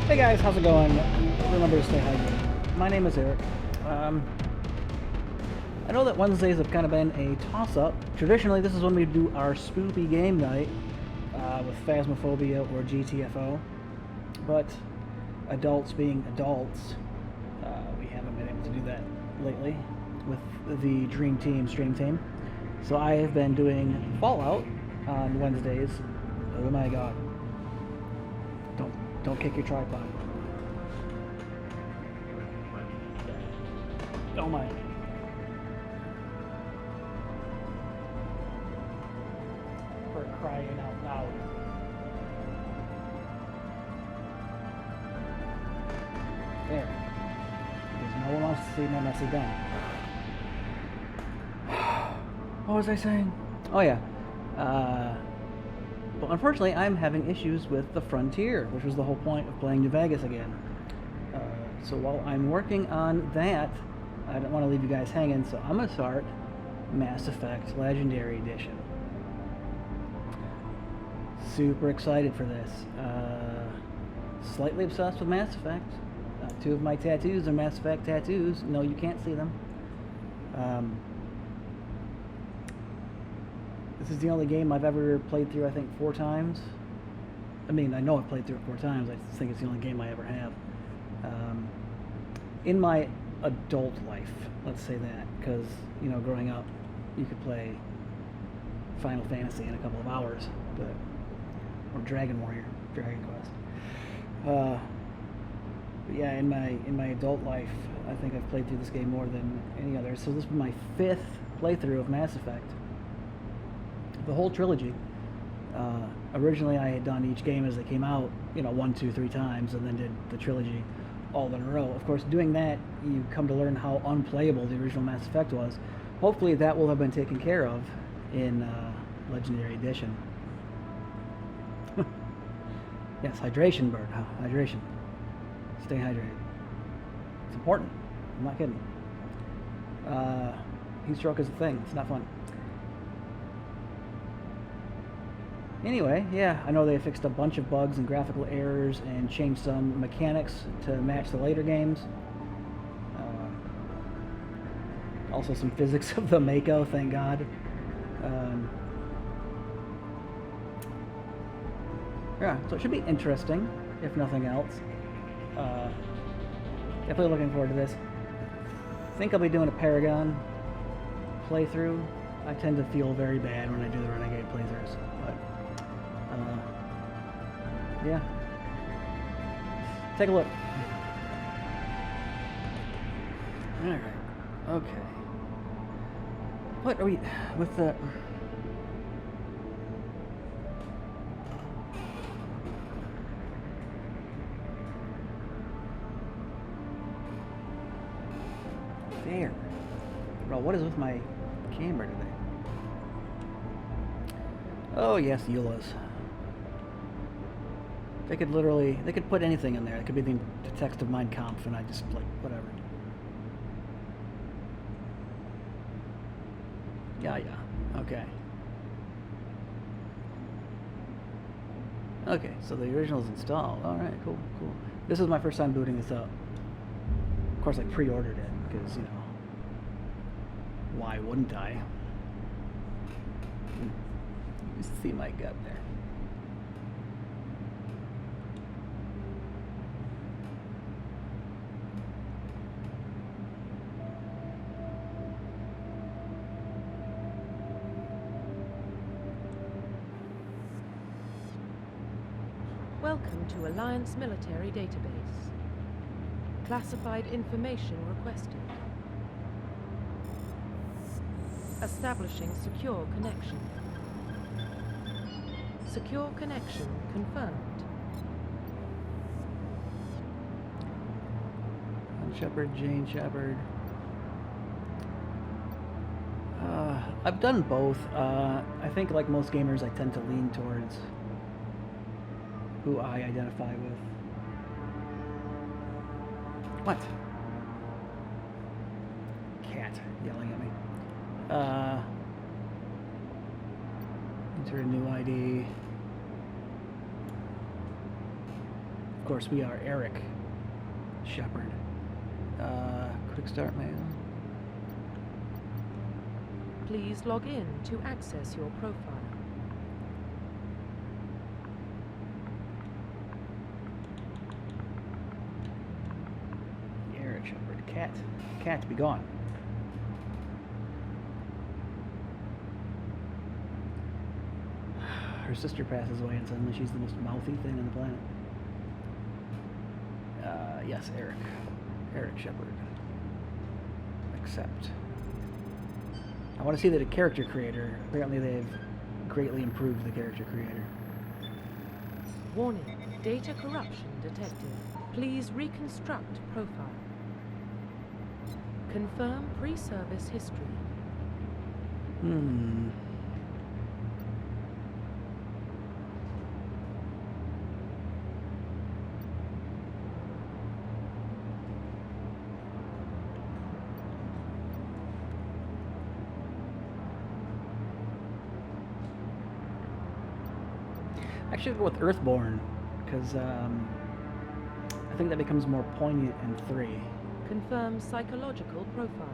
Hey guys, how's it going? Remember to stay hydrated. My name is Eric. I know that Wednesdays have kind of been a toss-up. Traditionally, this is when we do our spoopy game night with Phasmophobia or GTFO. But adults being adults, we haven't been able to do that lately with the Dream Team stream team. So I have been doing Fallout on Wednesdays. Oh my god. Don't kick your tripod. Oh my. For crying out loud. There. Because no one wants to see my messy gun. What was I saying? Oh yeah. But unfortunately, I'm having issues with the Frontier, which was the whole point of playing New Vegas again. So while I'm working on that, I don't want to leave you guys hanging, so I'm going to start Mass Effect Legendary Edition. Super excited for this. Slightly obsessed with Mass Effect. Two of my tattoos are Mass Effect tattoos. No, you can't see them. This is the only game I've ever played through, I think, 4 times. I mean, I know I've played through it 4 times. I just think it's the only game I ever have. In my adult life, let's say that, because, you know, growing up, you could play Final Fantasy in a couple of hours, or Dragon Warrior, Dragon Quest. But yeah, in my adult life, I think I've played through this game more than any other. So this was my 5th playthrough of Mass Effect. The whole trilogy. Originally I had done each game as they came out, you know, 1, 2, 3 times, and then did the trilogy all in a row. Of course, doing that, you come to learn how unplayable the original Mass Effect was. Hopefully that will have been taken care of in Legendary Edition. Yes, hydration, Bird. Hydration. Stay hydrated. It's important. I'm not kidding. Heat stroke is a thing. It's not fun. Anyway, yeah, I know they fixed a bunch of bugs and graphical errors and changed some mechanics to match the later games. Also some physics of the Mako, thank God. Yeah, so it should be interesting, if nothing else. Definitely looking forward to this. Think I'll be doing a Paragon playthrough. I tend to feel very bad when I do the Renegade playthroughs, but yeah. Take a look. Alright. Okay. What are we with the there? Bro, what is with my camera today? Oh yes, EULAs. They could put anything in there. It could be the text of Mein Kampf, and I just, like, whatever. Yeah, okay. Okay, so the original's installed. Alright, cool. This is my first time booting this up. Of course, I pre-ordered it, because, you know, why wouldn't I? You see my gut there. Welcome to Alliance Military Database. Classified information requested. Establishing secure connection. Secure connection confirmed. Shepard, Jane Shepard. I've done both. I think, like most gamers, I tend to lean towards who I identify with. What? Cat yelling at me. Enter a new ID. Of course, we are Eric Shepard. Quick start mail. Please log in to access your profile. Eric Shepard. Cat. Cat, be gone. Her sister passes away and suddenly she's the most mouthy thing on the planet. Yes, Eric. Eric Shepard. Accept. I want to see that a character creator. Apparently they've greatly improved the character creator. Warning, data corruption detected. Please reconstruct profile. Confirm pre-service history. I should go with Earthborn, because I think that becomes more poignant in 3. Confirm psychological profile.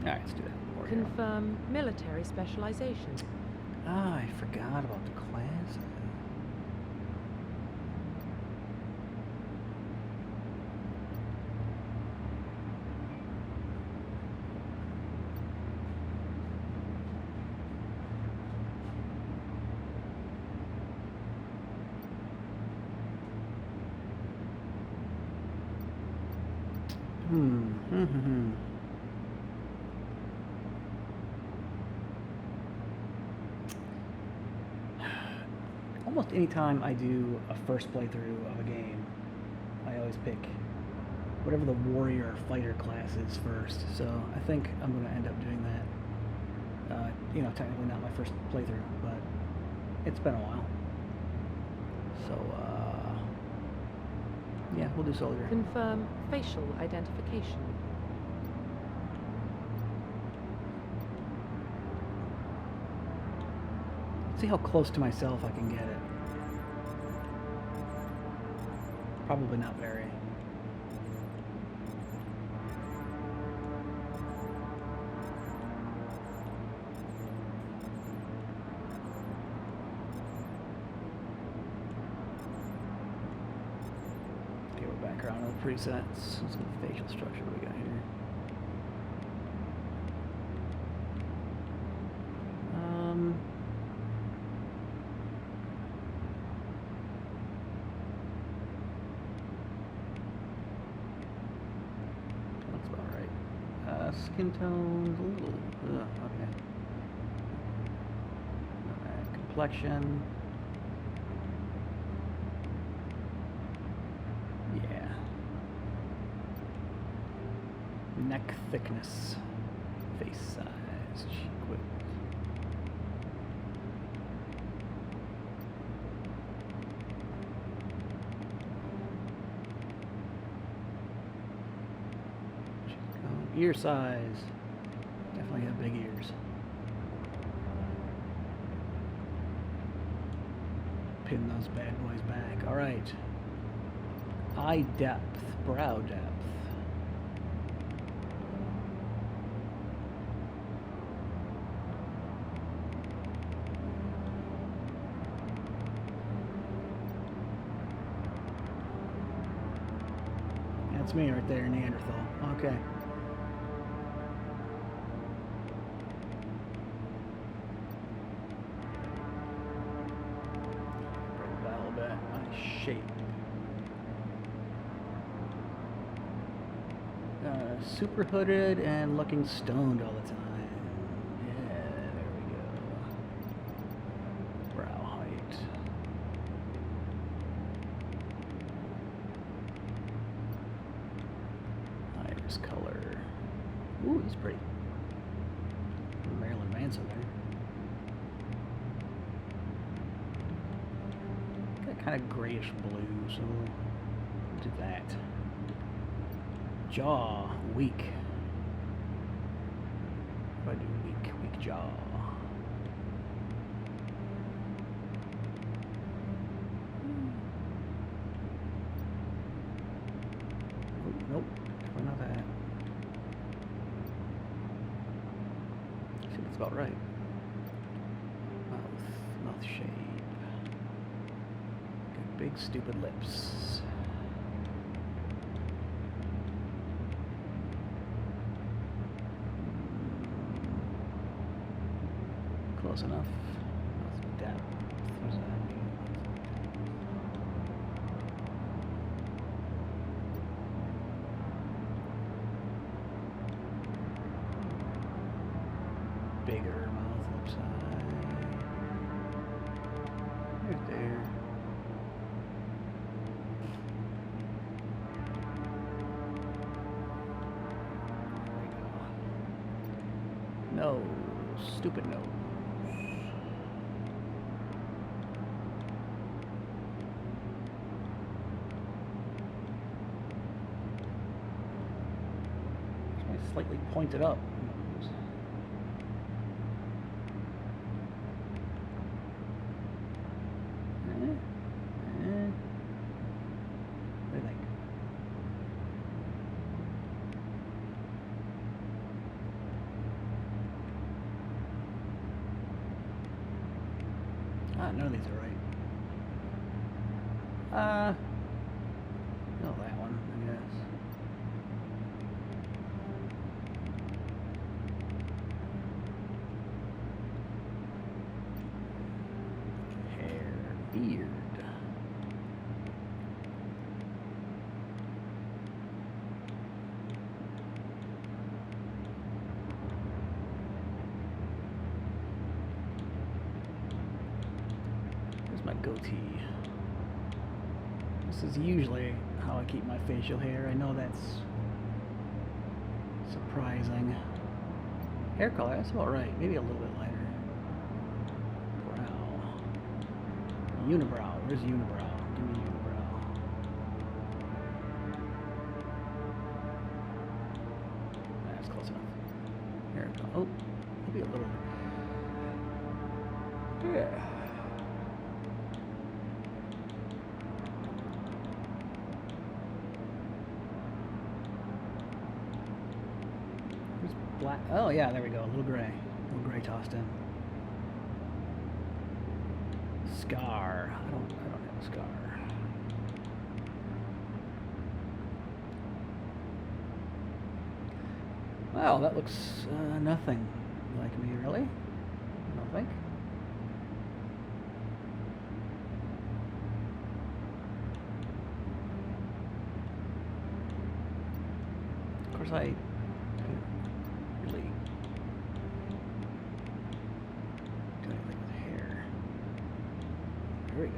Alright, let's do that. Warrior. Confirm military specialization. Ah, I forgot about the class. Almost any time I do a first playthrough of a game, I always pick whatever the warrior fighter class is first. So I think I'm going to end up doing that. You know, technically not my first playthrough, but it's been a while. So, yeah, we'll do soldier. Confirm facial identification. See how close to myself I can get it. Probably not very. Okay, we're back around to the presets. Let's go to facial structure. What we got here? Skin tones, a little, okay. Alright, complexion. Yeah. Neck thickness. Face size. Cheek width. Ear size. Definitely have big ears. Pin those bad boys back. Alright. Eye depth. Brow depth. That's me right there, Neanderthal. Okay. Shape. Super hooded and looking stoned all the time. Yeah, there we go. Brow height. Iris color. Ooh, he's pretty. answer there. Got kind of grayish blue, so we'll do that. Jaw, weak. What do I do? Weak jaw. Nope, definitely not that. I think that's about right. Mouth shape. Got big stupid lips. Close enough. Mouth depth. What does that mean? Bigger mouth lip side. Right there. There we go. Nose. Stupid nose. Slightly pointed up. What do you think? None of these are right. No, that one, I guess. Beard. Here's my goatee. This is usually how I keep my facial hair. I know that's surprising. Hair color, that's about right. Maybe a little bit lighter. Unibrow. Where's unibrow? Give me unibrow. That's close enough. Here it goes. Oh, maybe a little. Yeah. Where's black? Oh yeah, there we go. A little gray. A little gray tossed in. Scar. I don't have a scar. Wow, that looks nothing like me, really. I don't think. Of course, I really do anything with hair. There we go.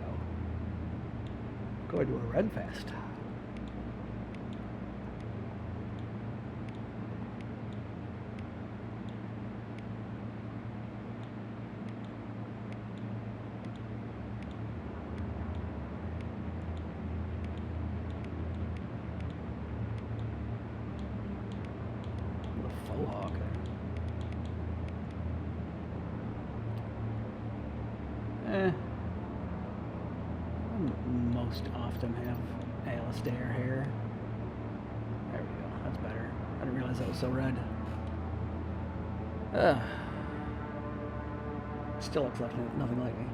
Go to a red fest. Faux hawk there. Most often have Alistair hair. There we go. That's better. I didn't realize that was so red. Still looks like nothing like me.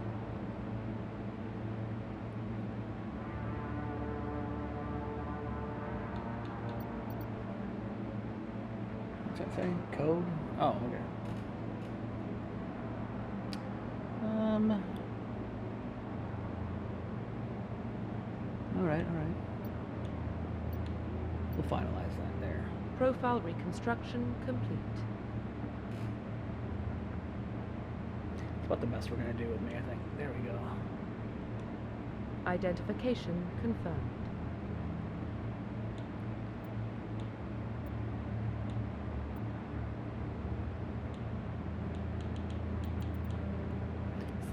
What's that say? Code? Oh, okay. Alright. We'll finalize that there. Profile reconstruction complete. It's about the best we're going to do with me, I think. There we go. Identification confirmed.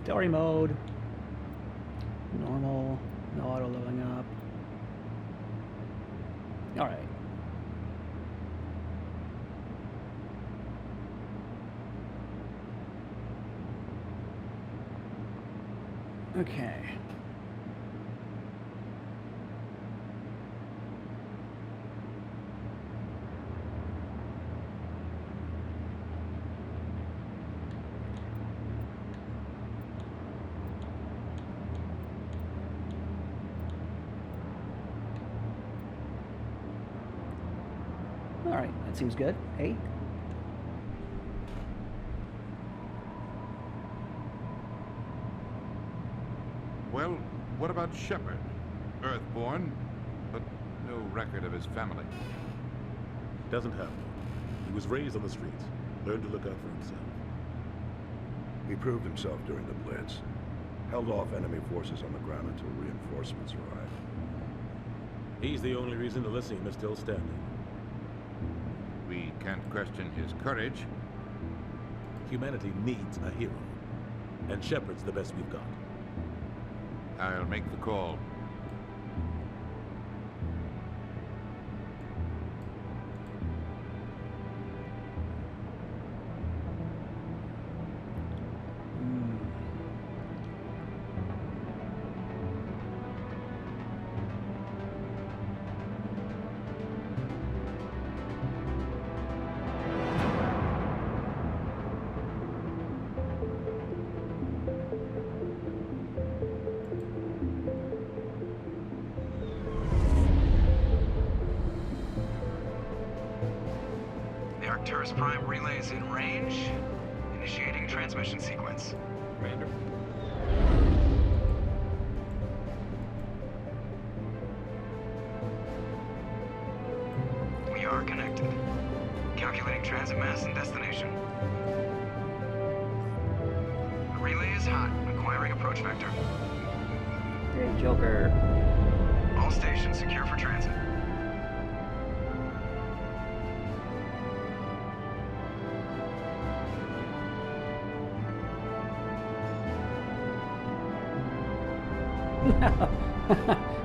Story mode. Normal. No auto leveling up. Alright. Okay. Alright, that seems good. Hey. Well, what about Shepard? Earthborn, but no record of his family. Doesn't have one. He was raised on the streets, learned to look out for himself. He proved himself during the Blitz. Held off enemy forces on the ground until reinforcements arrived. He's the only reason the Elysium is still standing. We can't question his courage. Humanity needs a hero, and Shepard's the best we've got. I'll make the call. The Arcturus Prime relay is in range. Initiating transmission sequence. Commander. We are connected. Calculating transit mass and destination. The relay is hot. Acquiring approach vector. Hey, Joker. All stations secure for transit.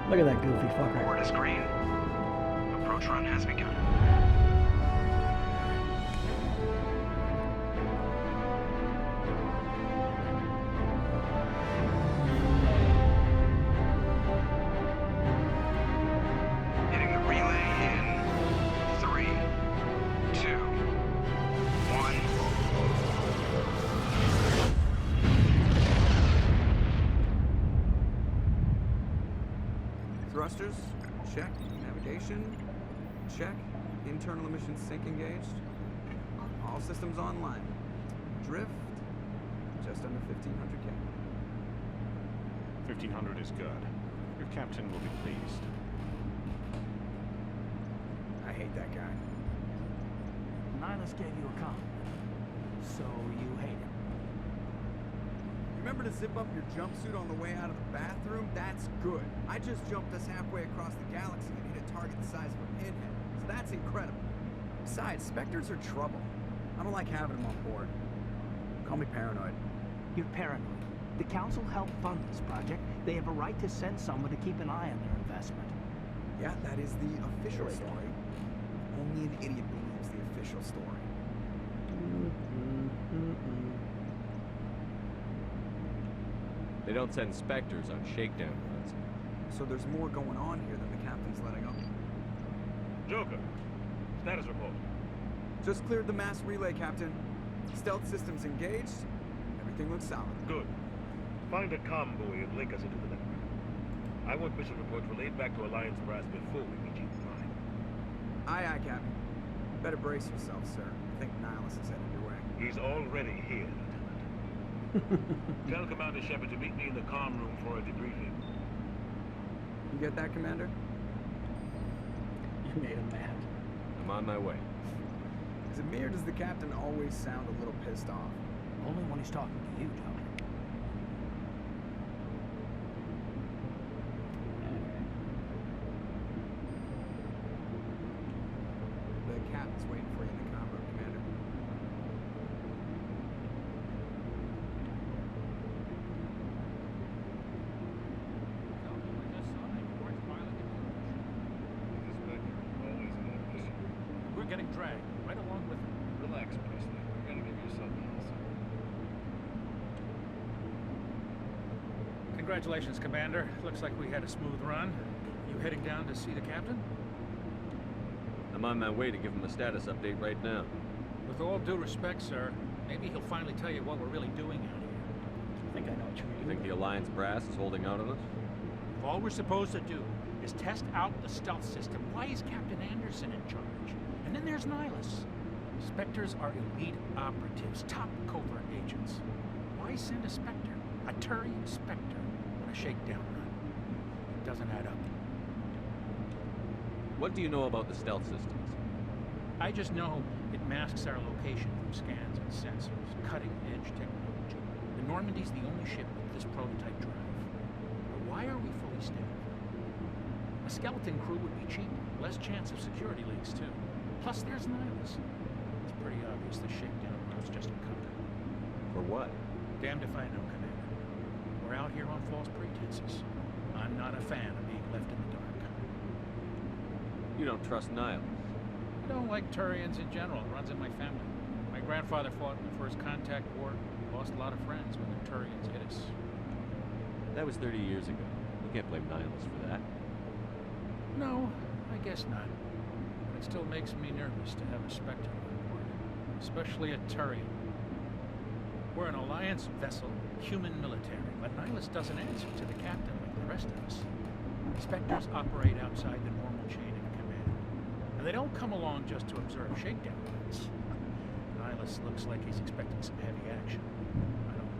Look at that goofy fucker. Board is green. Approach run has begun. Hitting the relay in 3, 2, 1. Thrusters, check. Navigation, check. Internal emission sync engaged. All systems online. Drift, just under 1500K. 1500 is good. Your captain will be pleased. I hate that guy. Nihilus gave you a compliment, so you hate him. Remember to zip up your jumpsuit on the way out of the bathroom? That's good. I just jumped us halfway across the galaxy and hit a target the size of a pinhead, so that's incredible. Besides, Spectres are trouble. I don't like having them on board. Call me paranoid. You're paranoid. The Council helped fund this project. They have a right to send someone to keep an eye on their investment. Yeah, that is the official story. Only an idiot believes the official story. They don't send Spectres on shakedown runs. So there's more going on here than the captain's letting on. Joker, status report. Just cleared the mass relay, Captain. Stealth systems engaged. Everything looks solid. Good. Find a comm buoy and link us into the network. I want mission reports relayed back to Alliance brass before we meet you Prime. Aye, aye, Captain. Better brace yourself, sir. I think Nihilus is headed your way. He's already here, Lieutenant. Tell Commander Shepard to meet me in the comm room for a debriefing. You get that, Commander? You made him mad. I'm on my way. Is it me or does the Captain always sound a little pissed off? Only when he's talking to you, Joker. The Captain's waiting for you in the comm room, Commander. Congratulations, Commander. Looks like we had a smooth run. You heading down to see the captain? I'm on my way to give him a status update right now. With all due respect, sir, maybe he'll finally tell you what we're really doing out here. I think I know what you mean. You think the Alliance brass is holding out on us? If all we're supposed to do is test out the stealth system, why is Captain Anderson in charge? And then there's Nihilus. Spectres are elite operatives, top covert agents. Why send a Spectre, a Turian Spectre, on a shakedown run? It doesn't add up. What do you know about the stealth systems? I just know it masks our location from scans and sensors, cutting-edge technology. The Normandy's the only ship with this prototype drive. But why are we fully staffed? A skeleton crew would be cheaper, less chance of security leaks too. Plus there's Nihilus. It's pretty obvious the shakedown run's just a cover. For what? Damned if I know, Commander. We're out here on false pretenses. I'm not a fan of being left in the dark. You don't trust Nihilus. I don't like Turians in general. It runs in my family. My grandfather fought in the First Contact War. Lost a lot of friends when the Turians hit us. That was 30 years ago. You can't blame Nihilus for that. No, I guess not. But it still makes me nervous to have a Spectre on board. Especially a Turian. We're an Alliance vessel, human military, but Nihilus doesn't answer to the captain like the rest of us. Spectres operate outside the normal chain of command. And they don't come along just to observe shakedown runs. Nihilus looks like he's expecting some heavy action. I don't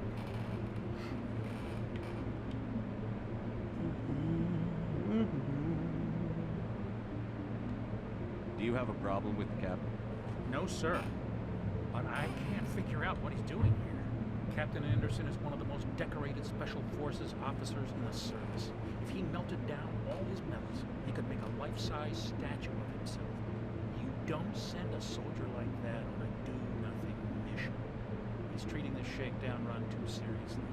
like it. Do you have a problem with the captain? No, sir. But I can't figure out what he's doing here. Captain Anderson is one of the most decorated Special Forces officers in the service. If he melted down all his medals, he could make a life-size statue of himself. You don't send a soldier like that on a do-nothing mission. He's treating this shakedown run too seriously.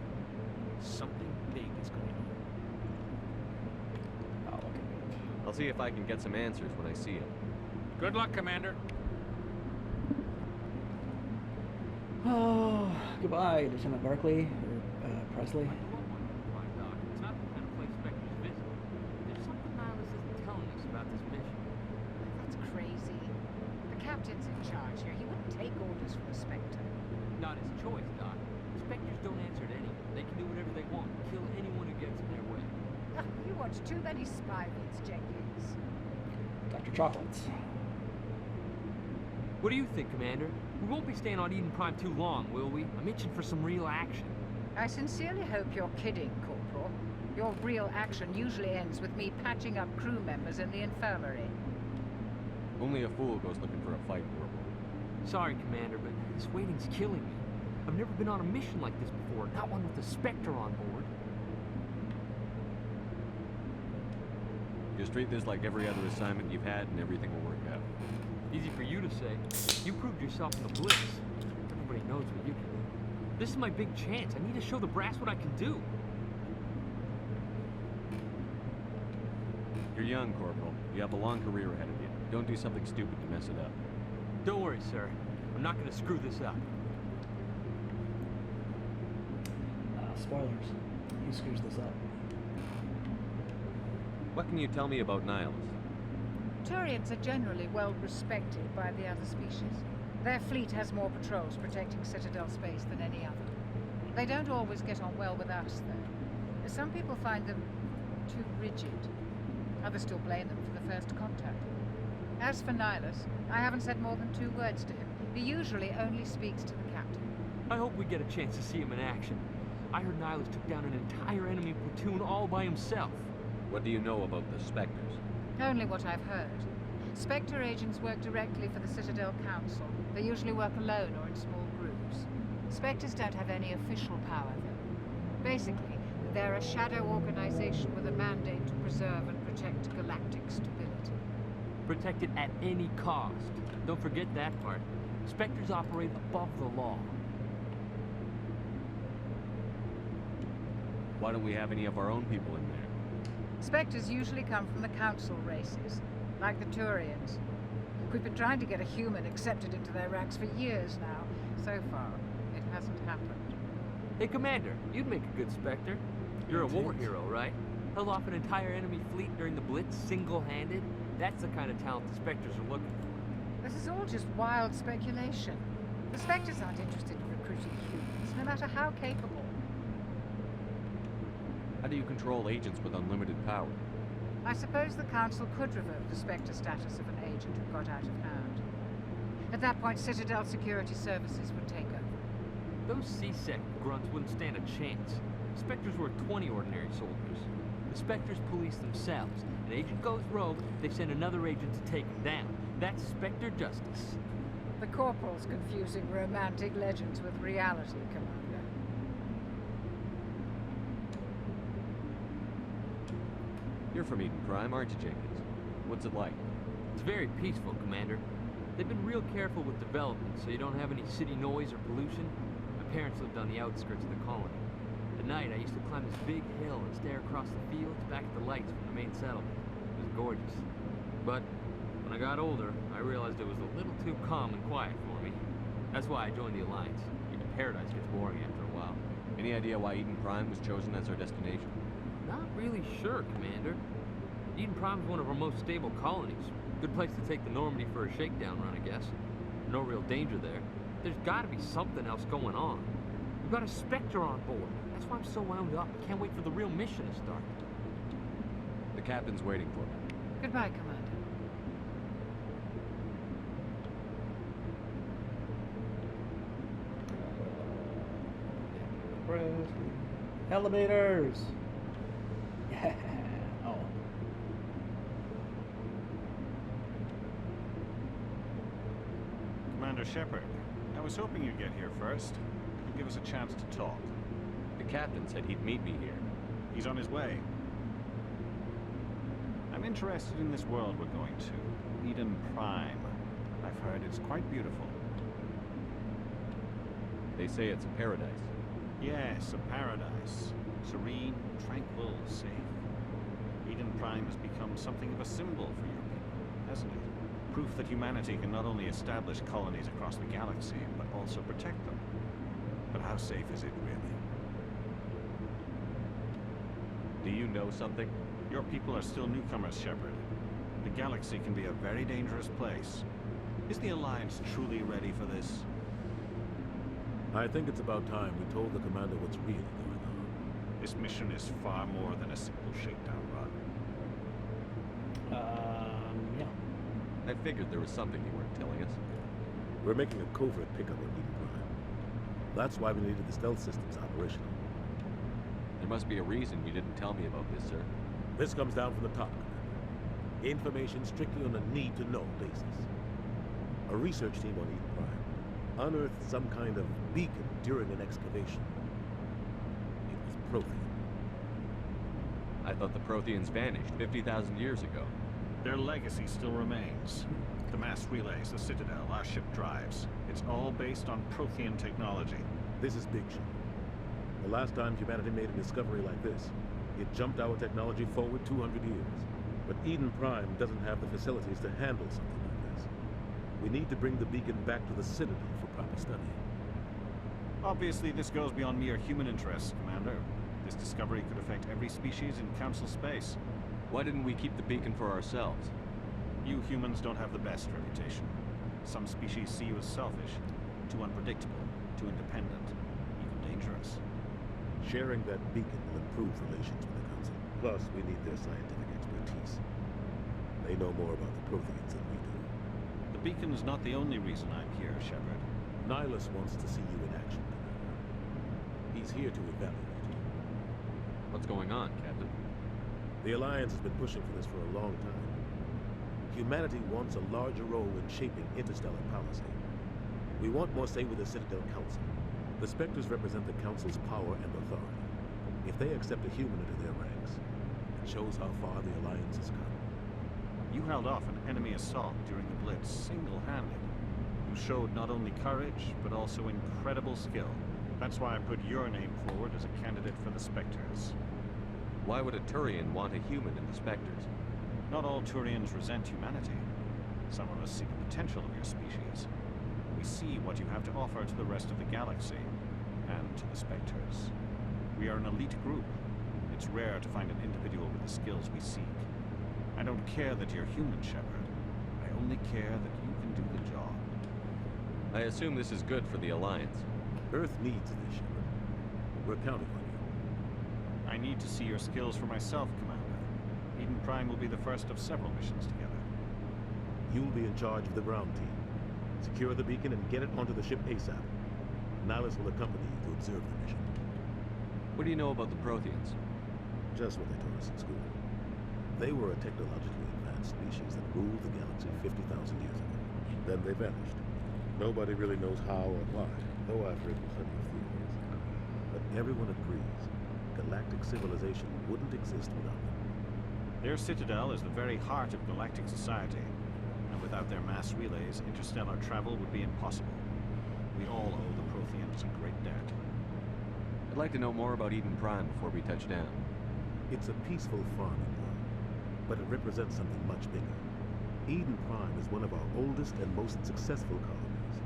Something big is going on. Oh, okay, good. I'll see if I can get some answers when I see him. Good luck, Commander. Oh, goodbye, Lieutenant Barkley, or Presley. It's not the kind of place Spectre's visit. There's something Nihilus isn't telling us about this mission. That's crazy. The captain's in charge here. He wouldn't take orders from a Spectre. Not his choice, Doc. Spectres don't answer to anyone. They can do whatever they want, kill anyone who gets in their way. You watch too many spy vids, Jenkins. Dr. Chocolates. What do you think, Commander? We won't be staying on Eden Prime too long, will we? I'm itching for some real action. I sincerely hope you're kidding, Corporal. Your real action usually ends with me patching up crew members in the infirmary. Only a fool goes looking for a fight, Corporal. Sorry, Commander, but this waiting's killing me. I've never been on a mission like this before, not one with a Spectre on board. Just treat this like every other assignment you've had and everything will work out. Easy for you to say. You proved yourself in the Blitz. Everybody knows what you can do. This is my big chance. I need to show the brass what I can do. You're young, Corporal. You have a long career ahead of you. Don't do something stupid to mess it up. Don't worry, sir. I'm not going to screw this up. Spoilers. He screws this up. What can you tell me about Nihilus? Turians are generally well respected by the other species. Their fleet has more patrols protecting Citadel space than any other. They don't always get on well with us, though. Some people find them too rigid. Others still blame them for the first contact. As for Nihilus, I haven't said more than 2 words to him. He usually only speaks to the captain. I hope we get a chance to see him in action. I heard Nihilus took down an entire enemy platoon all by himself. What do you know about the Spectres? Only what I've heard. Spectre agents work directly for the Citadel Council. They usually work alone or in small groups. Spectres don't have any official power, though. Basically, they're a shadow organization with a mandate to preserve and protect galactic stability. Protect it at any cost. Don't forget that part. Spectres operate above the law. Why don't we have any of our own people in there? Spectres usually come from the Council races, like the Turians. We've been trying to get a human accepted into their ranks for years now. So far, it hasn't happened. Hey, Commander, you'd make a good Spectre. You're a war hero, right? Held off an entire enemy fleet during the Blitz single-handed? That's the kind of talent the Spectres are looking for. This is all just wild speculation. The Spectres aren't interested in recruiting humans, no matter how capable. How do you control agents with unlimited power? I suppose the Council could revoke the Spectre status of an agent who got out of hand. At that point, Citadel Security Services would take over. Those C-Sec grunts wouldn't stand a chance. Spectres were 20 ordinary soldiers. The Spectres police themselves. An agent goes rogue, they send another agent to take him down. That's Spectre justice. The Corporal's confusing romantic legends with reality, Commander. You're from Eden Prime, aren't you, Jenkins? What's it like? It's very peaceful, Commander. They've been real careful with development, so you don't have any city noise or pollution. My parents lived on the outskirts of the colony. At night, I used to climb this big hill and stare across the fields back at the lights from the main settlement. It was gorgeous. But when I got older, I realized it was a little too calm and quiet for me. That's why I joined the Alliance. Even Paradise gets boring after a while. Any idea why Eden Prime was chosen as our destination? Not really sure, Commander. Eden Prime's one of our most stable colonies. Good place to take the Normandy for a shakedown run, I guess. No real danger there. There's gotta be something else going on. We've got a Spectre on board. That's why I'm so wound up. I can't wait for the real mission to start. The captain's waiting for me. Goodbye, Commander. Elevators! Yeah. Oh. Commander Shepard, I was hoping you'd get here first. You'd give us a chance to talk. The captain said he'd meet me here. He's on his way. I'm interested in this world we're going to, Eden Prime. I've heard it's quite beautiful. They say it's a paradise. Yes, a paradise. Serene, tranquil, safe. Eden Prime has become something of a symbol for your people, hasn't it? Proof that humanity can not only establish colonies across the galaxy, but also protect them. But how safe is it, really? Do you know something? Your people are still newcomers, Shepard. The galaxy can be a very dangerous place. Is the Alliance truly ready for this? I think it's about time we told the commander what's really going on. This mission is far more than a simple shakedown run. Yeah. I figured there was something you weren't telling us. We're making a covert pickup on Eden Prime. That's why we needed the stealth systems operational. There must be a reason you didn't tell me about this, sir. This comes down from the top, Commander. Information strictly on a need-to-know basis. A research team on Eden Prime unearthed some kind of beacon during an excavation. It was Prothean. I thought the Protheans vanished 50,000 years ago. Their legacy still remains. The mass relays, the Citadel, our ship drives. It's all based on Prothean technology. This is big shit. The last time humanity made a discovery like this, it jumped our technology forward 200 years. But Eden Prime doesn't have the facilities to handle something like this. We need to bring the beacon back to the Citadel for proper study. Obviously, this goes beyond mere human interests, Commander. This discovery could affect every species in Council space. Why didn't we keep the beacon for ourselves? You humans don't have the best reputation. Some species see you as selfish, too unpredictable, too independent, even dangerous. Sharing that beacon will improve relations with the Council. Plus, we need their scientific expertise. They know more about the Protheans than we do. The beacon is not the only reason I'm here, Shepard. Nihilus wants to see you in action, Commander. He's here to evaluate you. What's going on, Captain? The Alliance has been pushing for this for a long time. Humanity wants a larger role in shaping interstellar policy. We want more say with the Citadel Council. The Spectres represent the Council's power and authority. If they accept a human into their ranks, it shows how far the Alliance has come. You held off an enemy assault during the Blitz single-handed. You showed not only courage, but also incredible skill. That's why I put your name forward as a candidate for the Spectres. Why would a Turian want a human in the Spectres? Not all Turians resent humanity. Some of us see the potential of your species. We see what you have to offer to the rest of the galaxy, and to the Spectres. We are an elite group, It's rare to find an individual with the skills we seek. I don't care that you're human, Shepard. I only care that you can do the job. I assume this is good for the Alliance. Earth needs this, Shepard. We're counting on you. I need to see your skills for myself, Commander. Eden Prime will be the first of several missions together. You'll be in charge of the ground team. Secure the beacon and get it onto the ship ASAP. Nihilus will accompany you to observe the mission. What do you know about the Protheans? Just what they taught us in school. They were a technologically advanced species that ruled the galaxy 50,000 years ago. Then they vanished. Nobody really knows how or why, though I've heard plenty of theories. But everyone agrees galactic civilization wouldn't exist without them. Their citadel is the very heart of galactic society. And without their mass relays, interstellar travel would be impossible. We all owe the Protheans a great debt. I'd like to know more about Eden Prime before we touch down. It's a peaceful farming world, but it represents something much bigger. Eden Prime is one of our oldest and most successful colonies.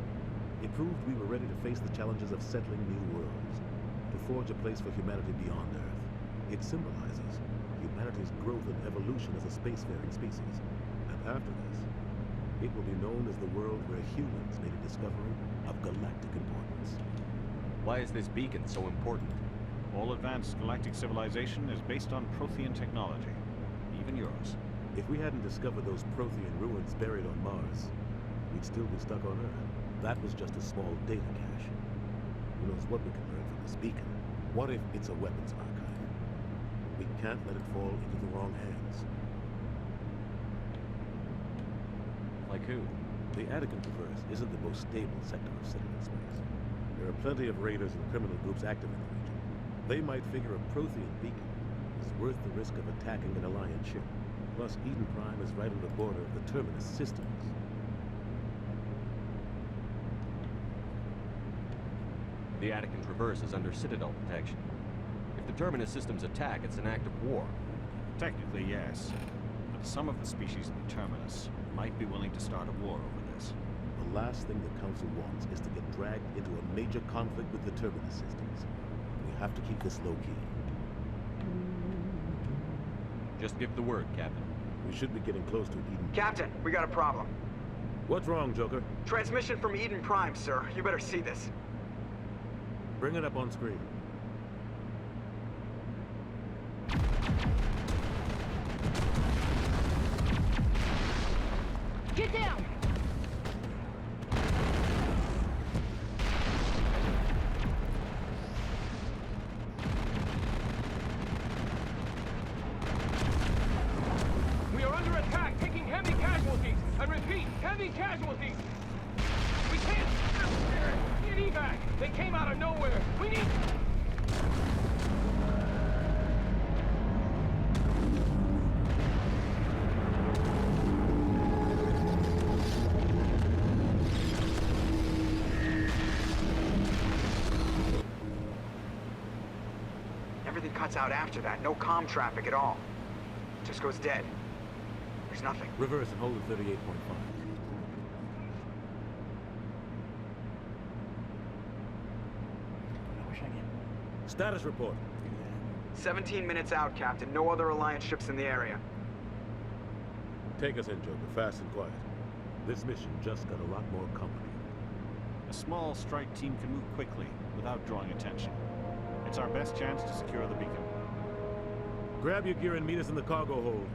It proved we were ready to face the challenges of settling new worlds, to forge a place for humanity beyond Earth. It symbolizes humanity's growth and evolution as a spacefaring species. And after this, it will be known as the world where humans made a discovery of galactic importance. Why is this beacon so important? All advanced galactic civilization is based on Prothean technology, even yours. If we hadn't discovered those Prothean ruins buried on Mars, we'd still be stuck on Earth. That was just a small data cache. Who knows what we can learn from this beacon? What if it's a weapons archive? We can't let it fall into the wrong hands. Like who? The Attican Traverse isn't the most stable sector of Citadel space. There are plenty of raiders and criminal groups active in the region. They might figure a Prothean beacon is worth the risk of attacking an Alliance ship. Plus, Eden Prime is right on the border of the Terminus systems. The Attican Traverse is under Citadel protection. If the Terminus systems attack, it's an act of war. Technically, yes. But some of the species in the Terminus might be willing to start a war over this. The last thing the Council wants is to get dragged into a major conflict with the Terminus systems. We have to keep this low-key. Just give the word, Captain. We should be getting close to Eden. Captain, we got a problem. What's wrong, Joker? Transmission from Eden Prime, sir. You better see this. Bring it up on screen. Get down! We are under attack, taking heavy casualties. I repeat, heavy casualties. We can't get evac. They came out of nowhere. We need... Everything cuts out after that. No comm traffic at all. Just goes dead. There's nothing. Reverse and hold at 38.5. I wish I could. Status report. 17 minutes out, Captain. No other Alliance ships in the area. Take us in, Joker, fast and quiet. This mission just got a lot more complicated. A small strike team can move quickly, without drawing attention. It's our best chance to secure the beacon. Grab your gear and meet us in the cargo hold.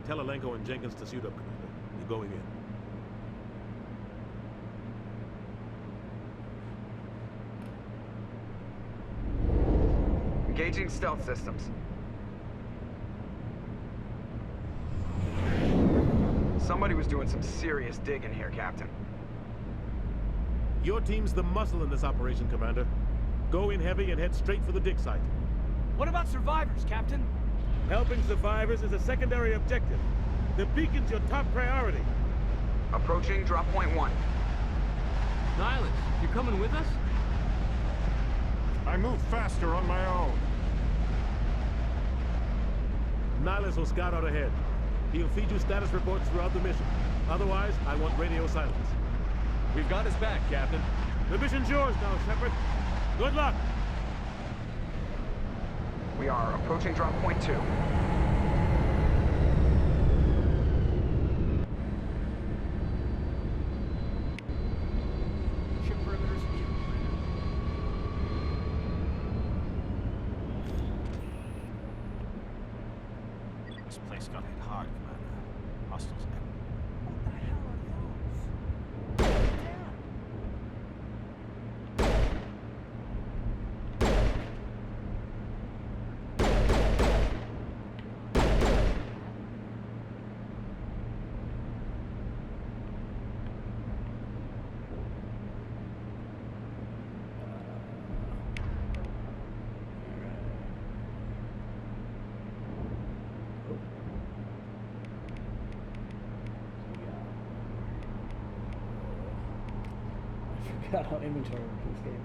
Tell Alenko and Jenkins to suit up, Commander. You're going in. Engaging stealth systems. Somebody was doing some serious digging here, Captain. Your team's the muscle in this operation, Commander. Go in heavy and head straight for the dig site. What about survivors, Captain? Helping survivors is a secondary objective. The beacon's your top priority. Approaching drop point 1. Nihilus, you're coming with us? I move faster on my own. Nihilus will scout out ahead. He'll feed you status reports throughout the mission. Otherwise, I want radio silence. We've got his back, Captain. The mission's yours now, Shepard. Good luck. We are approaching drop point 2. Ship perimeter secure, Commander. This place got hit hard, Commander. Hostiles everywhere. What the hell are those? I forgot how inventory works in this game.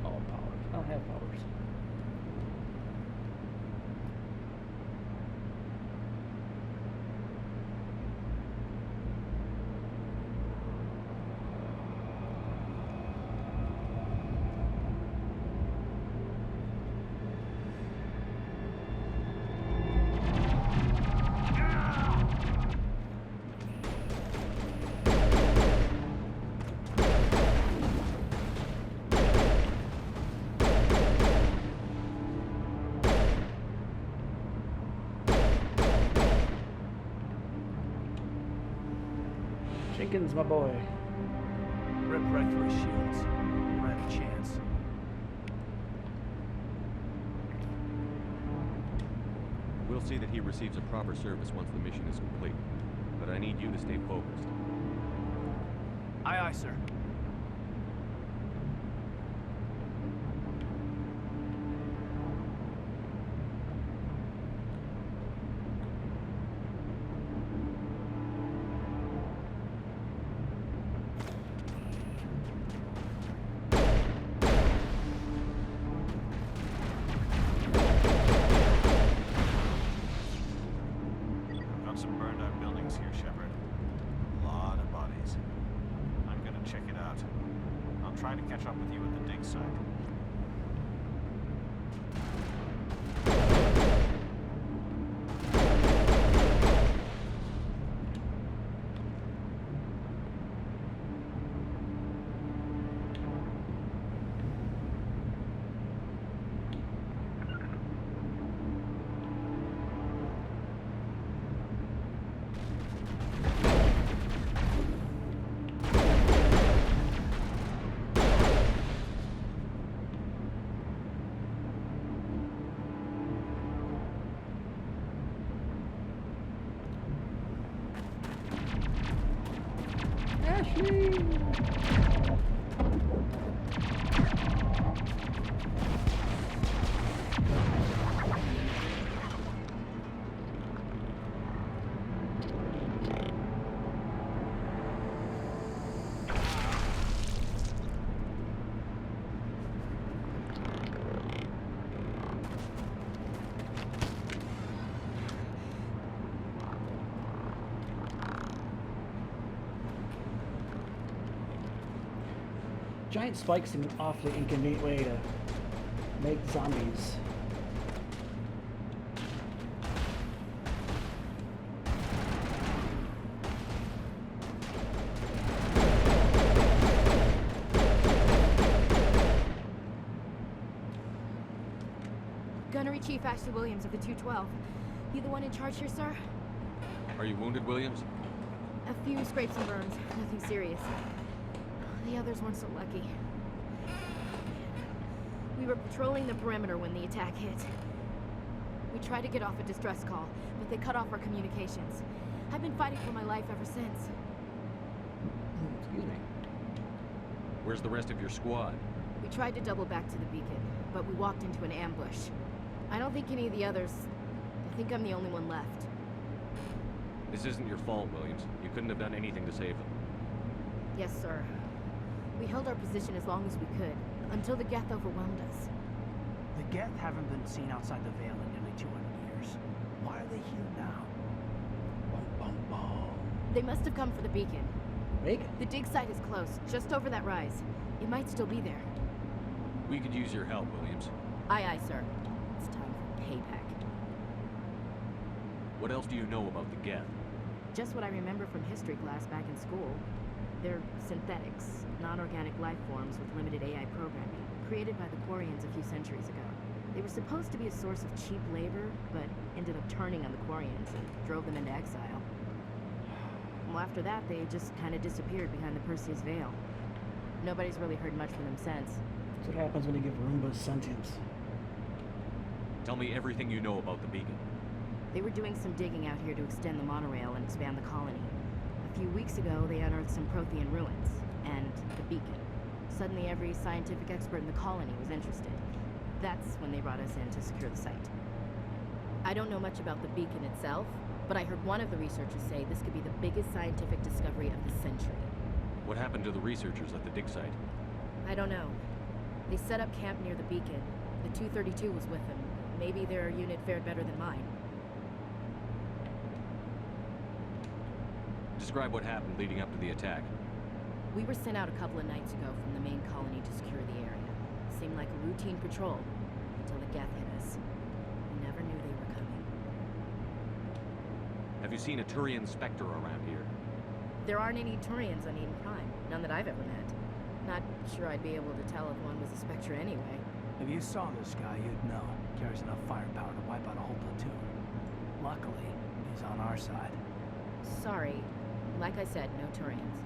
All powers. I don't have powers. Jenkins, my boy. Rip right through his shields. Never had a chance. We'll see that he receives a proper service once the mission is complete. But I need you to stay focused. Aye, aye, sir. Got some burned out buildings here, Shepard. A lot of bodies. I'm gonna check it out. I'll try to catch up with you at the dig site. Giant spikes seem an awfully inconvenient way to make zombies. Gunnery Chief Ashley Williams of the 212. You the one in charge here, sir? Are you wounded, Williams? A few scrapes and burns, nothing serious. The others weren't so lucky. We were patrolling the perimeter when the attack hit. We tried to get off a distress call, but they cut off our communications. I've been fighting for my life ever since. Excuse me. Where's the rest of your squad? We tried to double back to the beacon, but we walked into an ambush. I don't think any of the others... I think I'm the only one left. This isn't your fault, Williams. You couldn't have done anything to save them. Yes, sir. We held our position as long as we could, until the Geth overwhelmed us. The Geth haven't been seen outside the Veil in nearly 200 years. Why are they here now? Bum, bum, bum. They must have come for the beacon. Beacon? The dig site is close, just over that rise. It might still be there. We could use your help, Williams. Aye, aye, sir. It's time for payback. What else do you know about the Geth? Just what I remember from history class back in school. They're synthetics, non-organic life forms with limited AI programming, created by the Quarians a few centuries ago. They were supposed to be a source of cheap labor, but ended up turning on the Quarians and drove them into exile. Well, after that, they just kind of disappeared behind the Perseus Veil. Nobody's really heard much from them since. That's what happens when you give Roombas sentience. Tell me everything you know about the beacon. They were doing some digging out here to extend the monorail and expand the colony. A few weeks ago, they unearthed some Prothean ruins, and the beacon. Suddenly, every scientific expert in the colony was interested. That's when they brought us in to secure the site. I don't know much about the beacon itself, but I heard one of the researchers say this could be the biggest scientific discovery of the century. What happened to the researchers at the dig site? I don't know. They set up camp near the beacon. The 232 was with them. Maybe their unit fared better than mine. Describe what happened leading up to the attack. We were sent out a couple of nights ago from the main colony to secure the area. Seemed like a routine patrol, until the Geth hit us. We never knew they were coming. Have you seen a Turian Spectre around here? There aren't any Turians on Eden Prime. None that I've ever met. Not sure I'd be able to tell if one was a Spectre anyway. If you saw this guy, you'd know. Carries enough firepower to wipe out a whole platoon. Luckily, he's on our side. Sorry. Like I said, no Turians.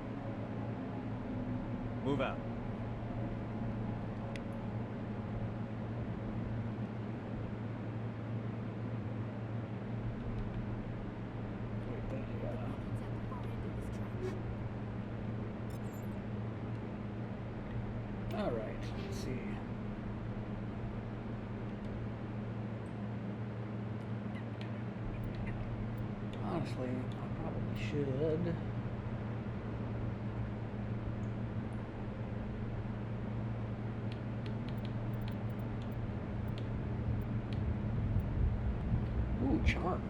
Move out. All right, let's see. Honestly, I probably should. Ooh, charm.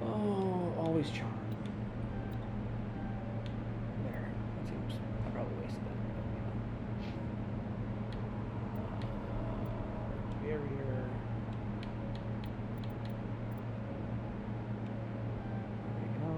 Oh, always charm. There. That seems. I probably wasted that. Barrier. There we go.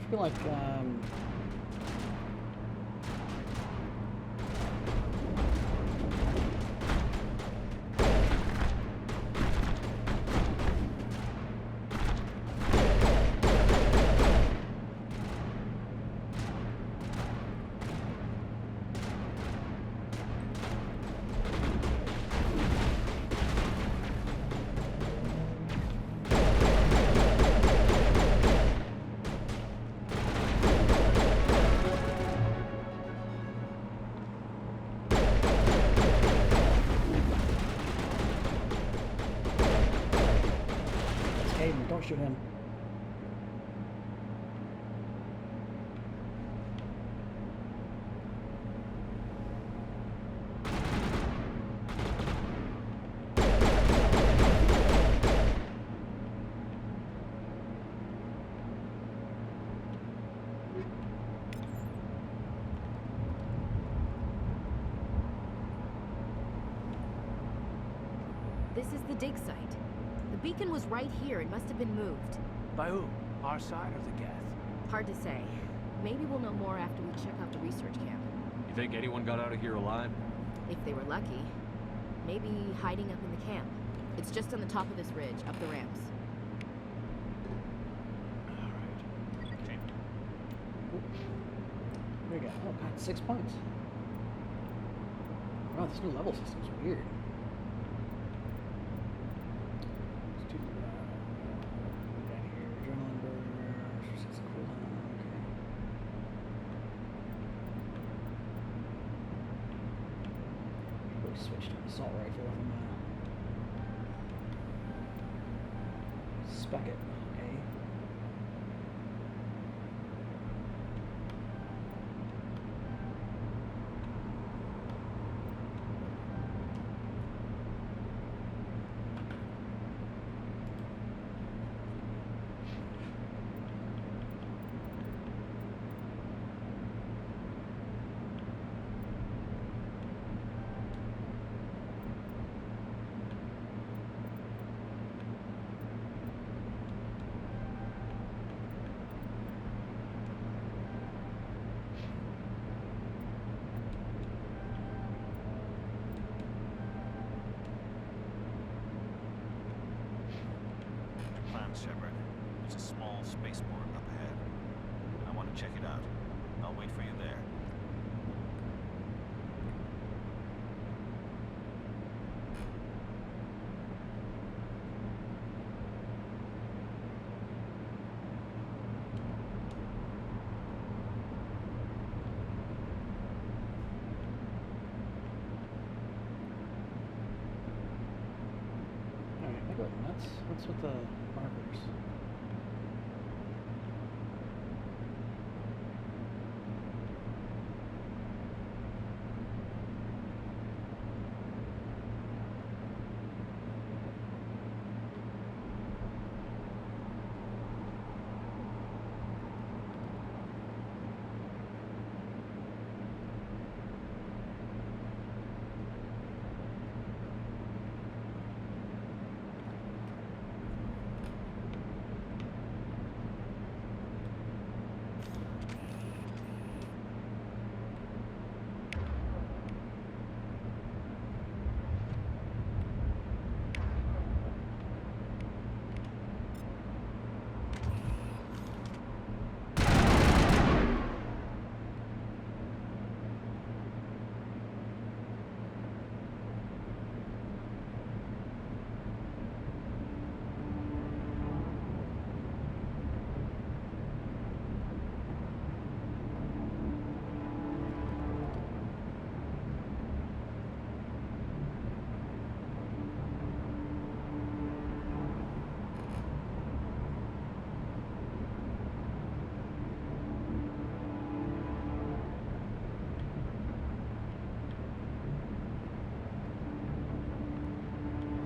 I feel like Hayden, don't shoot him. This is the dig site. The beacon was right here. It must have been moved. By who? Our side or the Geth? Hard to say. Maybe we'll know more after we check out the research camp. You think anyone got out of here alive? If they were lucky. Maybe hiding up in the camp. It's just on the top of this ridge, up the ramps. There you go. Oh god, 6 points. Wow, this new level system's weird. Let's do down here. Adrenaline burst. It's cooldown. Okay. Probably switch to an assault rifle if I'm spec it. Okay. Shepard. There's a small spaceport up ahead. I want to check it out. I'll wait for you there. Alright, I go nuts. What's with the markers?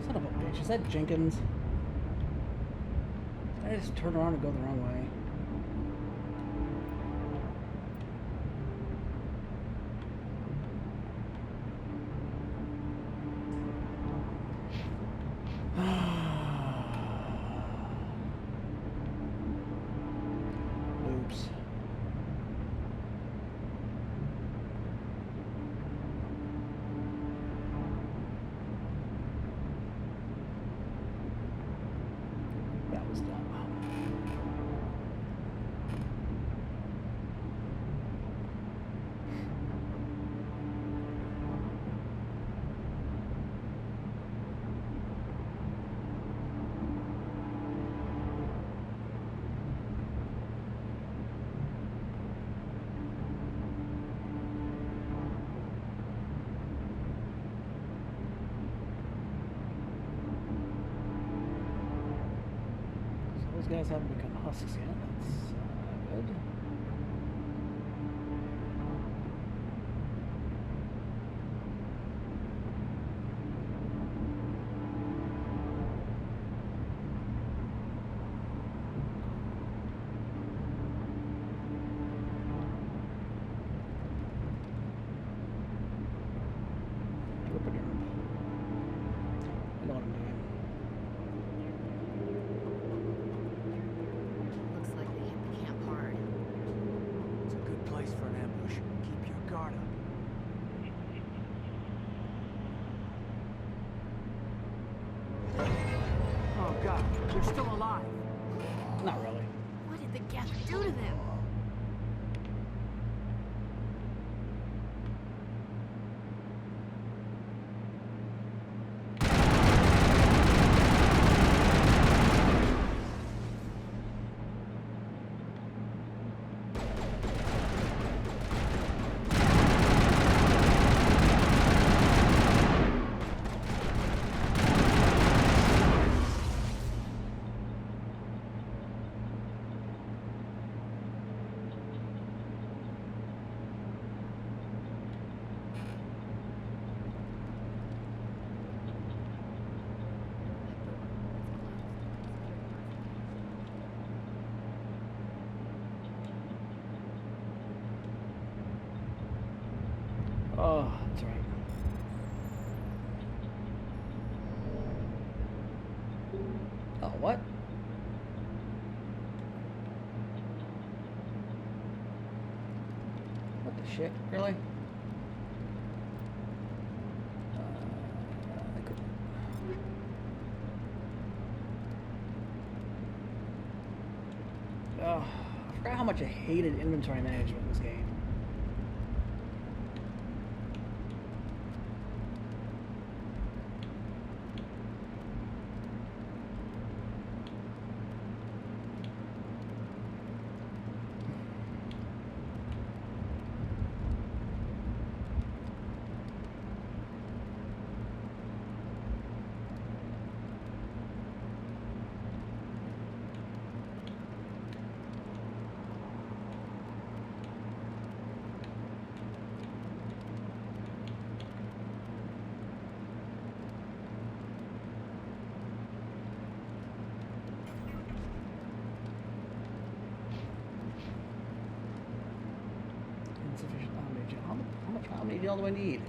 Son of a bitch. Is that Jenkins? Did I just turn around and go the wrong way? Oops. That was dumb. Those guys haven't become husks yet. That's good. I know what I'm doing. They're still alive. Not really. What did the Geth do to them? Oh, that's right. Oh, what? What the shit? Really? Oh, I forgot how much I hated inventory management in this game. Insufficient omni gel. How much omni gel do I need?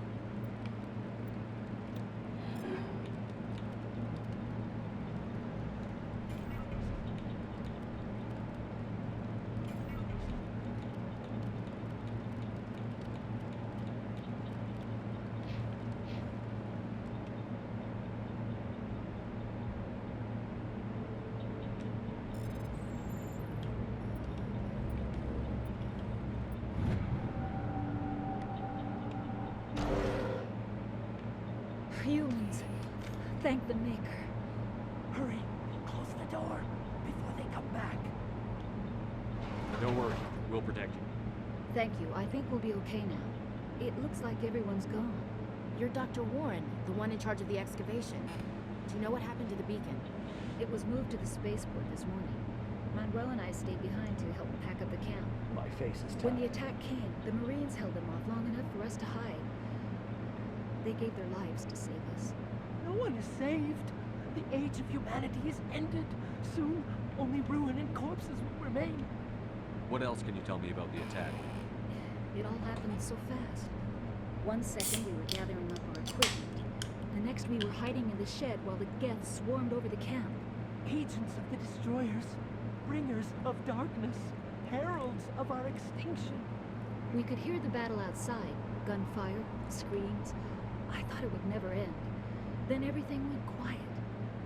Humans. Thank the Maker. Hurry, close the door before they come back. Don't worry, we'll protect you. Thank you. I think we'll be okay now. It looks like everyone's gone. You're Dr. Warren, the one in charge of the excavation. Do you know what happened to the beacon? It was moved to the spaceport this morning. Manuel and I stayed behind to help pack up the camp. My face is When tired. the attack came, the Marines held them off long enough for us to hide. They gave their lives to save us. No one is saved. The age of humanity is ended. Soon, only ruin and corpses will remain. What else can you tell me about the attack? It all happened so fast. One second we were gathering up our equipment. The next we were hiding in the shed while the Geth swarmed over the camp. Agents of the destroyers, bringers of darkness, heralds of our extinction. We could hear the battle outside. Gunfire, screams. I thought it would never end. Then everything went quiet.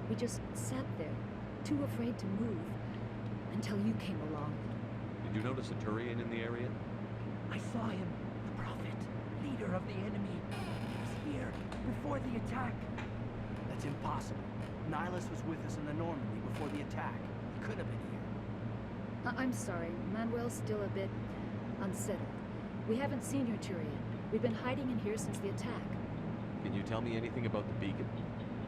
We just sat there, too afraid to move, until you came along. Did you notice a Turian in the area? I saw him, the prophet, leader of the enemy. He was here before the attack. That's impossible. Nihilus was with us in the Normandy before the attack. He couldn't have been here. I'm sorry, Manuel's still a bit unsettled. We haven't seen your Turian. We've been hiding in here since the attack. Can you tell me anything about the beacon?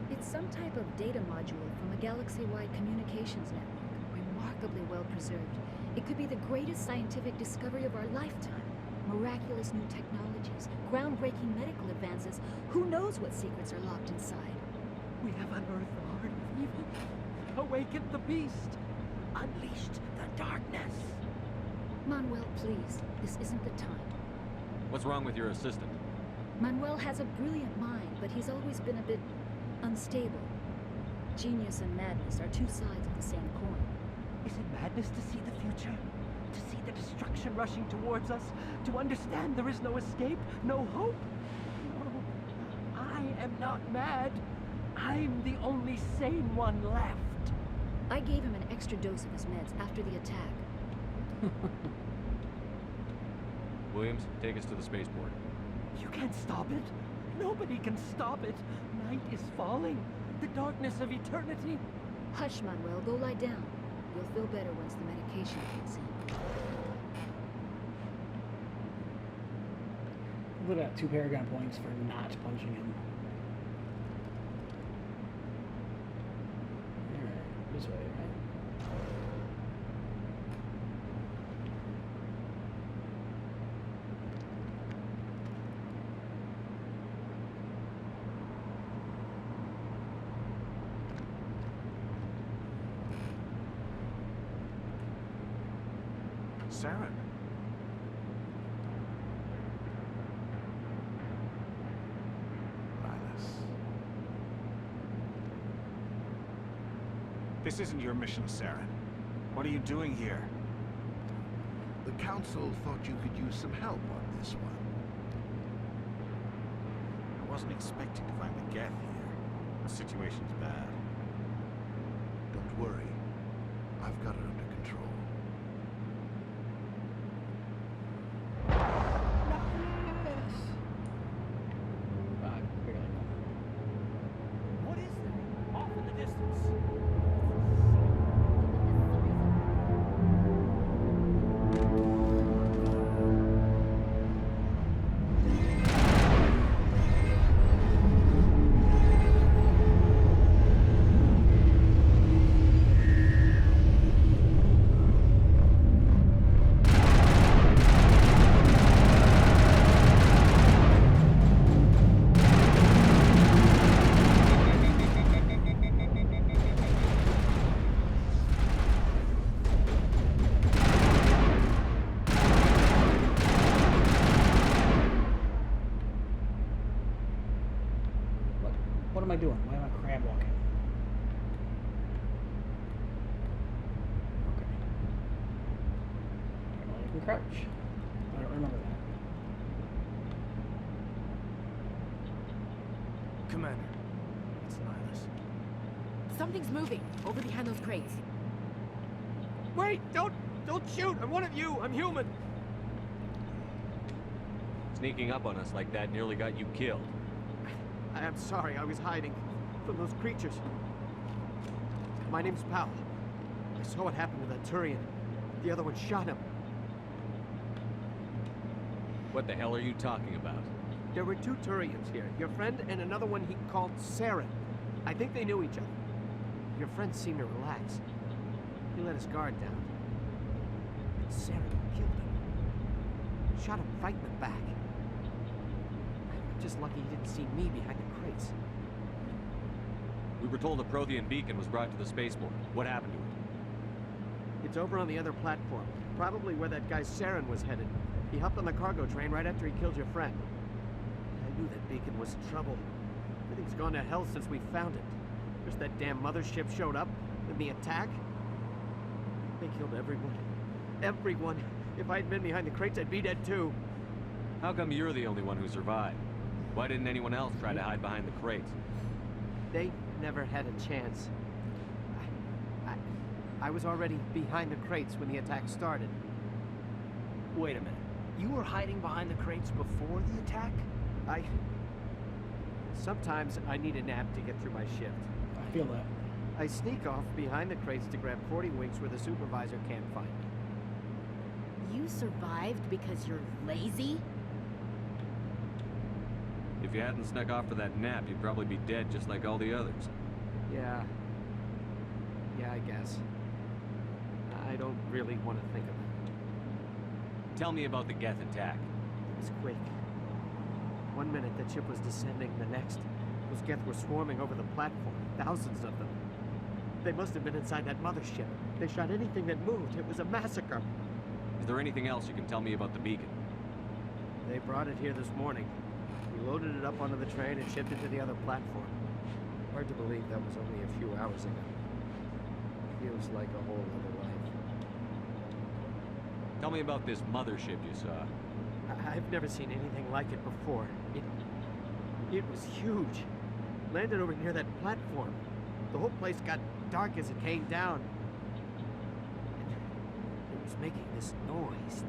It's some type of data module from a galaxy-wide communications network, remarkably well preserved. It could be the greatest scientific discovery of our lifetime. Miraculous new technologies, groundbreaking medical advances. Who knows what secrets are locked inside? We have unearthed the heart of evil, awakened the beast, unleashed the darkness. Manuel, please, this isn't the time. What's wrong with your assistant? Manuel has a brilliant mind, but he's always been a bit unstable. Genius and madness are two sides of the same coin. Is it madness to see the future? To see the destruction rushing towards us? To understand there is no escape, no hope? No, I am not mad. I'm the only sane one left. I gave him an extra dose of his meds after the attack. Williams, take us to the spaceport. You can't stop it. Nobody can stop it. Night is falling. The darkness of eternity. Hush, Manuel. Go lie down. You'll feel better once the medication kicks in. Would have 2 Paragon points for not punching him. Alright, this way, right? Saren. This isn't your mission, Saren. What are you doing here? The Council thought you could use some help on this one. I wasn't expecting to find the Geth here. The situation's bad. Don't worry. I've got it under control. What is that? Off in the distance. What am I doing? Why am I crab walking? Okay. Apparently I can crouch. I don't remember that. Commander, it's Nihilus. Something's moving over behind those crates. Wait! Don't shoot! I'm one of you! I'm human! Sneaking up on us like that nearly got you killed. I'm sorry, I was hiding from those creatures. My name's Powell. I saw what happened to that Turian. The other one shot him. What the hell are you talking about? There were 2 Turians here. Your friend and another one he called Saren. I think they knew each other. Your friend seemed to relax. He let his guard down. And Saren killed him. Shot him right in the back. I'm just lucky he didn't see me behind the crates. We were told a Prothean beacon was brought to the spaceport. What happened to it? It's over on the other platform. Probably where that guy Saren was headed. He hopped on the cargo train right after he killed your friend. I knew that beacon was trouble. Everything's gone to hell since we found it. First that damn mothership showed up, then the attack. They killed everyone. Everyone. If I'd been behind the crates, I'd be dead too. How come you're the only one who survived? Why didn't anyone else try to hide behind the crates? They never had a chance. I was already behind the crates when the attack started. Wait a minute. You were hiding behind the crates before the attack? Sometimes I need a nap to get through my shift. I feel that. I sneak off behind the crates to grab 40 winks where the supervisor can't find me. You survived because you're lazy? If you hadn't snuck off for that nap, you'd probably be dead just like all the others. Yeah, I guess. I don't really want to think of it. Tell me about the Geth attack. It was quick. One minute the ship was descending, the next, those Geth were swarming over the platform. Thousands of them. They must have been inside that mothership. They shot anything that moved. It was a massacre. Is there anything else you can tell me about the beacon? They brought it here this morning. We loaded it up onto the train and shipped it to the other platform. Hard to believe that was only a few hours ago. Feels like a whole other life. Tell me about this mothership you saw. I've never seen anything like it before. It was huge. Landed over near that platform. The whole place got dark as it came down. And it was making this noise,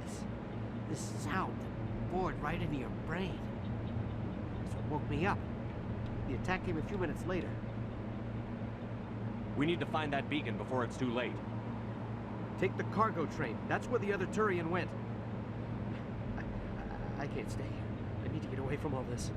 this sound that bored right into your brain. That's what woke me up. The attack came a few minutes later. We need to find that beacon before it's too late. Take the cargo train. That's where the other Turian went. I can't stay here. I need to get away from all this.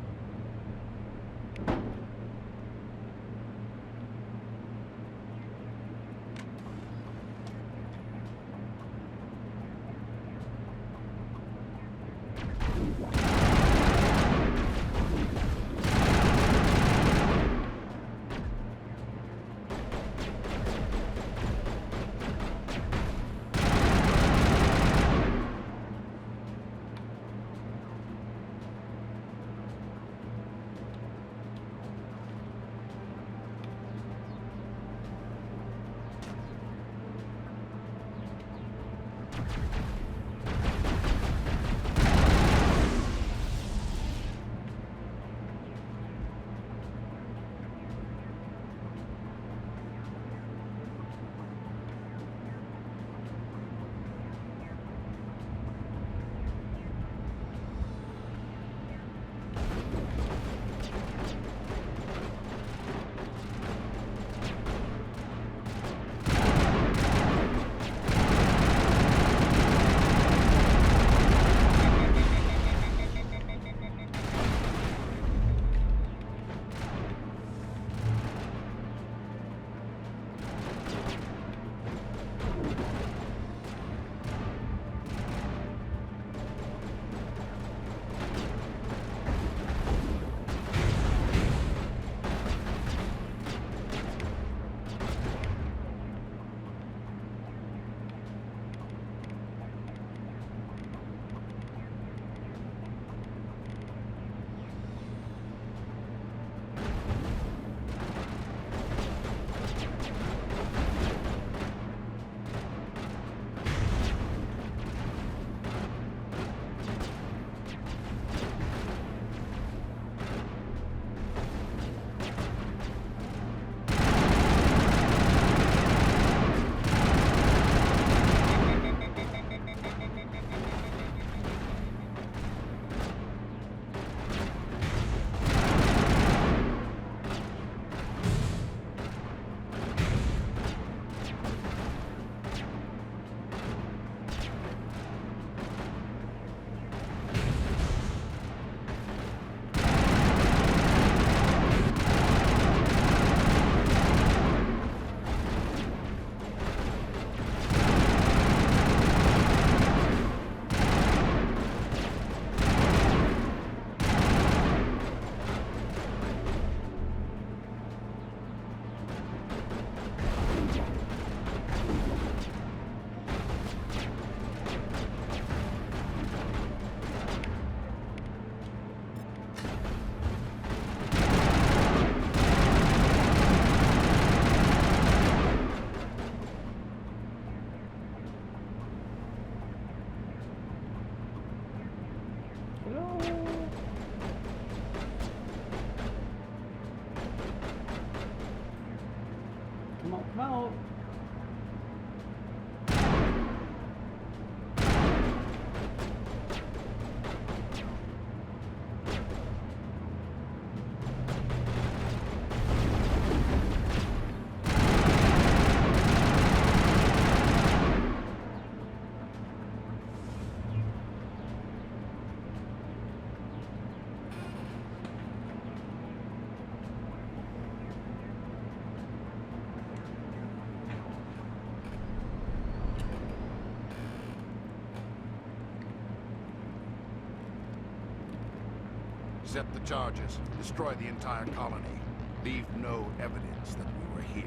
Come out. Set the charges. Destroy the entire colony. Leave no evidence that we were here.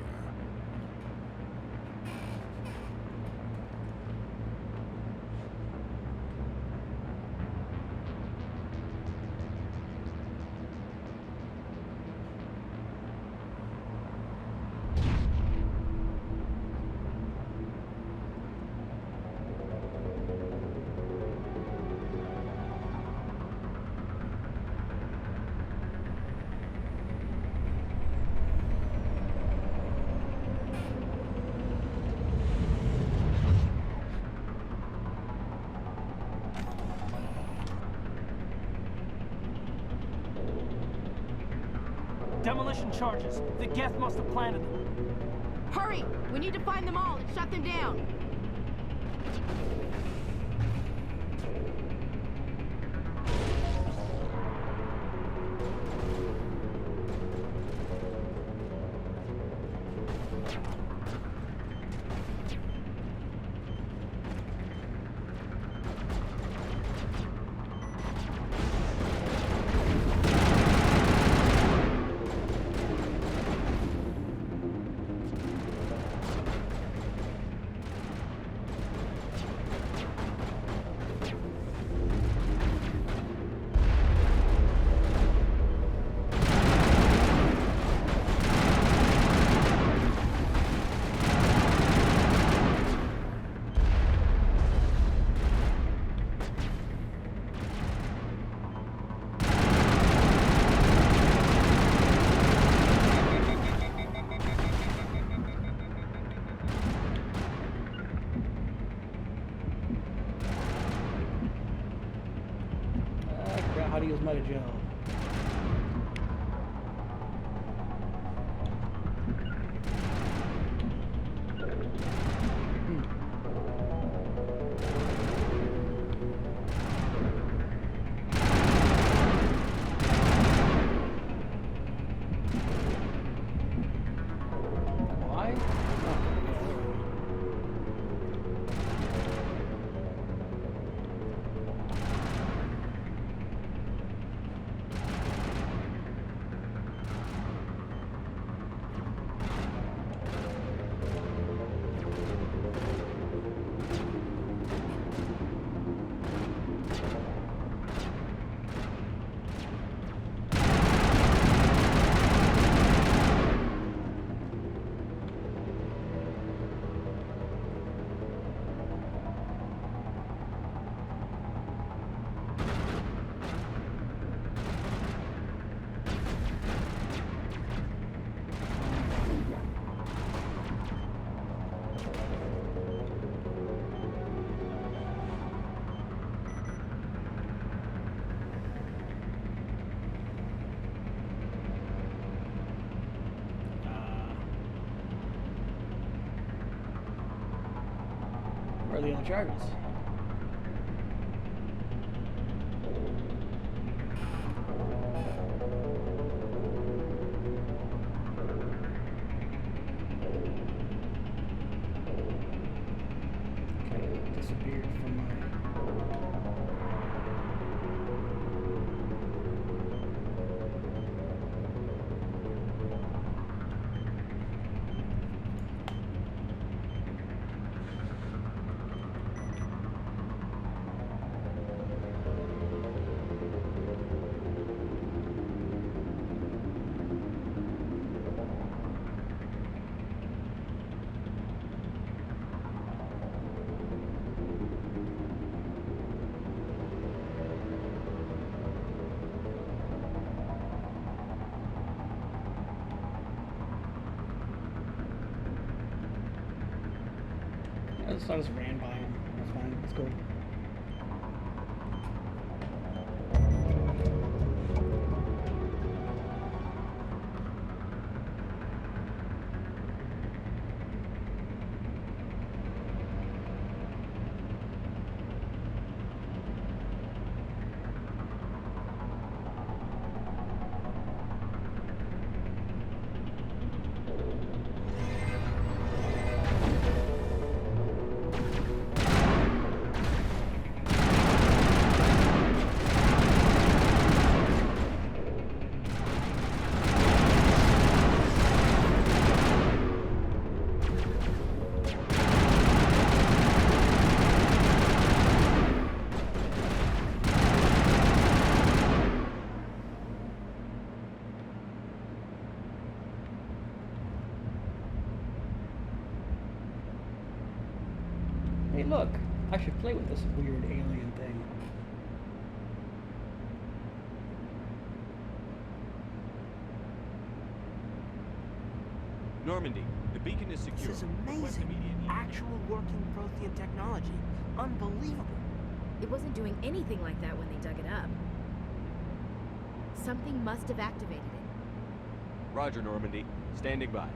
Demolition charges. The Geth must have planted them. Hurry! We need to find them all and shut them down. How to use mutagel. Where are the other charges? Okay, it disappeared from my... I just ran by him. That's fine. Let's go. Hey, look, I should play with this weird alien thing. Normandy, the beacon is secure. This is amazing. Actual working Prothean technology. Unbelievable. It wasn't doing anything like that when they dug it up. Something must have activated it. Roger, Normandy. Standing by.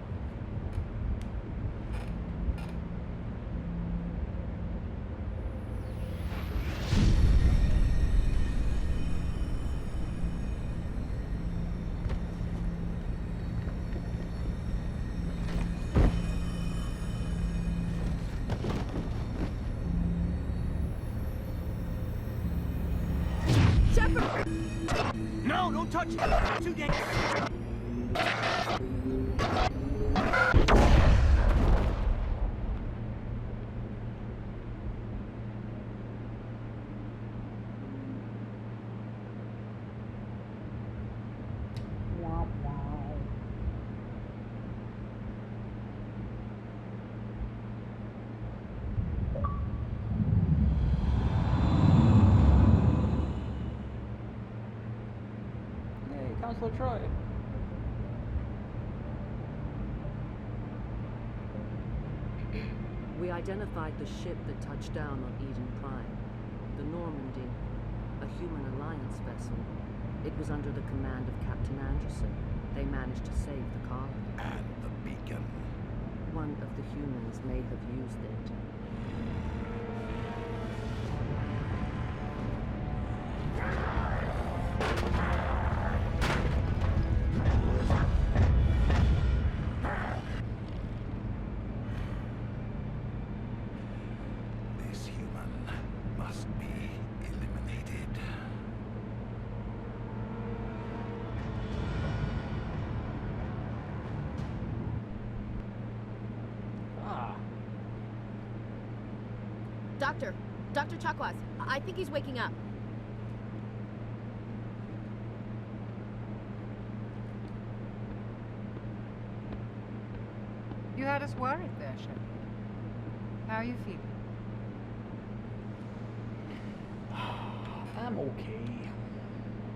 No, don't touch it! Too dangerous! Hey, Counselor Troy. We identified the ship that touched down on Eden Prime. The Normandy, a human alliance vessel. It was under the command of Captain Anderson. They managed to save the colony. And the beacon. One of the humans may have used it. This human must be eliminated. Dr. Chakwas, I think he's waking up. You had us worried there, Shepard. How are you feeling? I'm okay.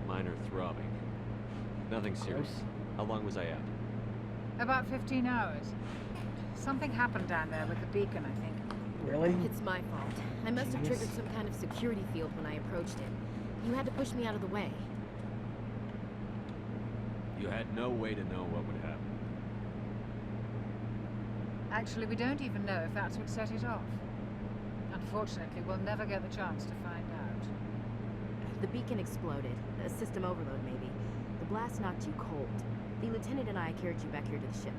Minor throbbing. Nothing serious. How long was I out? About 15 hours. Something happened down there with the beacon, I think. Really? It's my fault. I must have triggered some kind of security field when I approached it. You had to push me out of the way. You had no way to know what would happen. Actually, we don't even know if that's what set it off. Unfortunately, we'll never get the chance to find out. The beacon exploded. A system overload, maybe. The blast knocked you cold. The lieutenant and I carried you back here to the ship.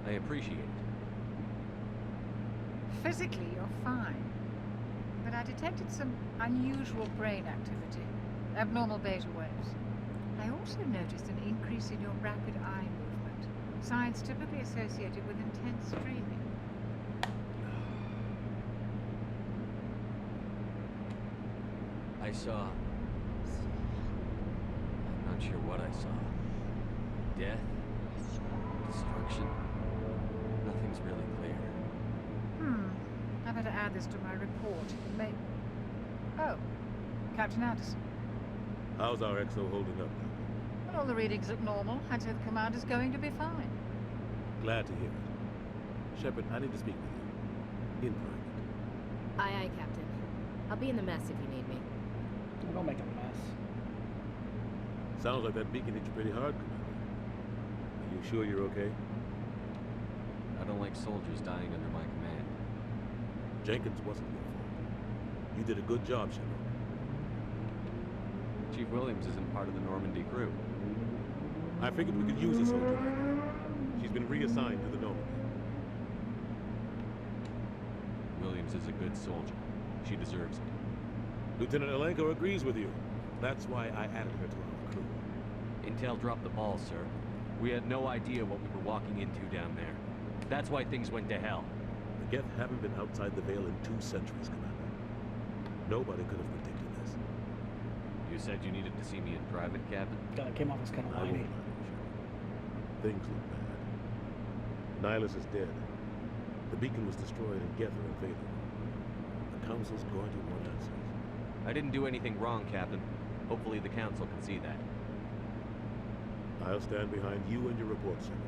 I appreciate it. Physically, you're fine. But I detected some unusual brain activity. Abnormal beta waves. I also noticed an increase in your rapid eye movement. Signs typically associated with intense dreaming. I saw... I'm not sure what I saw. Death? Destruction? Nothing's really clear. I better add this to my report. Oh, Captain Anderson. How's our XO holding up? Well, all the readings look normal. I'd say the commander's going to be fine. Glad to hear it. Shepard, I need to speak with you. In private. Aye, Captain. I'll be in the mess if you need me. Don't make a mess. Sounds like that beacon hit you pretty hard, Commander. Are you sure you're okay? I don't like soldiers dying under my command. Jenkins wasn't your fault. You did a good job, Shepard. Chief Williams isn't part of the Normandy crew. I figured we could use a soldier like her. She's been reassigned to the Normandy. Williams is a good soldier. She deserves it. Lieutenant Alenko agrees with you. That's why I added her to our crew. Intel dropped the ball, sir. We had no idea what we were walking into down there. That's why things went to hell. The Geth haven't been outside the Veil in 2 centuries, Commander. Nobody could have predicted this. You said you needed to see me in private, Captain? God, it came off as kind of I won't whiny. lie to you, Shepard. Things look bad. Nihilus is dead. The beacon was destroyed and Geth are invaded. The Council's going to want answers. I didn't do anything wrong, Captain. Hopefully the Council can see that. I'll stand behind you and your report, Shepard.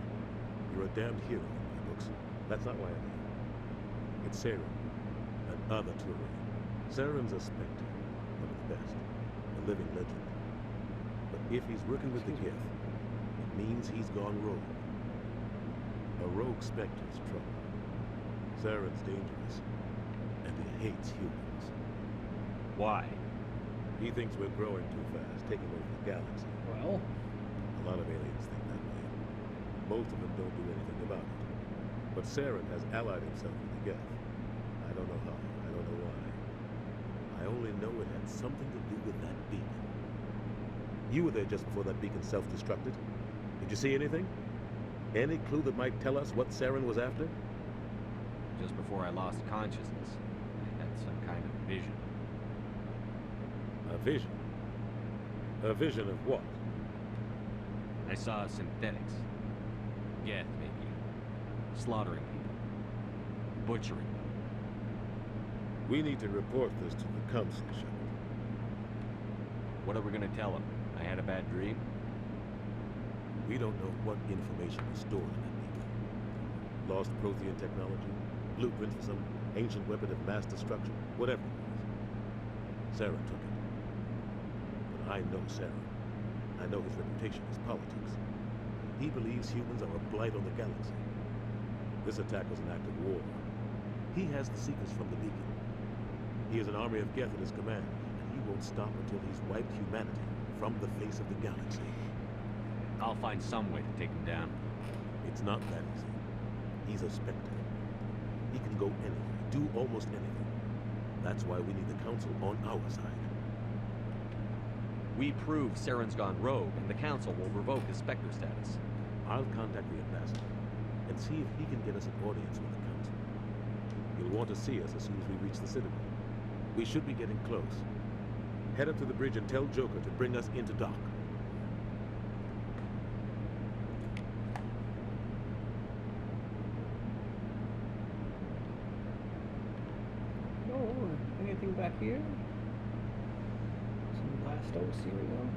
You're a damned hero in my books. That's not why I'm here. It's Saren, that other Turing. Saren's a Spectre, one of the best, a living legend. But if he's working with the Geth, it means he's gone rogue. A rogue Spectre's trouble. Saren's dangerous, and he hates humans. Why? He thinks we're growing too fast, taking over the galaxy. Well? A lot of aliens think that way. Most of them don't do anything about it. But Saren has allied himself with the Geth. I don't know how, I don't know why. I only know it had something to do with that beacon. You were there just before that beacon self-destructed. Did you see anything? Any clue that might tell us what Saren was after? Just before I lost consciousness, I had some kind of vision. A vision? A vision of what? I saw synthetics. Geth, maybe. Slaughtering people. Butchering them. We need to report this to the Council, Shepard. What are we gonna tell them? I had a bad dream? We don't know what information is stored in that beacon. Lost Prothean technology, blueprints for some ancient weapon of mass destruction, whatever it was. Saren took it. But I know Saren. I know his reputation is politics. He believes humans are a blight on the galaxy. This attack was an act of war. He has the secrets from the beacon. He has an army of Geth at his command, and he won't stop until he's wiped humanity from the face of the galaxy. I'll find some way to take him down. It's not that easy. He's a Spectre. He can go anywhere, do almost anything. That's why we need the Council on our side. We prove Saren's gone rogue, and the Council will revoke his Spectre status. I'll contact the ambassador and see if he can get us an audience with the Council. He'll want to see us as soon as we reach the Citadel. We should be getting close. Head up to the bridge and tell Joker to bring us into dock. Oh, anything back here? Some Blastos, here we go.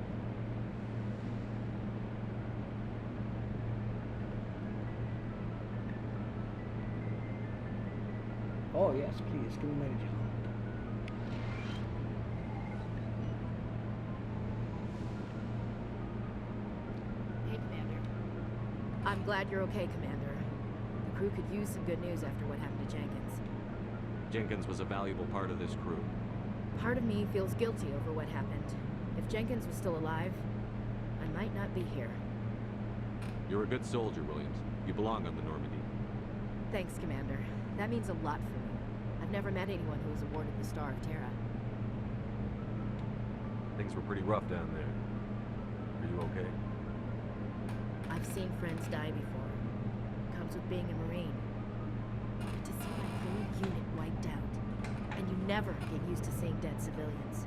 Oh yes, please, give me my job. Hey, Commander. I'm glad you're okay, Commander. The crew could use some good news after what happened to Jenkins. Jenkins was a valuable part of this crew. Part of me feels guilty over what happened. If Jenkins was still alive, I might not be here. You're a good soldier, Williams. You belong on the Normandy. Thanks, Commander. That means a lot for me. I've never met anyone who was awarded the Star of Terra. Things were pretty rough down there. Are you okay? I've seen friends die before. Comes with being a Marine. But to see my whole unit wiped out, and you never get used to seeing dead civilians.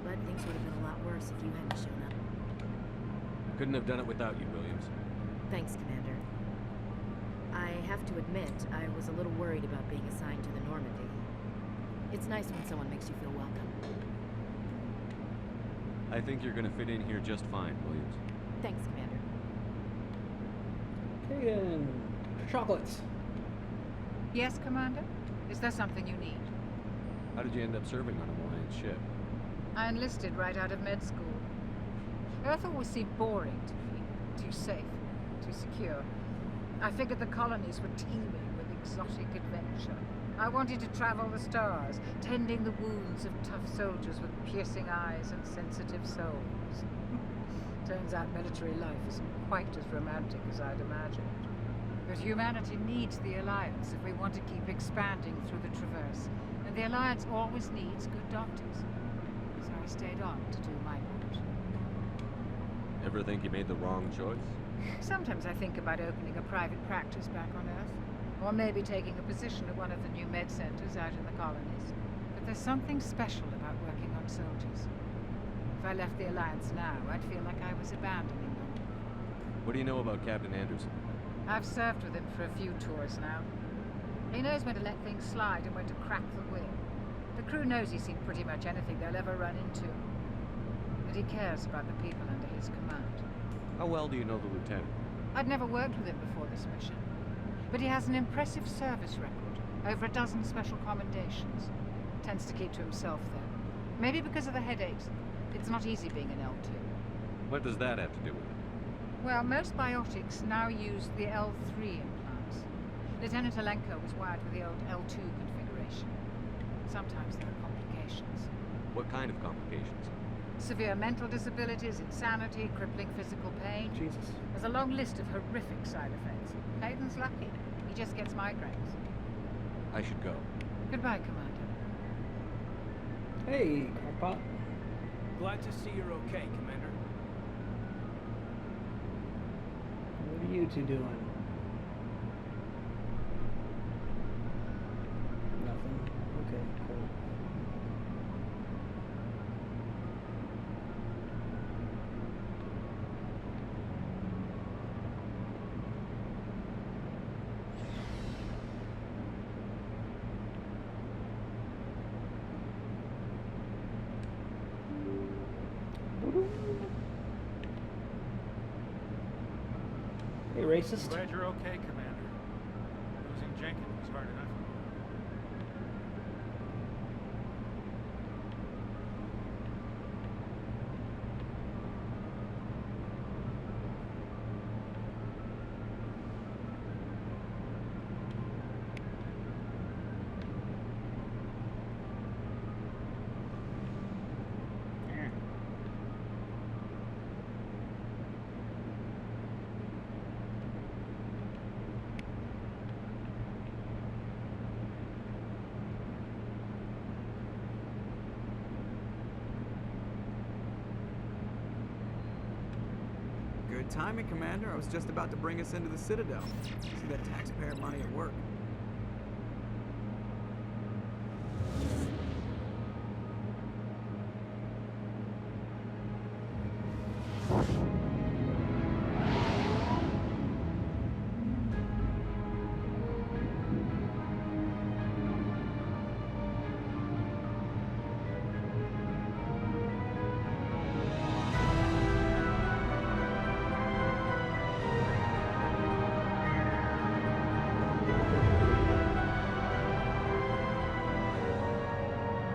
But things would have been a lot worse if you hadn't shown up. Couldn't have done it without you, Williams. Thanks, Commander. I have to admit, I was a little worried about being assigned to the Normandy. It's nice when someone makes you feel welcome. I think you're gonna fit in here just fine, Williams. Thanks, Commander. Okay then, chocolates. Yes, Commander? Is there something you need? How did you end up serving on a Alliance ship? I enlisted right out of med school. Earth always seemed boring to me. Too safe, too secure. I figured the colonies were teeming with exotic adventure. I wanted to travel the stars, tending the wounds of tough soldiers with piercing eyes and sensitive souls. Turns out military life isn't quite as romantic as I'd imagined. But humanity needs the Alliance if we want to keep expanding through the Traverse. And the Alliance always needs good doctors. So I stayed on to do my part. Ever think you made the wrong choice? Sometimes I think about opening a private practice back on Earth. Or maybe taking a position at one of the new med centers out in the colonies. But there's something special about working on soldiers. If I left the Alliance now, I'd feel like I was abandoning them. What do you know about Captain Anderson? I've served with him for a few tours now. He knows when to let things slide and when to crack the whip. The crew knows he's seen pretty much anything they'll ever run into. And he cares about the people under his command. How well do you know the lieutenant? I'd never worked with him before this mission. But he has an impressive service record. Over a dozen special commendations. Tends to keep to himself, though. Maybe because of the headaches. It's not easy being an L2. What does that have to do with it? Well, most biotics now use the L3 implants. Lieutenant Alenko was wired with the old L2 configuration. Sometimes there are complications. What kind of complications? Severe mental disabilities, insanity, crippling physical pain. Jesus. There's a long list of horrific side effects. Hayden's lucky. He just gets migraines. I should go. Goodbye, Commander. Hey, Crackpot. Glad to see you're okay, Commander. What are you two doing? Nothing. Okay, cool. Hey, racist. Glad you're okay, Commander. Losing Jenkins was hard enough. Good timing, Commander. I was just about to bring us into the Citadel. See that taxpayer money at work.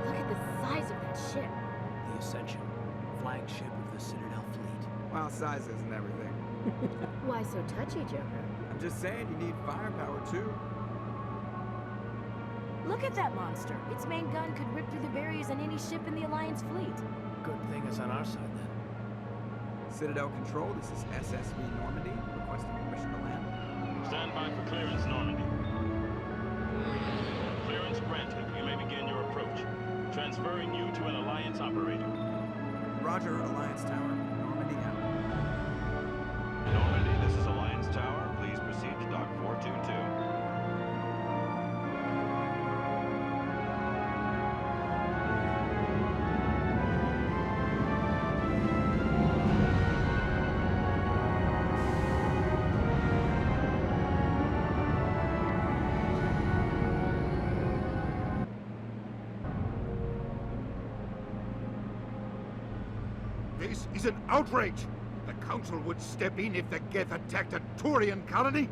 Look at the size of that ship. The Ascension, flagship of the Citadel fleet. Well, size isn't everything. Why so touchy, Joker? I'm just saying you need firepower, too. Look at that monster. Its main gun could rip through the barriers in any ship in the Alliance fleet. Good thing it's on our side, then. Citadel Control, this is SSV Normandy, requesting permission to land. Stand by for clearance, Normandy. Clearance granted. You may begin your approach. Transferring you to an Alliance operator. Roger, Alliance Tower. Normandy out. Normandy, this is Alliance Tower. Please proceed to Dock 422. This is an outrage! The Council would step in if the Geth attacked a Turian colony?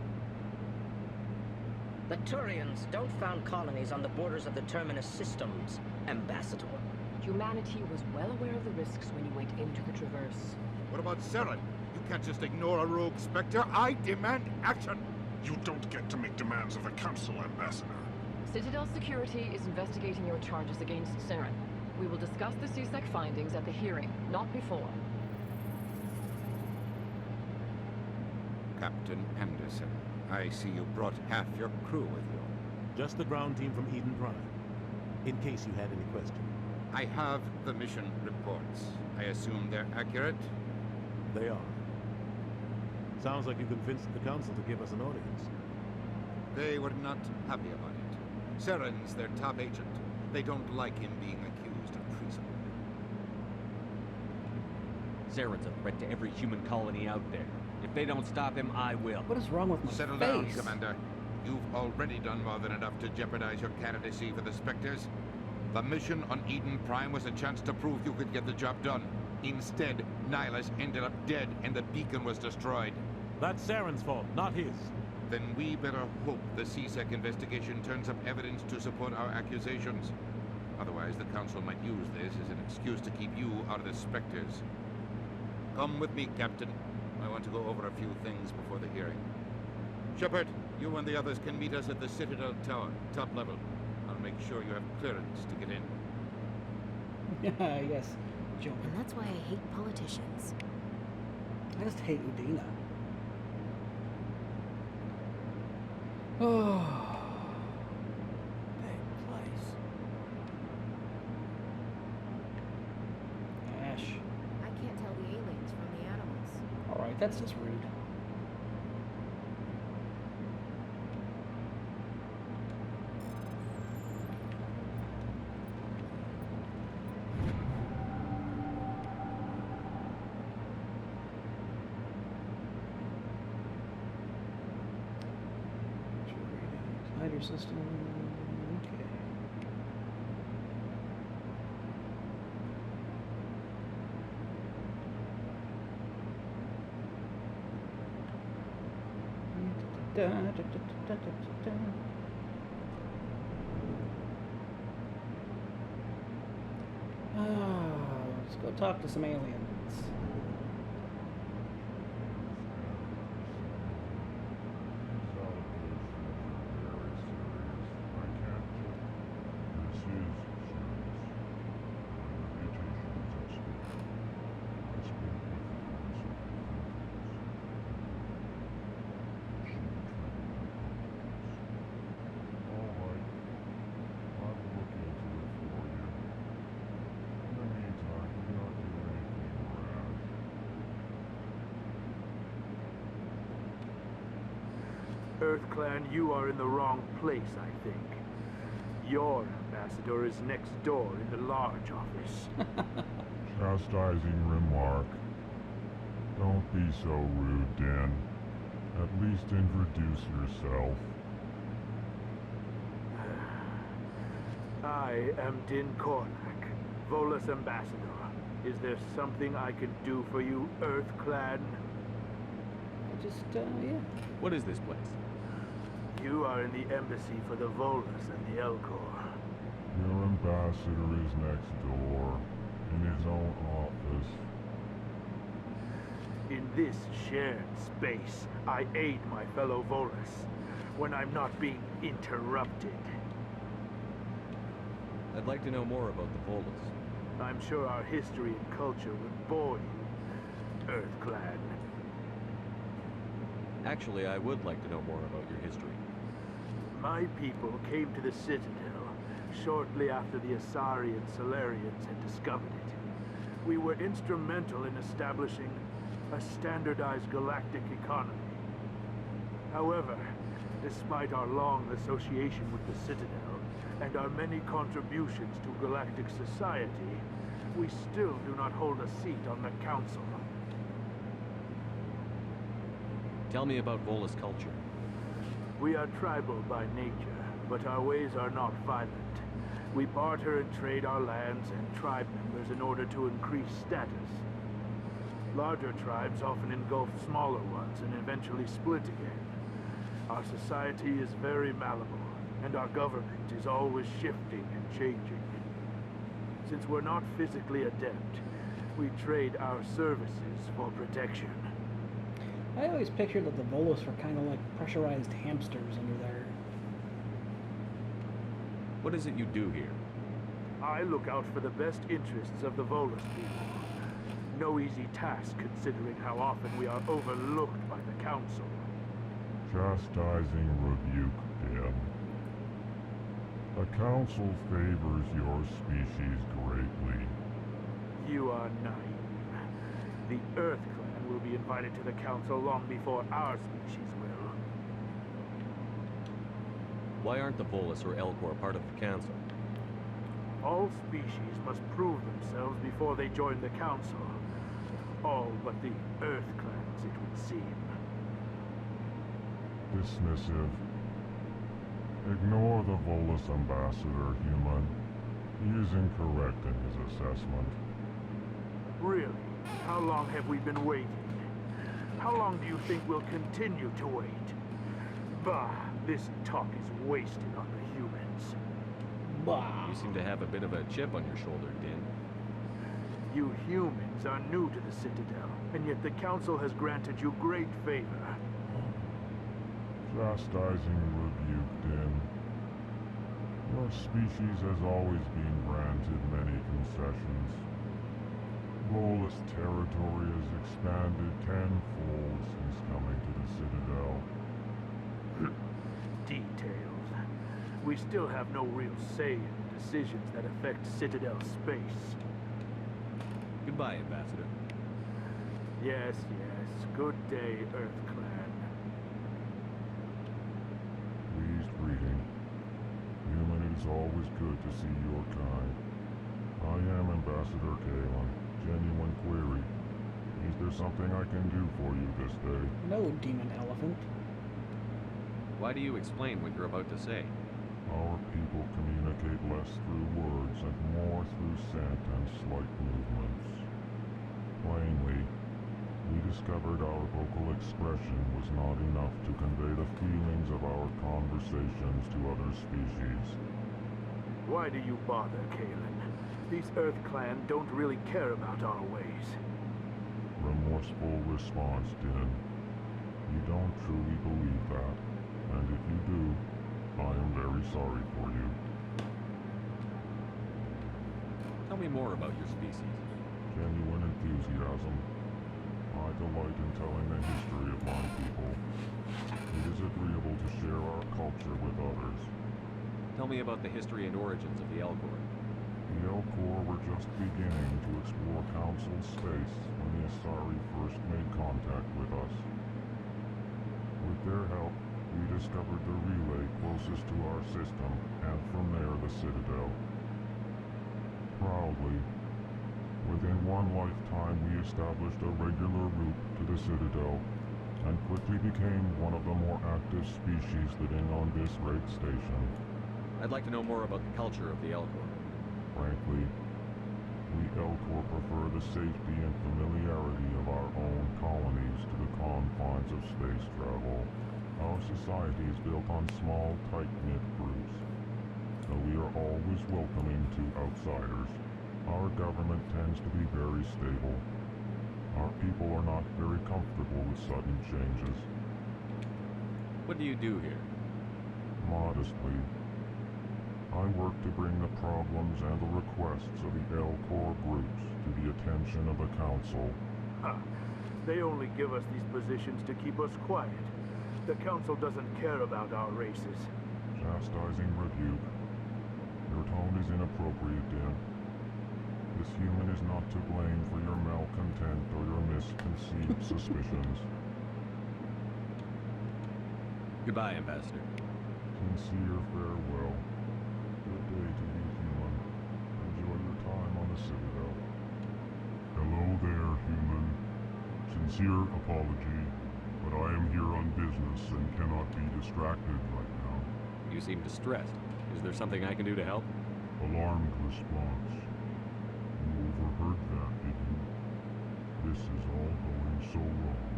The Turians don't found colonies on the borders of the Terminus systems, Ambassador. Humanity was well aware of the risks when you went into the Traverse. What about Saren? You can't just ignore a rogue Spectre. I demand action! You don't get to make demands of the Council, Ambassador. Citadel Security is investigating your charges against Saren. We will discuss the CSEC findings at the hearing, not before. Captain Anderson, I see you brought half your crew with you. Just the ground team from Eden Prime, in case you had any questions. I have the mission reports. I assume they're accurate? They are. Sounds like you convinced the Council to give us an audience. They were not happy about it. Saren's their top agent. They don't like him being accused of treason. Saren's a threat to every human colony out there. If they don't stop him, I will. What is wrong with my Settle face? down, Commander. You've already done more than enough to jeopardize your candidacy for the Spectres. The mission on Eden Prime was a chance to prove you could get the job done. Instead, Nihilus ended up dead and the beacon was destroyed. That's Saren's fault, not his. Then we better hope the CSEC investigation turns up evidence to support our accusations. Otherwise, the Council might use this as an excuse to keep you out of the Spectres. Come with me, Captain. I want to go over a few things before the hearing. Shepard, you and the others can meet us at the Citadel Tower, top level. I'll make sure you have clearance to get in. Yes, Joker. And that's why I hate politicians. I just hate Udina. Oh. Big place. Ash. I can't tell the aliens from the animals. Alright, that's just rude. Slider system. Okay. Da, da, da, da, da, da, da. Let's go talk to some aliens. EarthClan, you are in the wrong place, I think. Your ambassador is next door in the large office. Chastising remark. Don't be so rude, Din. At least introduce yourself. I am Din Kornak, Volus ambassador. Is there something I can do for you, EarthClan? Yeah. What is this place? You are in the embassy for the Volus and the Elcor. Your ambassador is next door, in his own office. In this shared space, I aid my fellow Volus when I'm not being interrupted. I'd like to know more about the Volus. I'm sure our history and culture would bore you, EarthClan. Actually, I would like to know more about your history. My people came to the Citadel shortly after the Asari and Solarians had discovered it. We were instrumental in establishing a standardized galactic economy. However, despite our long association with the Citadel and our many contributions to galactic society, we still do not hold a seat on the Council. Tell me about Volus culture. We are tribal by nature, but our ways are not violent. We barter and trade our lands and tribe members in order to increase status. Larger tribes often engulf smaller ones and eventually split again. Our society is very malleable, and our government is always shifting and changing. Since we're not physically adept, we trade our services for protection. I always pictured that the Volus were kind of like pressurized hamsters under there. What is it you do here? I look out for the best interests of the Volus people. No easy task considering how often we are overlooked by the Council. Chastising rebuke, Din. The Council favors your species greatly. You are naive. The EarthClan will be invited to the Council long before our species will. Why aren't the Volus or Elcor part of the Council? All species must prove themselves before they join the Council. All but the EarthClans, it would seem. Dismissive. Ignore the Volus ambassador, human. He is incorrect in his assessment. Really? How long have we been waiting? How long do you think we'll continue to wait? Bah, this talk is wasted on the humans. Bah. You seem to have a bit of a chip on your shoulder, Din. You humans are new to the Citadel, and yet the Council has granted you great favor. Chastising rebuke, Din. Your species has always been granted many concessions. Bolus territory has expanded tenfold since coming to the Citadel. Details. We still have no real say in the decisions that affect Citadel space. Goodbye, Ambassador. Yes, yes. Good day, Earth Clan. Pleased greeting. Human, it is always good to see your kind. I am Ambassador Kalen. Genuine query. Is there something I can do for you this day? No, demon elephant. Why do you explain what you're about to say? Our people communicate less through words and more through scent and slight movements. Plainly, we discovered our vocal expression was not enough to convey the feelings of our conversations to other species. Why do you bother, Kalen? These Earth Clan don't really care about our ways. Remorseful response, Din. You don't truly believe that, and if you do, I am very sorry for you. Tell me more about your species. Genuine enthusiasm. I delight in telling the history of my people. It is agreeable to share our culture with others. Tell me about the history and origins of the Elcor. The Elcor were just beginning to explore Council space when the Asari first made contact with us. With their help, we discovered the relay closest to our system, and from there the Citadel. Proudly, within one lifetime we established a regular route to the Citadel, and quickly became one of the more active species living on this great station. I'd like to know more about the culture of the Elcor. Frankly, we Elcor prefer the safety and familiarity of our own colonies to the confines of space travel. Our society is built on small, tight-knit groups. Though we are always welcoming to outsiders, our government tends to be very stable. Our people are not very comfortable with sudden changes. What do you do here? Modestly, I work to bring the problems and the requests of the Elcor groups to the attention of the Council. Huh. They only give us these positions to keep us quiet. The Council doesn't care about our races. Chastising rebuke. Your tone is inappropriate, Din. This human is not to blame for your malcontent or your misconceived suspicions. Goodbye, Ambassador. Sincere farewell. Good day to you, human. Enjoy your time on the Citadel. Hello there, human. Sincere apology, but I am here on business and cannot be distracted right now. You seem distressed. Is there something I can do to help? Alarmed response. You overheard that, did you? This is all going so wrong,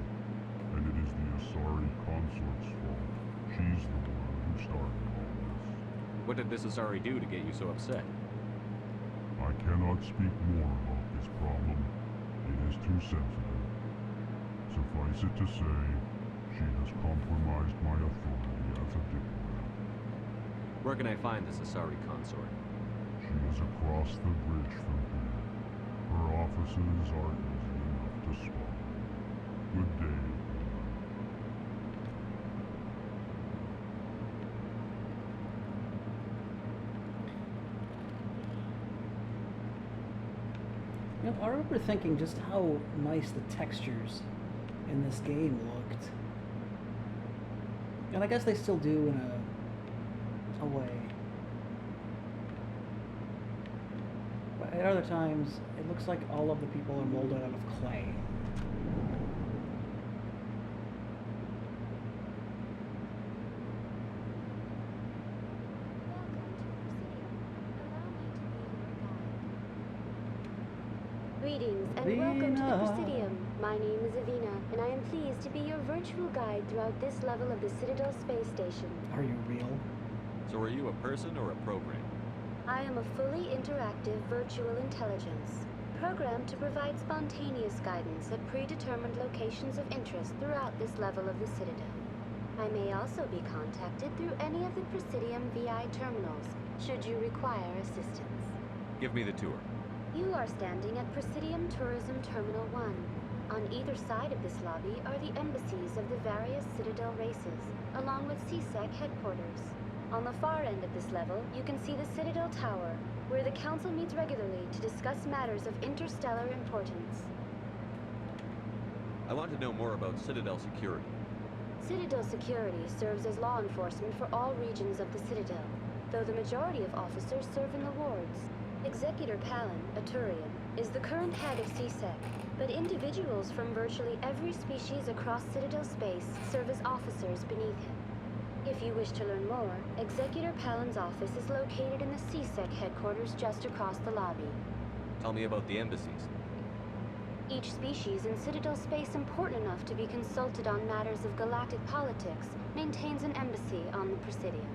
and it is the Asari consort's fault. She's the one who started all this. What did this Asari do to get you so upset? I cannot speak more about this problem. It is too sensitive. Suffice it to say, she has compromised my authority as a diplomat. Where can I find this Asari consort? She is across the bridge from here. Her offices are easy enough to spot. Good day. You know, I remember thinking just how nice the textures in this game looked. And I guess they still do in a way. But at other times, it looks like all of the people are molded out of clay. Greetings and welcome to the Presidium. My name is Avina, and I am pleased to be your virtual guide throughout this level of the Citadel space station. Are you real? So are you a person or a program? I am a fully interactive virtual intelligence. programmed to provide spontaneous guidance at predetermined locations of interest throughout this level of the Citadel. I may also be contacted through any of the Presidium VI terminals, should you require assistance. Give me the tour. You are standing at Presidium Tourism Terminal 1. On either side of this lobby are the embassies of the various Citadel races, along with CSEC headquarters. On the far end of this level, you can see the Citadel Tower, where the Council meets regularly to discuss matters of interstellar importance. I want to know more about Citadel security. Citadel security serves as law enforcement for all regions of the Citadel, though the majority of officers serve in the wards. Executor Palin, a Turian, is the current head of CSEC, but individuals from virtually every species across Citadel space serve as officers beneath him. If you wish to learn more, Executor Palin's office is located in the CSEC headquarters just across the lobby. Tell me about the embassies. Each species in Citadel space important enough to be consulted on matters of galactic politics maintains an embassy on the Presidium.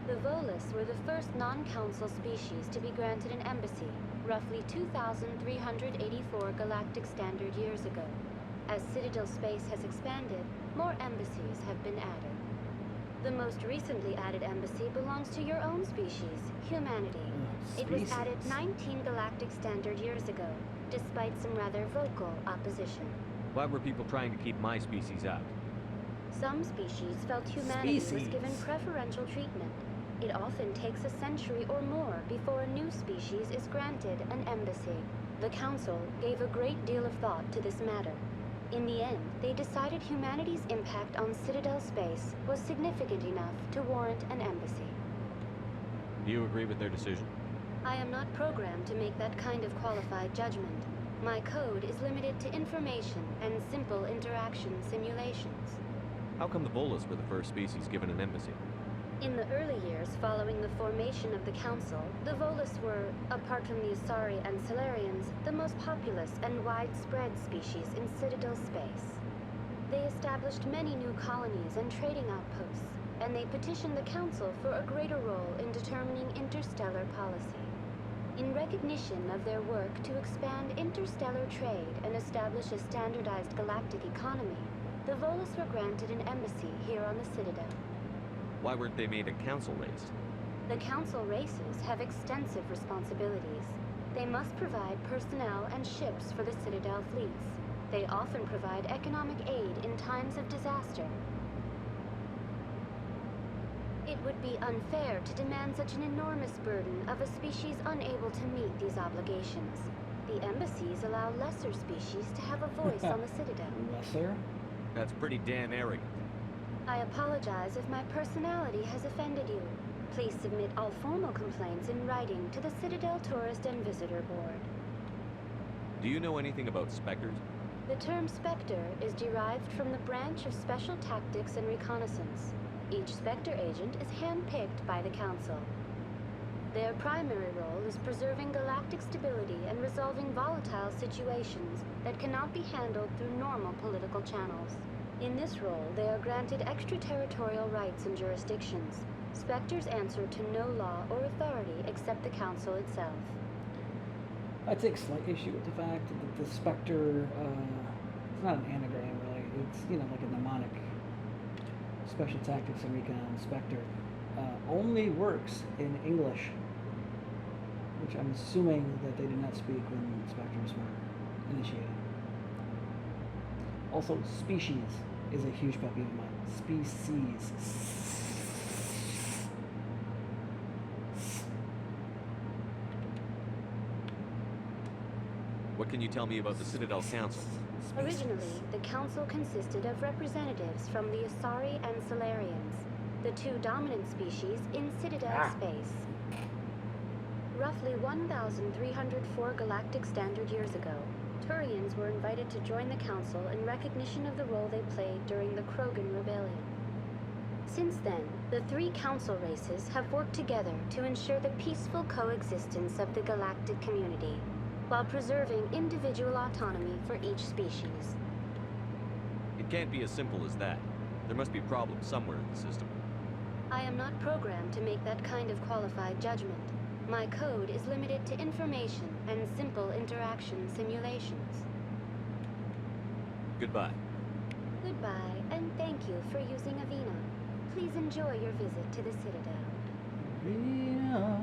The Volus were the first non-council species to be granted an embassy, roughly 2,384 galactic standard years ago. As Citadel space has expanded, more embassies have been added. The most recently added embassy belongs to your own species, humanity. It was added 19 galactic standard years ago, despite some rather vocal opposition. Why were people trying to keep my species out? Some species felt humanity was given preferential treatment. It often takes a century or more before a new species is granted an embassy. The Council gave a great deal of thought to this matter. In the end, they decided humanity's impact on Citadel space was significant enough to warrant an embassy. Do you agree with their decision? I am not programmed to make that kind of qualified judgment. My code is limited to information and simple interaction simulations. How come the Volus were the first species given an embassy? In the early years following the formation of the Council, the Volus were, apart from the Asari and Solarians, the most populous and widespread species in Citadel space. They established many new colonies and trading outposts, and they petitioned the Council for a greater role in determining interstellar policy. In recognition of their work to expand interstellar trade and establish a standardized galactic economy, the Volus were granted an embassy here on the Citadel. Why weren't they made a council race? The council races have extensive responsibilities. They must provide personnel and ships for the Citadel fleets. They often provide economic aid in times of disaster. It would be unfair to demand such an enormous burden of a species unable to meet these obligations. The embassies allow lesser species to have a voice on the Citadel. Lesser? That's pretty damn arrogant. I apologize if my personality has offended you. Please submit all formal complaints in writing to the Citadel Tourist and Visitor Board. Do you know anything about Spectres? The term Spectre is derived from the branch of Special Tactics and Reconnaissance. Each Spectre agent is handpicked by the Council. Their primary role is preserving galactic stability and resolving volatile situations that cannot be handled through normal political channels. In this role, they are granted extraterritorial rights and jurisdictions. Spectres answer to no law or authority except the Council itself. I take slight issue with the fact that the Spectre, it's not an anagram really, it's, you know, like a mnemonic. Special Tactics and Recon Spectre only works in English, which I'm assuming that they did not speak when Spectres were initiated. Also, species is a huge pet peeve of mine. Species. What can you tell me about the Citadel Council? Originally, the Council consisted of representatives from the Asari and Solarians, the two dominant species in Citadel space. Roughly 1,304 galactic standard years ago, Turians were invited to join the Council in recognition of the role they played during the Krogan Rebellion. Since then, the three Council races have worked together to ensure the peaceful coexistence of the galactic community, while preserving individual autonomy for each species. It can't be as simple as that. There must be problems somewhere in the system. I am not programmed to make that kind of qualified judgment. My code is limited to information and simple interaction simulations. Goodbye. Goodbye, and thank you for using Avina. Please enjoy your visit to the Citadel. Yeah.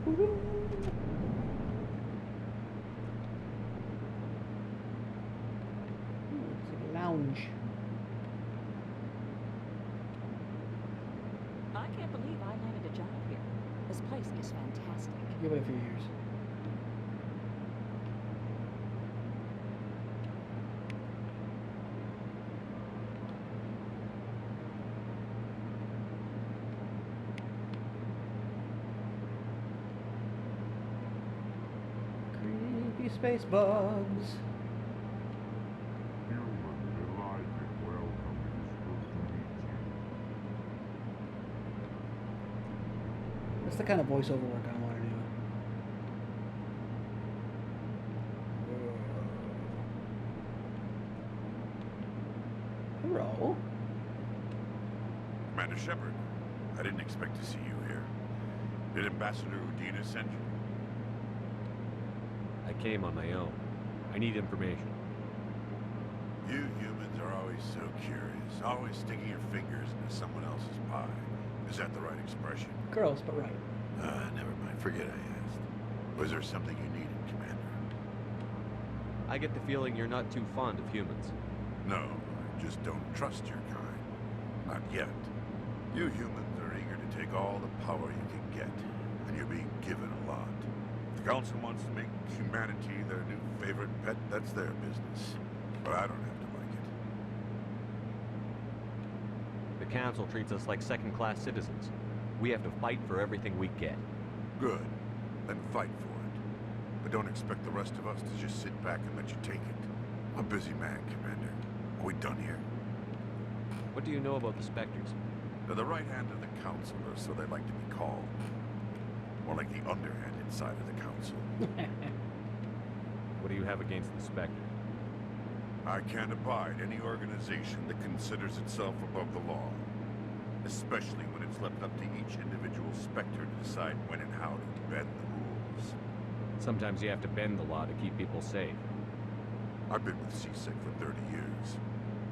It's like a lounge. I can't believe I landed a job here. This place is fantastic. Give it a few years. Creepy space bugs. Human, delighted, welcome. It is good to meet you. That's the kind of voiceover work I want to do. Hello. Commander Shepard, I didn't expect to see you here. Did Ambassador Udina send you? I came on my own. I need information. You humans are always so curious, always sticking your fingers into someone else's pie. Is that the right expression? Gross, but right. Never mind. Forget I asked. Was there something you needed, Commander? I get the feeling you're not too fond of humans. No, I just don't trust your kind. Not yet. You humans are eager to take all the power you can get, and you're being given a lot. If the Council wants to make humanity their new favorite pet, that's their business. But I don't have to like it. The Council treats us like second-class citizens. We have to fight for everything we get. Good. Then fight for it. But don't expect the rest of us to just sit back and let you take it. I'm a busy man, Commander. Are we done here? What do you know about the Spectres? They're the right hand of the Council, or so they like to be called. More like the underhanded side of the Council. What do you have against the Spectres? I can't abide any organization that considers itself above the law. Especially when it's left up to each individual Spectre to decide when and how to bend the rules. Sometimes you have to bend the law to keep people safe. I've been with CSEC for 30 years.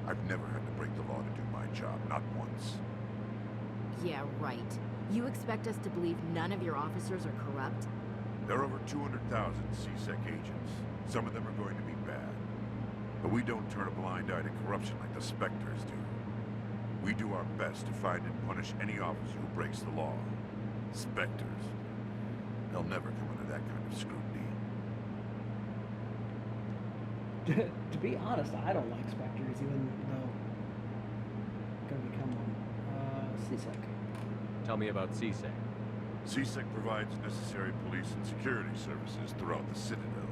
I've never had to break the law to do my job, not once. Yeah, right. You expect us to believe none of your officers are corrupt? There are over 200,000 CSEC agents. Some of them are going to be bad. But we don't turn a blind eye to corruption like the Spectres do. We do our best to find and punish any officer who breaks the law. Spectres. They'll never come under that kind of scrutiny. To be honest, I don't like Spectres, even though I'm gonna become one. CSEC. Tell me about CSEC. CSEC provides necessary police and security services throughout the Citadel.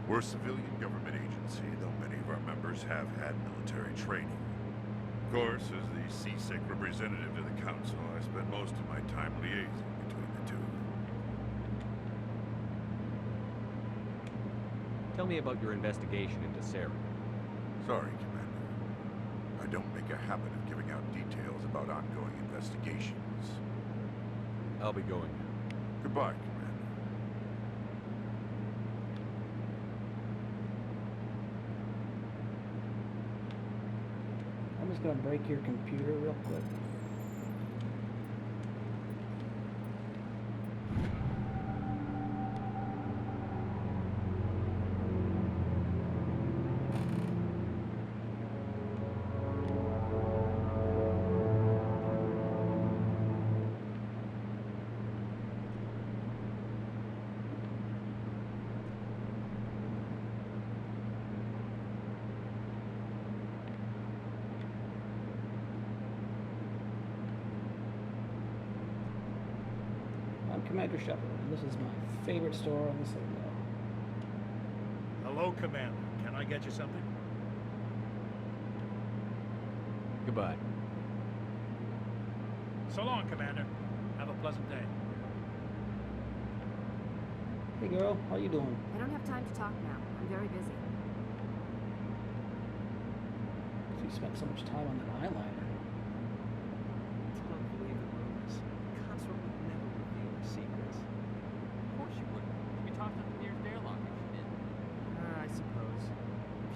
We're a civilian government agency, though many of our members have had military training. Of course, as the CSEC representative to the Council, I spend most of my time liaising between the two. Tell me about your investigation into Sarah. Sorry, Commander. I don't make a habit of giving out details about ongoing investigations. I'll be going now. Goodbye, Commander. I'm just gonna break your computer real quick. I'm Commander Shepard, and this is my favorite store on the Citadel. Hello, Commander. Can I get you something? Goodbye. So long, Commander. Have a pleasant day. Hey girl, how you doing? I don't have time to talk now. I'm very busy. You spent so much time on that eyeliner. It's unbelievable, Lewis. The consort would never reveal her secrets. Of course you wouldn't. We talked on the nearest airlock if she did. I suppose.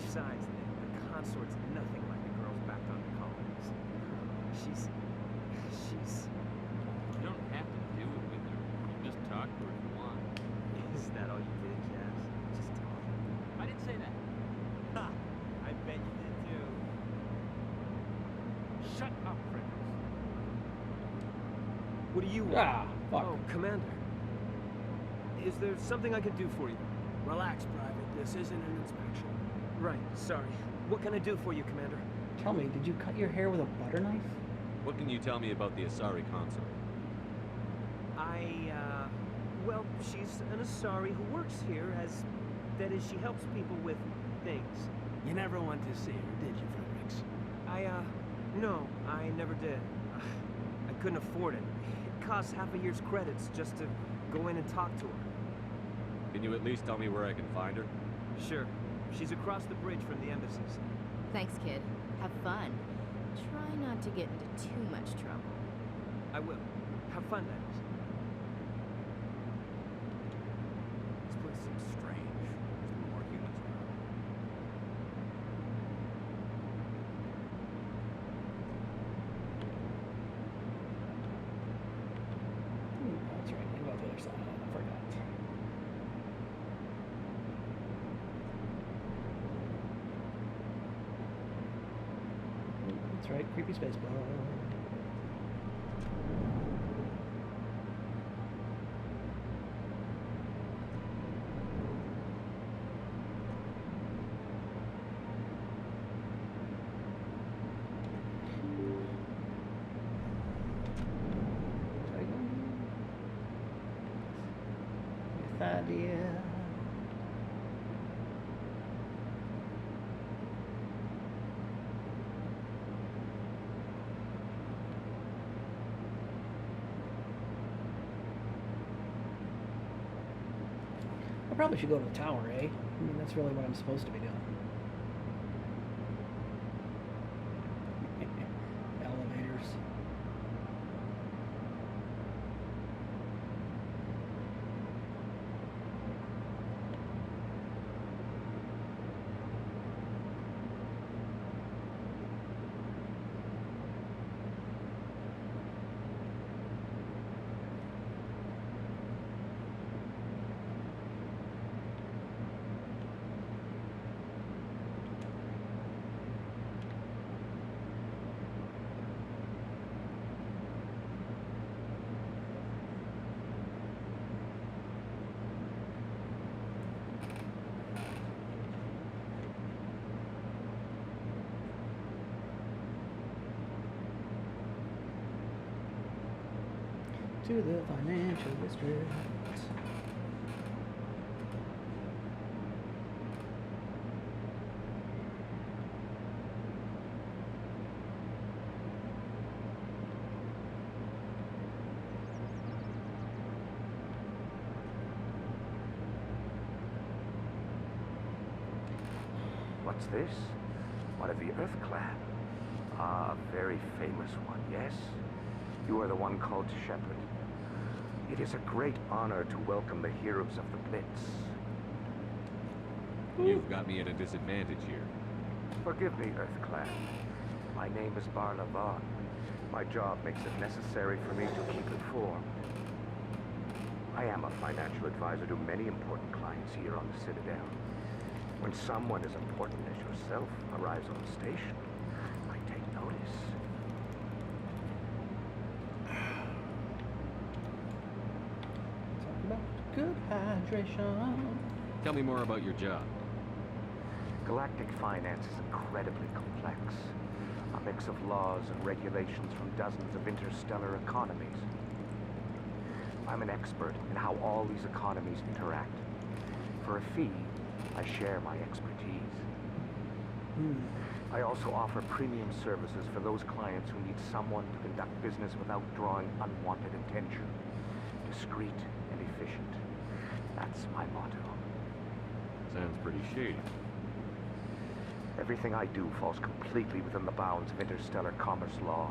Besides, the consort's nothing like the girls back on the colonies. She's... You don't have to do it with her. You just talk to her if you want. Is that all you did, Jazz? Just talk? I didn't say that. Ha! I bet you did too. Shut up, Frederick. What do you want? Ah, fuck. Oh, Commander. Is there something I could do for you? Relax, Private. This isn't an inspection. Right, sorry. What can I do for you, Commander? Tell me, did you cut your hair with a butter knife? What can you tell me about the Asari consort? Well, she's an Asari who works here as... That is, she helps people with things. You never went to see her, did you, Fredericks? No, I never did. I couldn't afford it. It costs half a year's credits just to go in and talk to her. Can you at least tell me where I can find her? Sure. She's across the bridge from the embassies. Thanks, kid. Have fun. Try not to get into too much trouble. I will. Have fun, that is. This place seems strange. There's more humans around. That's right, I got the other side. I forgot. That's right, creepy space ball. Idea. I probably should go to the tower, eh? I mean, that's really what I'm supposed to be doing. Elevators. To the financial district. What's this? One of the Earth Clan. Ah, a very famous one, yes? You are the one called Shepherd. It is a great honor to welcome the heroes of the Blitz. You've got me at a disadvantage here. Forgive me, Earth Clan. My name is Barla Vaughn. My job makes it necessary for me to keep informed. I am a financial advisor to many important clients here on the Citadel. When someone as important as yourself arrives on the station, I take notice. Talk about good hydration. Tell me more about your job. Galactic finance is incredibly complex. A mix of laws and regulations from dozens of interstellar economies. I'm an expert in how all these economies interact. For a fee, I share my expertise. I also offer premium services for those clients who need someone to conduct business without drawing unwanted attention. Discreet and efficient. That's my motto. Sounds pretty shady. Everything I do falls completely within the bounds of interstellar commerce law.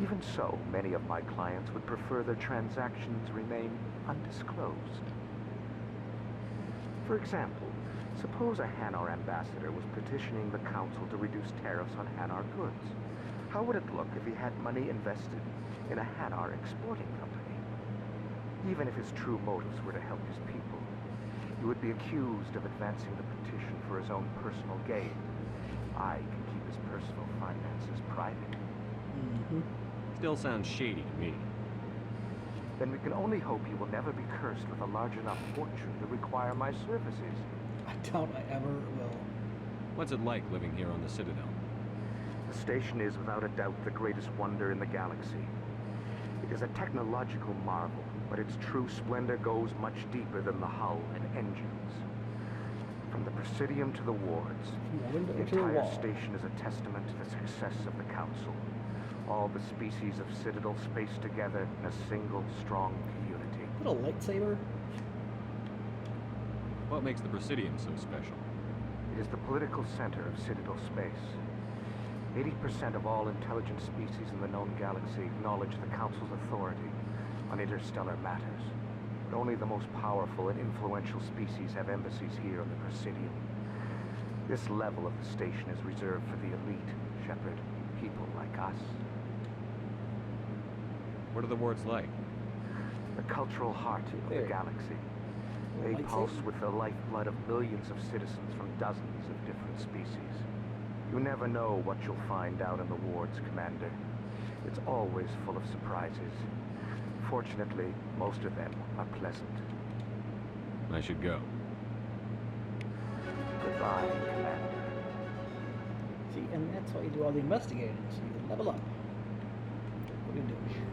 Even so, many of my clients would prefer their transactions remain undisclosed. For example, suppose a Hanar ambassador was petitioning the council to reduce tariffs on Hanar goods. How would it look if he had money invested in a Hanar exporting company? Even if his true motives were to help his people, he would be accused of advancing the petition for his own personal gain. I can keep his personal finances private. Still sounds shady to me. Then we can only hope he will never be cursed with a large enough fortune to require my services. I doubt I ever will. What's it like living here on the Citadel? The station is without a doubt the greatest wonder in the galaxy. It is a technological marvel, but its true splendor goes much deeper than the hull and engines. From the Presidium to the wards, the entire station is a testament to the success of the Council. All the species of Citadel spaced together in a single, strong unity. Is that a lightsaber? What makes the Presidium so special? It is the political center of Citadel space. 80% of all intelligent species in the known galaxy acknowledge the Council's authority on interstellar matters. But only the most powerful and influential species have embassies here on the Presidium. This level of the station is reserved for the elite, Shepard, people like us. What are the wards like? The cultural heart of the galaxy. They pulse with the lifeblood of millions of citizens from dozens of different species. You never know what you'll find out in the wards, Commander. It's always full of surprises. Fortunately, most of them are pleasant. I should go. Goodbye, Commander. See, and that's why you do all the investigating, so you level up. What are you doing here?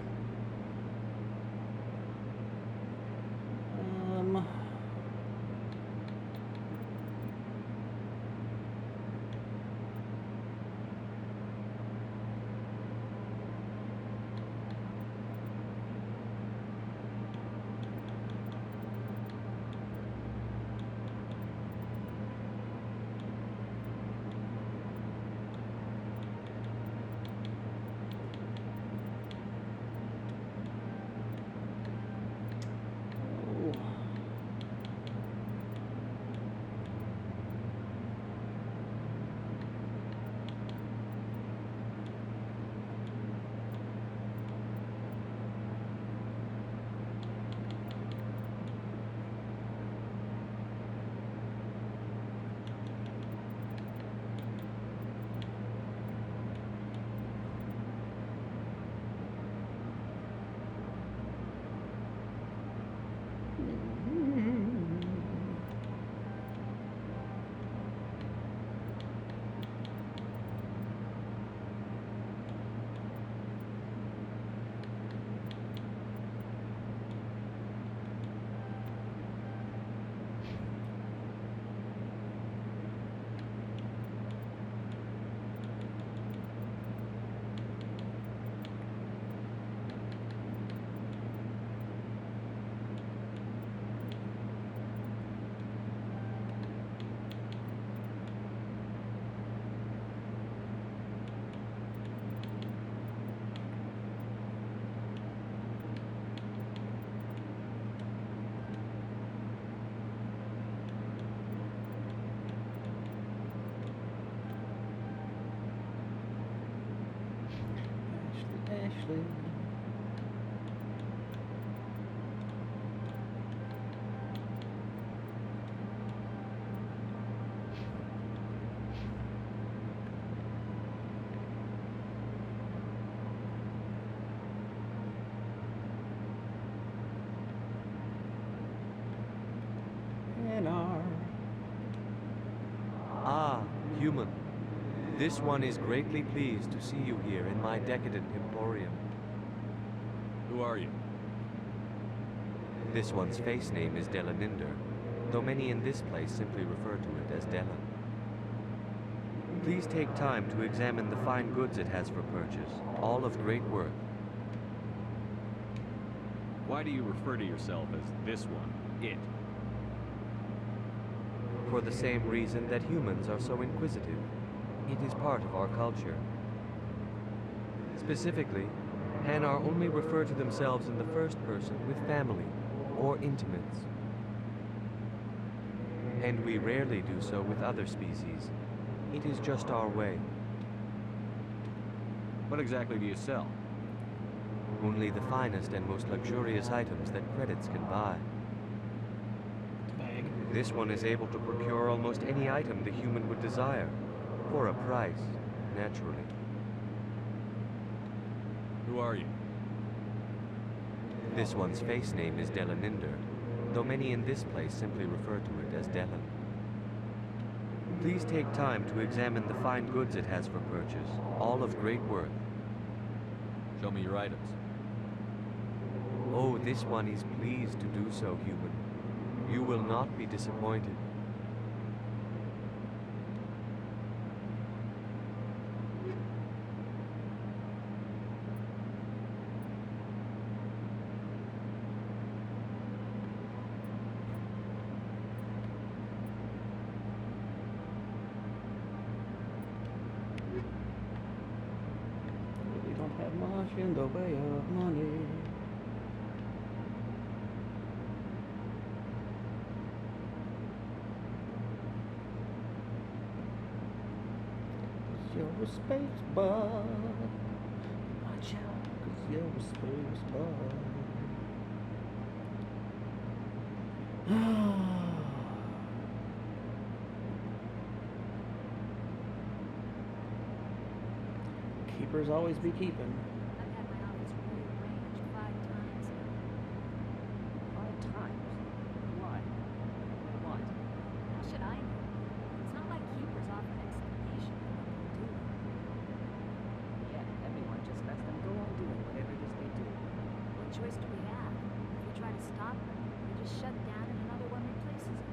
Ashley. Ah, human. This one is greatly pleased to see you here in my decadent emporium. Who are you? This one's face name is Delaninder, though many in this place simply refer to it as Delan. Please take time to examine the fine goods it has for purchase, all of great worth. Why do you refer to yourself as this one, it? For the same reason that humans are so inquisitive. It is part of our culture. Specifically, Hanar only refer to themselves in the first person with family or intimates. And we rarely do so with other species. It is just our way. What exactly do you sell? Only the finest and most luxurious items that credits can buy. Bag. This one is able to procure almost any item the human would desire, for a price, naturally. Who are you? This one's face name is Delaninder, though many in this place simply refer to it as Delan. Please take time to examine the fine goods it has for purchase, all of great worth. Show me your items. Oh, this one is pleased to do so, human. You will not be disappointed. We don't have much in the way of money. You're a space bug. Watch out, 'cause you're a space bug. Keepers always be keeping. I've had my office rearranged 5 times now. 5 times? Why? What? How should I know? It's not like keepers offer an explanation for what they do. Yeah, everyone just lets them go on doing whatever it is they do. What choice do we have? If we try to stop them, they just shut down and another one replaces them.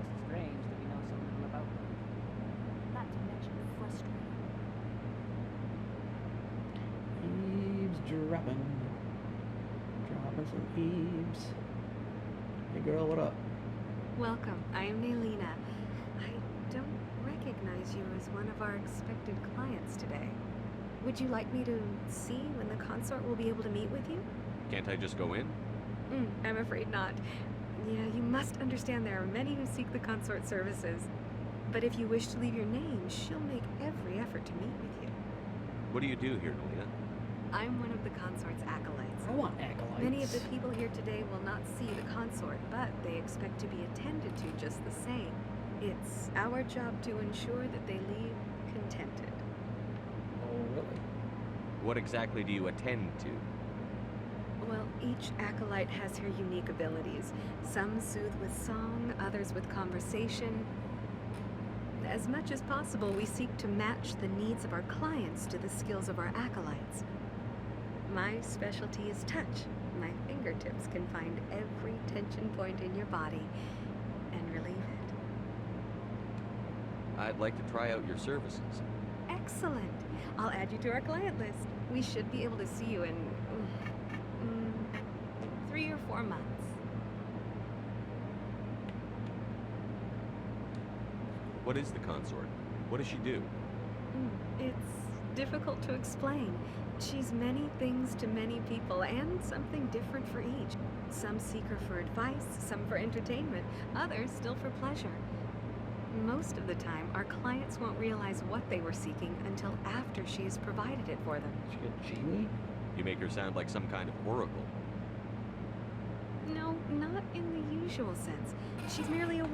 Just strange that we know so little about them. Not to mention frustrating. Dropping some eaves. Hey girl, what up? Welcome. I am Nelina. I don't recognize you as one of our expected clients today. Would you like me to see when the consort will be able to meet with you? Can't I just go in? I'm afraid not. Yeah, you must understand there are many who seek the consort services. But if you wish to leave your name, she'll make every effort to meet with you. What do you do here, Nelina? I'm one of the consort's acolytes. I want acolytes. Many of the people here today will not see the consort, but they expect to be attended to just the same. It's our job to ensure that they leave contented. Oh, really? What exactly do you attend to? Well, each acolyte has her unique abilities. Some soothe with song, others with conversation. As much as possible, we seek to match the needs of our clients to the skills of our acolytes. My specialty is touch. My fingertips can find every tension point in your body and relieve it. I'd like to try out your services. Excellent. I'll add you to our client list. We should be able to see you in 3 or 4 months. What is the consort? What does she do? It's difficult to explain. She's many things to many people, and something different for each. Some seek her for advice, some for entertainment, others still for pleasure. Most of the time, our clients won't realize what they were seeking until after she has provided it for them. She a genie? You make her sound like some kind of oracle. No, not in the usual sense. She's merely a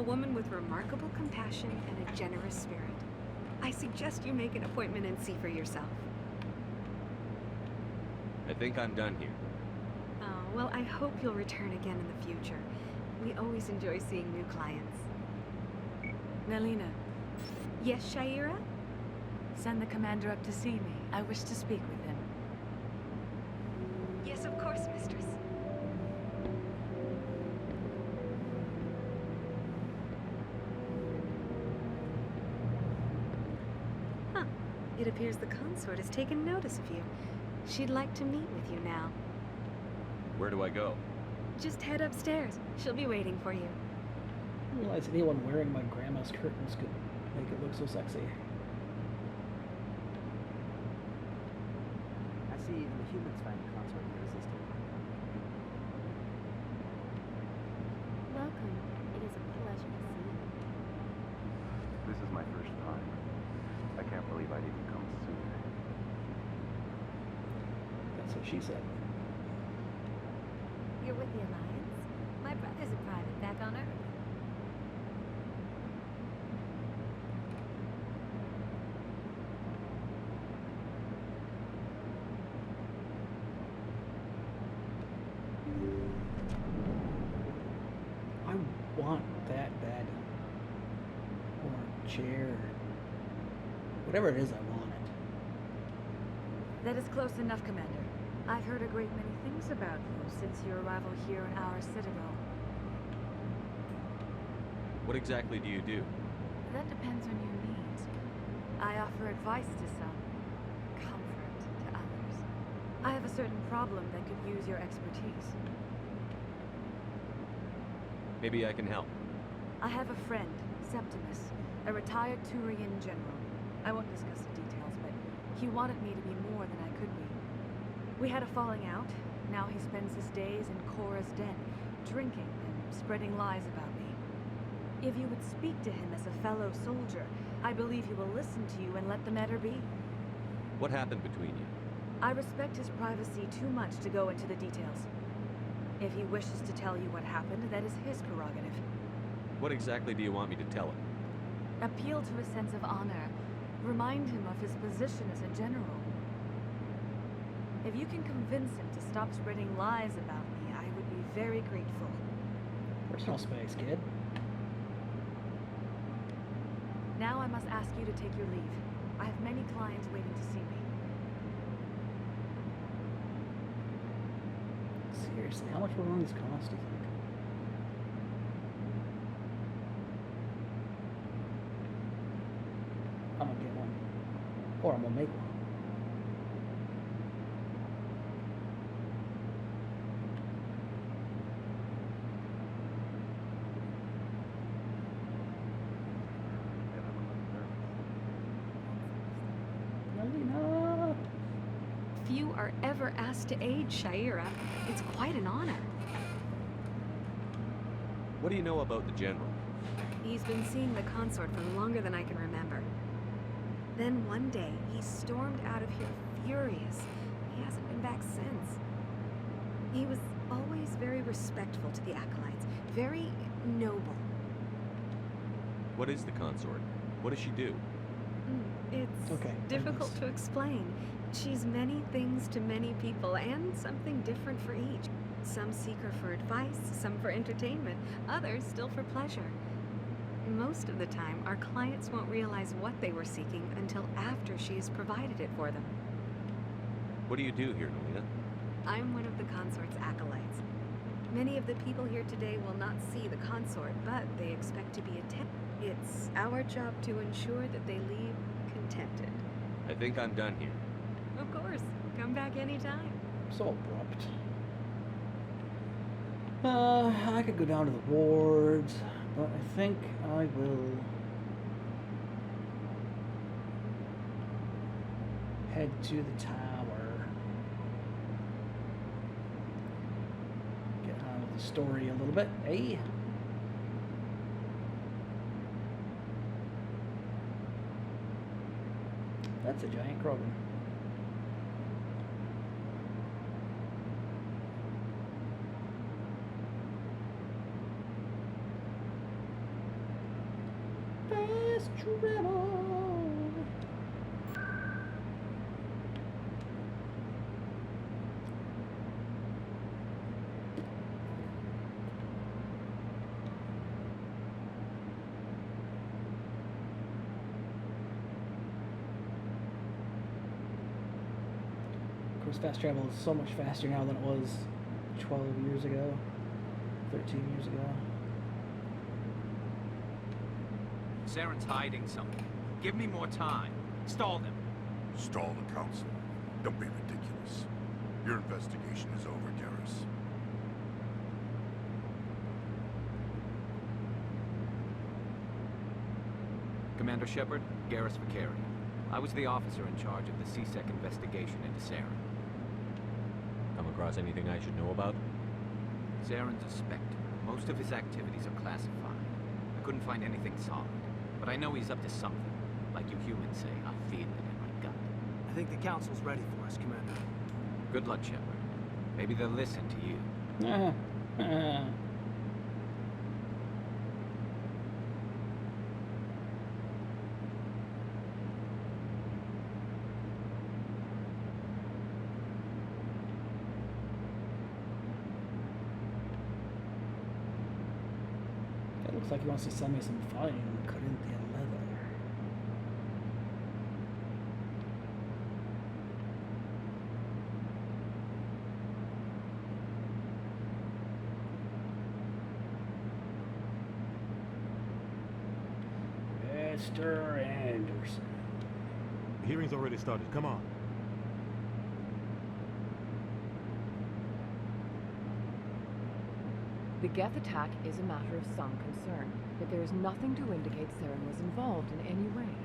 woman with remarkable compassion and a generous spirit. I suggest you make an appointment and see for yourself. I think I'm done here. Oh, well, I hope you'll return again in the future. We always enjoy seeing new clients. Nelina, Yes, Shaira? send the commander up to see me. I wish to speak with him. Yes, of course, mistress. Huh. It appears the consort has taken notice of you. She'd like to meet with you now. Where do I go? Just head upstairs. She'll be waiting for you. I didn't realize anyone wearing my grandma's curtains could make it look so sexy. I see even the humans find the consort irresistible. Welcome. It is a pleasure to see you. This is my first time. I can't believe I'd even come sooner. That's what she said. You're with the Alliance? My brother's a private back on Earth. I want that bed. Or chair. Whatever it is, I want it. That is close enough, Commander. I've heard a great many things about you since your arrival here in our citadel. What exactly do you do? That depends on your needs. I offer advice to some, comfort to others. I have a certain problem that could use your expertise. Maybe I can help. I have a friend, Septimus, a retired Turian general. I won't discuss the details, but he wanted me to be more than I could be. We had a falling out. Now he spends his days in Cora's den, drinking and spreading lies about me. If you would speak to him as a fellow soldier, I believe he will listen to you and let the matter be. What happened between you? I respect his privacy too much to go into the details. If he wishes to tell you what happened, that is his prerogative. What exactly do you want me to tell him? Appeal to his sense of honor. Remind him of his position as a general. If you can convince him to stop spreading lies about me, I would be very grateful. Personal space, kid. Now I must ask you to take your leave. I have many clients waiting to see me. Seriously, how much will one of these cost, do you think? I'm gonna get one. Or I'm gonna make one. Melina! Few are ever asked to aid Shaira. It's quite an honor. What do you know about the General? He's been seeing the consort for longer than I can remember. Then one day, he stormed out of here furious. He hasn't been back since. He was always very respectful to the acolytes, very noble. What is the consort? What does she do? It's difficult to explain. She's many things to many people, and something different for each. Some seek her for advice, some for entertainment, others still for pleasure. Most of the time, our clients won't realize what they were seeking until after she has provided it for them. What do you do here, Melina? I'm one of the consort's acolytes. Many of the people here today will not see the consort, but they expect to be attended. It's our job to ensure that they leave contented. I think I'm done here. Of course. Come back anytime. So abrupt. I could go down to the wards, but I think I will head to the tower. Get on with the story a little bit, eh? That's a giant Krogan. Fast travel. Of course, fast travel is so much faster now than it was 12 years ago, 13 years ago. Saren's hiding something. Give me more time. Stall them. Stall the council? Don't be ridiculous. Your investigation is over, Garrus. Commander Shepard, Garrus Vicari. I was the officer in charge of the CSEC investigation into Saren. Come across anything I should know about? Saren's a Spectre. Most of his activities are classified. I couldn't find anything solid, but I know he's up to something. Like you humans say, I feel it in my gut. I think the Council's ready for us, Commander. Good luck, Shepard. Maybe they'll listen to you. It looks like he wants to sell me some fine Corinthian leather. Mr. Anderson. The hearing's already started. Come on. The Geth attack is a matter of some concern, but there is nothing to indicate Saren was involved in any way.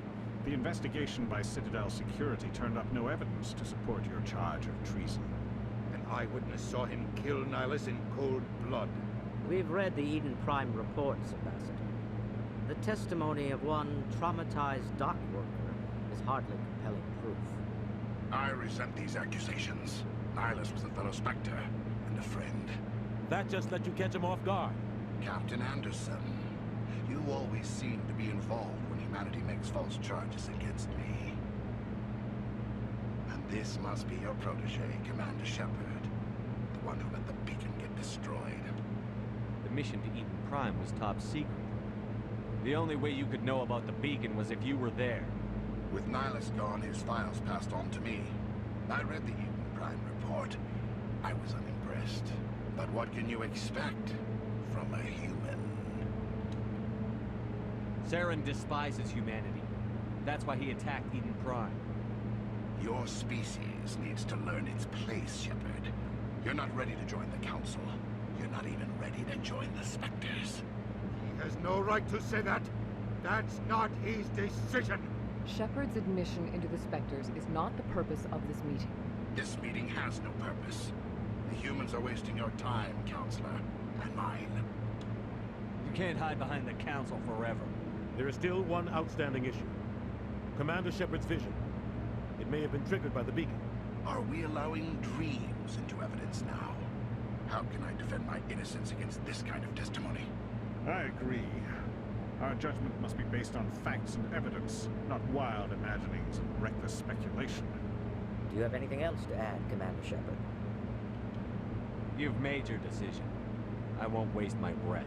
The investigation by Citadel Security turned up no evidence to support your charge of treason. An eyewitness saw him kill Nihilus in cold blood. We've read the Eden Prime reports, Ambassador. The testimony of one traumatized dock worker is hardly compelling proof. I resent these accusations. Nihilus was a fellow Spectre and a friend. That just let you catch him off guard. Captain Anderson, you always seem to be involved when humanity makes false charges against me. And this must be your protege, Commander Shepard, the one who let the beacon get destroyed. The mission to Eden Prime was top secret. The only way you could know about the beacon was if you were there. With Nihilus gone, his files passed on to me. I read the Eden Prime report. I was unimpressed. But what can you expect from a human? Saren despises humanity. That's why he attacked Eden Prime. Your species needs to learn its place, Shepard. You're not ready to join the Council. You're not even ready to join the Spectres. He has no right to say that. That's not his decision. Shepard's admission into the Spectres is not the purpose of this meeting. This meeting has no purpose. The humans are wasting your time, Counselor, and mine. You can't hide behind the Council forever. There is still one outstanding issue. Commander Shepard's vision. It may have been triggered by the beacon. Are we allowing dreams into evidence now? How can I defend my innocence against this kind of testimony? I agree. Our judgment must be based on facts and evidence, not wild imaginings and reckless speculation. Do you have anything else to add, Commander Shepard? You've made your decision. I won't waste my breath.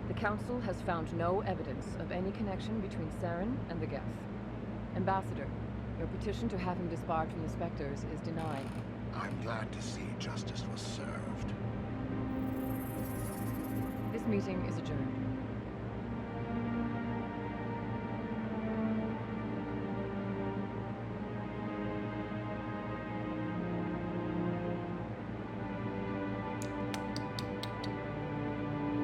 The Council has found no evidence of any connection between Saren and the Geth. Ambassador, your petition to have him disbarred from the Spectres is denied. I'm glad to see justice was served. This meeting is adjourned.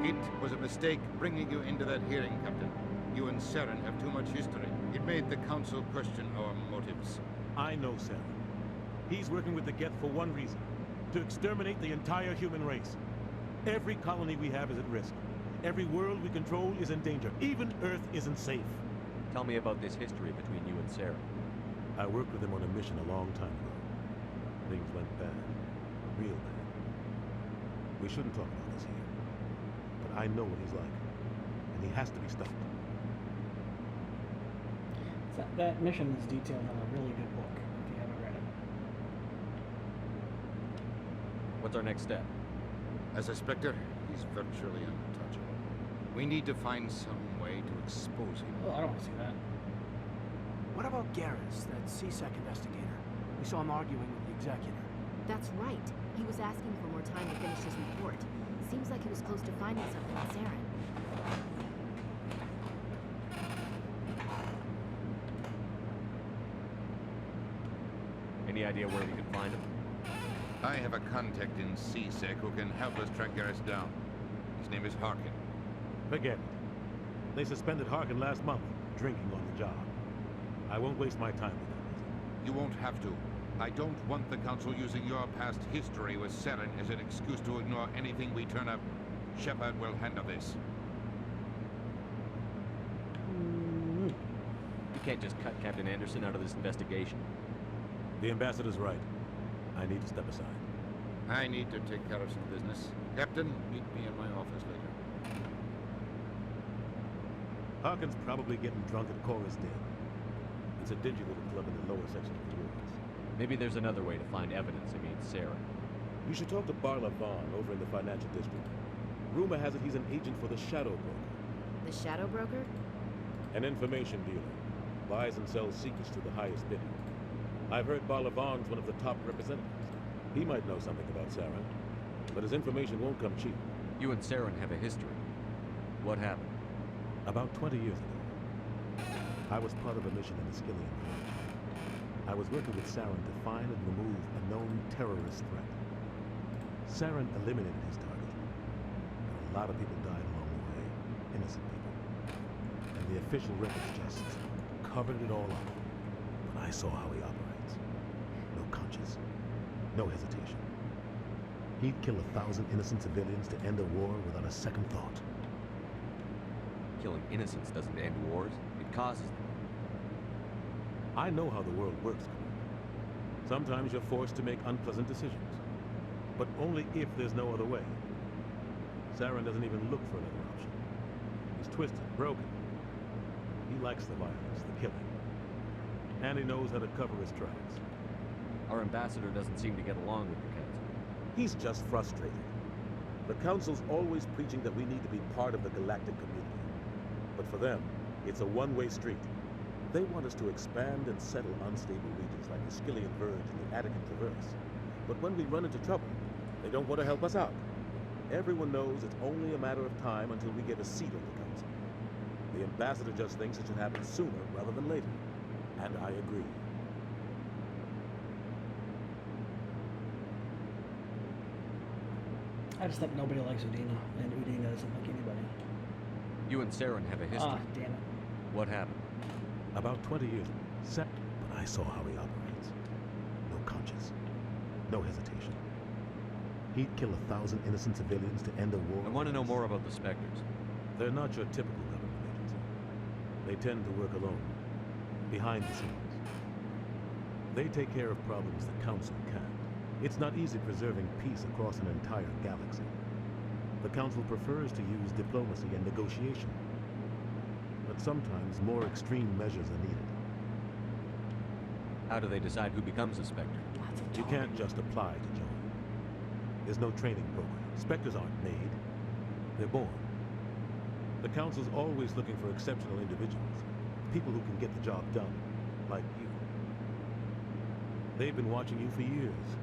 It was a mistake bringing you into that hearing, Captain. You and Saren have too much history. It made the Council question our motives. I know Saren. He's working with the Geth for one reason. To exterminate the entire human race. Every colony we have is at risk. Every world we control is in danger. Even Earth isn't safe. Tell me about this history between you and Saren. I worked with him on a mission a long time ago. Things went bad. Real bad. We shouldn't talk about this here. But I know what he's like. And he has to be stopped. That mission is detailed in a really good book, if you haven't read it. What's our next step? As a Spectre, he's virtually untouchable. We need to find some way to expose him. Oh, I don't want to see that. What about Garrus, that CSEC investigator? We saw him arguing with the executor. That's right. He was asking for more time to finish his report. Seems like he was close to finding something on Saren. Any idea where we can find him? I have a contact in CSEC who can help us track Garrus down. He's name is Harkin. Forget it. They suspended Harkin last month, drinking on the job. I won't waste my time with that. You won't have to. I don't want the Council using your past history with Saren as an excuse to ignore anything we turn up. Shepard will handle this. You can't just cut Captain Anderson out of this investigation. The ambassador's right. I need to step aside. I need to take care of some business. Captain, meet me in my office later. Harkin's probably getting drunk at Cora's Den. It's a dingy little club in the lower section of the ruins. Maybe there's another way to find evidence against Sarah. You should talk to Barla Vaughn over in the financial district. Rumor has it he's an agent for the Shadow Broker. The Shadow Broker? An information dealer. Buys and sells secrets to the highest bidder. I've heard Barla Vaughn's one of the top representatives. He might know something about Saren, but his information won't come cheap. You and Saren have a history. What happened? About 20 years ago, I was part of a mission in the Skillian village. I was working with Saren to find and remove a known terrorist threat. Saren eliminated his target, but a lot of people died along the way, innocent people. And the official records just covered it all up. But I saw how he operates. No conscience, no hesitation. He'd kill 1,000 innocent civilians to end a war without a second thought. Killing innocents doesn't end wars, it causes them. I know how the world works, Commander. Sometimes you're forced to make unpleasant decisions, but only if there's no other way. Saren doesn't even look for another option. He's twisted, broken. He likes the violence, the killing. And he knows how to cover his tracks. Our ambassador doesn't seem to get along with the Council. He's just frustrated. The Council's always preaching that we need to be part of the galactic community. But for them, it's a one-way street. They want us to expand and settle unstable regions like the Skillian Verge and the Attican Traverse. But when we run into trouble, they don't want to help us out. Everyone knows it's only a matter of time until we get a seat on the Council. The ambassador just thinks it should happen sooner rather than later. And I agree. I just think nobody likes Udina, and Udina doesn't like anybody. You and Saren have a history. Ah, damn it. What happened? About 20 years ago, but I saw how he operates. No conscience, no hesitation. He'd kill 1,000 innocent civilians to end a war. I want to know more about the Spectres. They're not your typical government agency. They tend to work alone, behind the scenes. They take care of problems the Council can't. It's not easy preserving peace across an entire galaxy. The Council prefers to use diplomacy and negotiation. But sometimes more extreme measures are needed. How do they decide who becomes a Spectre? You can't just apply to join. There's no training program. Spectres aren't made. They're born. The Council's always looking for exceptional individuals. People who can get the job done. Like you. They've been watching you for years.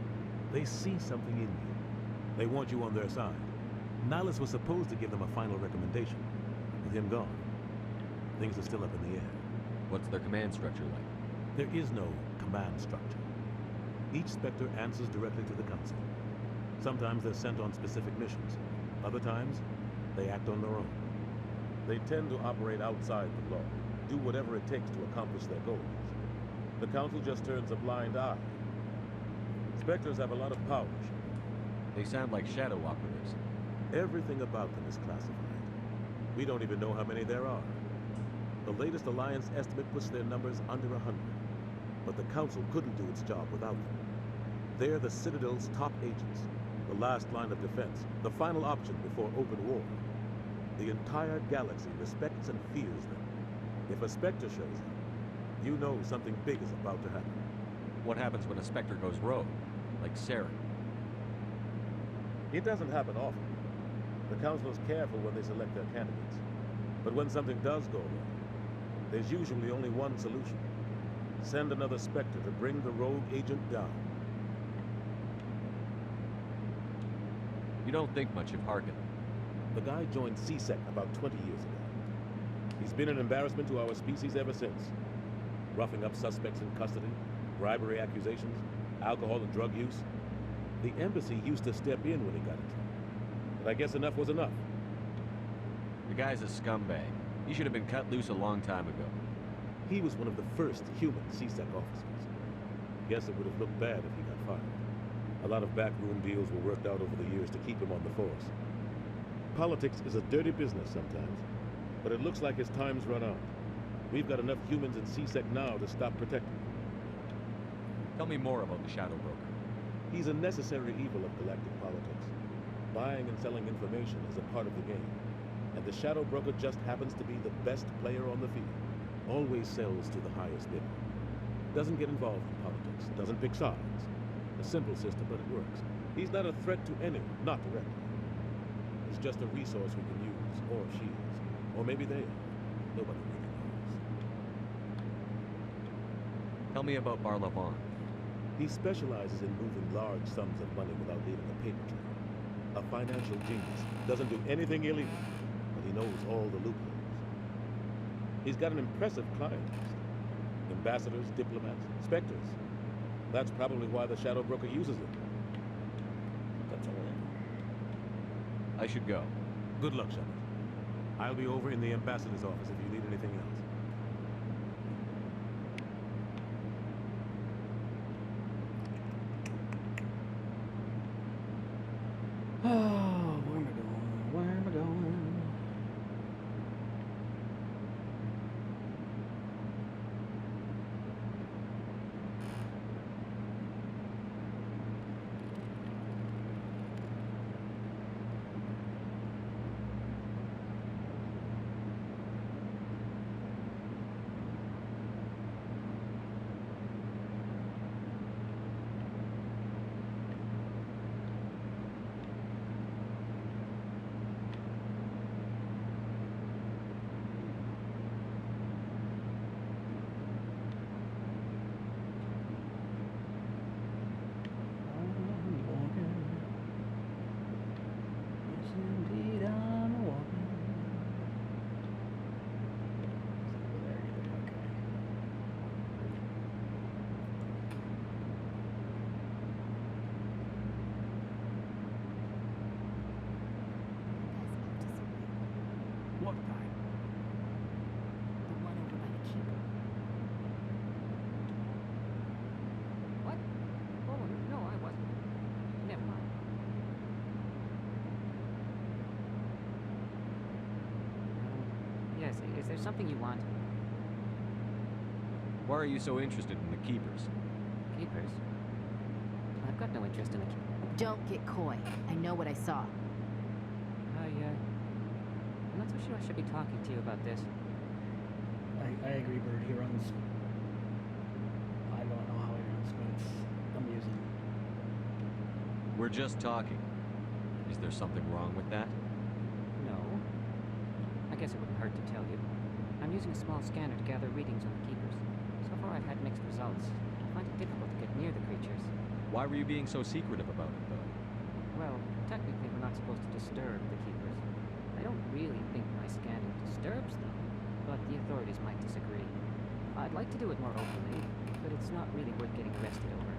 They see something in you. They want you on their side. Nihilus was supposed to give them a final recommendation. With him gone, things are still up in the air. What's their command structure like? There is no command structure. Each Spectre answers directly to the Council. Sometimes they're sent on specific missions. Other times, they act on their own. They tend to operate outside the law, do whatever it takes to accomplish their goals. The Council just turns a blind eye. Spectres have a lot of power. They sound like shadow operatives. Everything about them is classified. We don't even know how many there are. The latest Alliance estimate puts their numbers under 100. But the Council couldn't do its job without them. They're the Citadel's top agents, the last line of defense, the final option before open war. The entire galaxy respects and fears them. If a Spectre shows up, you know something big is about to happen. What happens when a Spectre goes rogue, like Saren? It doesn't happen often. The Council is careful when they select their candidates. But when something does go wrong, there's usually only one solution. Send another Spectre to bring the rogue agent down. You don't think much of Harkin. The guy joined CSEC about 20 years ago. He's been an embarrassment to our species ever since. Roughing up suspects in custody, bribery accusations, alcohol and drug use. The embassy used to step in when he got in trouble. But I guess enough was enough. The guy's a scumbag. He should have been cut loose a long time ago. He was one of the first human CSEC officers. Guess it would have looked bad if he got fired. A lot of backroom deals were worked out over the years to keep him on the force. Politics is a dirty business sometimes, but it looks like his time's run out. We've got enough humans in CSEC now to stop protecting him. Tell me more about the Shadow Broker. He's a necessary evil of galactic politics. Buying and selling information is a part of the game. And the Shadow Broker just happens to be the best player on the field. Always sells to the highest bidder. Doesn't get involved in politics. Doesn't pick sides. A simple system, but it works. He's not a threat to anyone, not directly. He's just a resource we can use, or she is. Or maybe they are. Nobody really knows. Tell me about Barla Vaughn. He specializes in moving large sums of money without leaving a paper trail. A financial genius. Doesn't do anything illegal, but he knows all the loopholes. He's got an impressive client list. Ambassadors, diplomats, specters. That's probably why the Shadow Broker uses it. That's all. I should go. Good luck, Shepard. I'll be over in the ambassador's office if you need anything else. Oh, where am I going? Where am I going? Indeed, I'm walking. What guy? The one over by the keeper. What? Oh, no, I wasn't. Never mind. Yes, is there something you want? Why are you so interested in the Keepers? Keepers? I've got no interest in the keepers. Don't get coy. I know what I saw. I'm not so sure I should be talking to you about this. I agree, Bird. He runs. I don't know how he runs, but it's amusing. We're just talking. Is there something wrong with that? No. I guess it wouldn't hurt to tell you. I'm using a small scanner to gather readings on the keepers. So far I've had mixed results. I find it difficult to get near the creatures. Why were you being so secretive about it, though? Well, technically we're not supposed to disturb the keepers. I don't really think my scanning disturbs them, but the authorities might disagree. I'd like to do it more openly, but it's not really worth getting arrested over.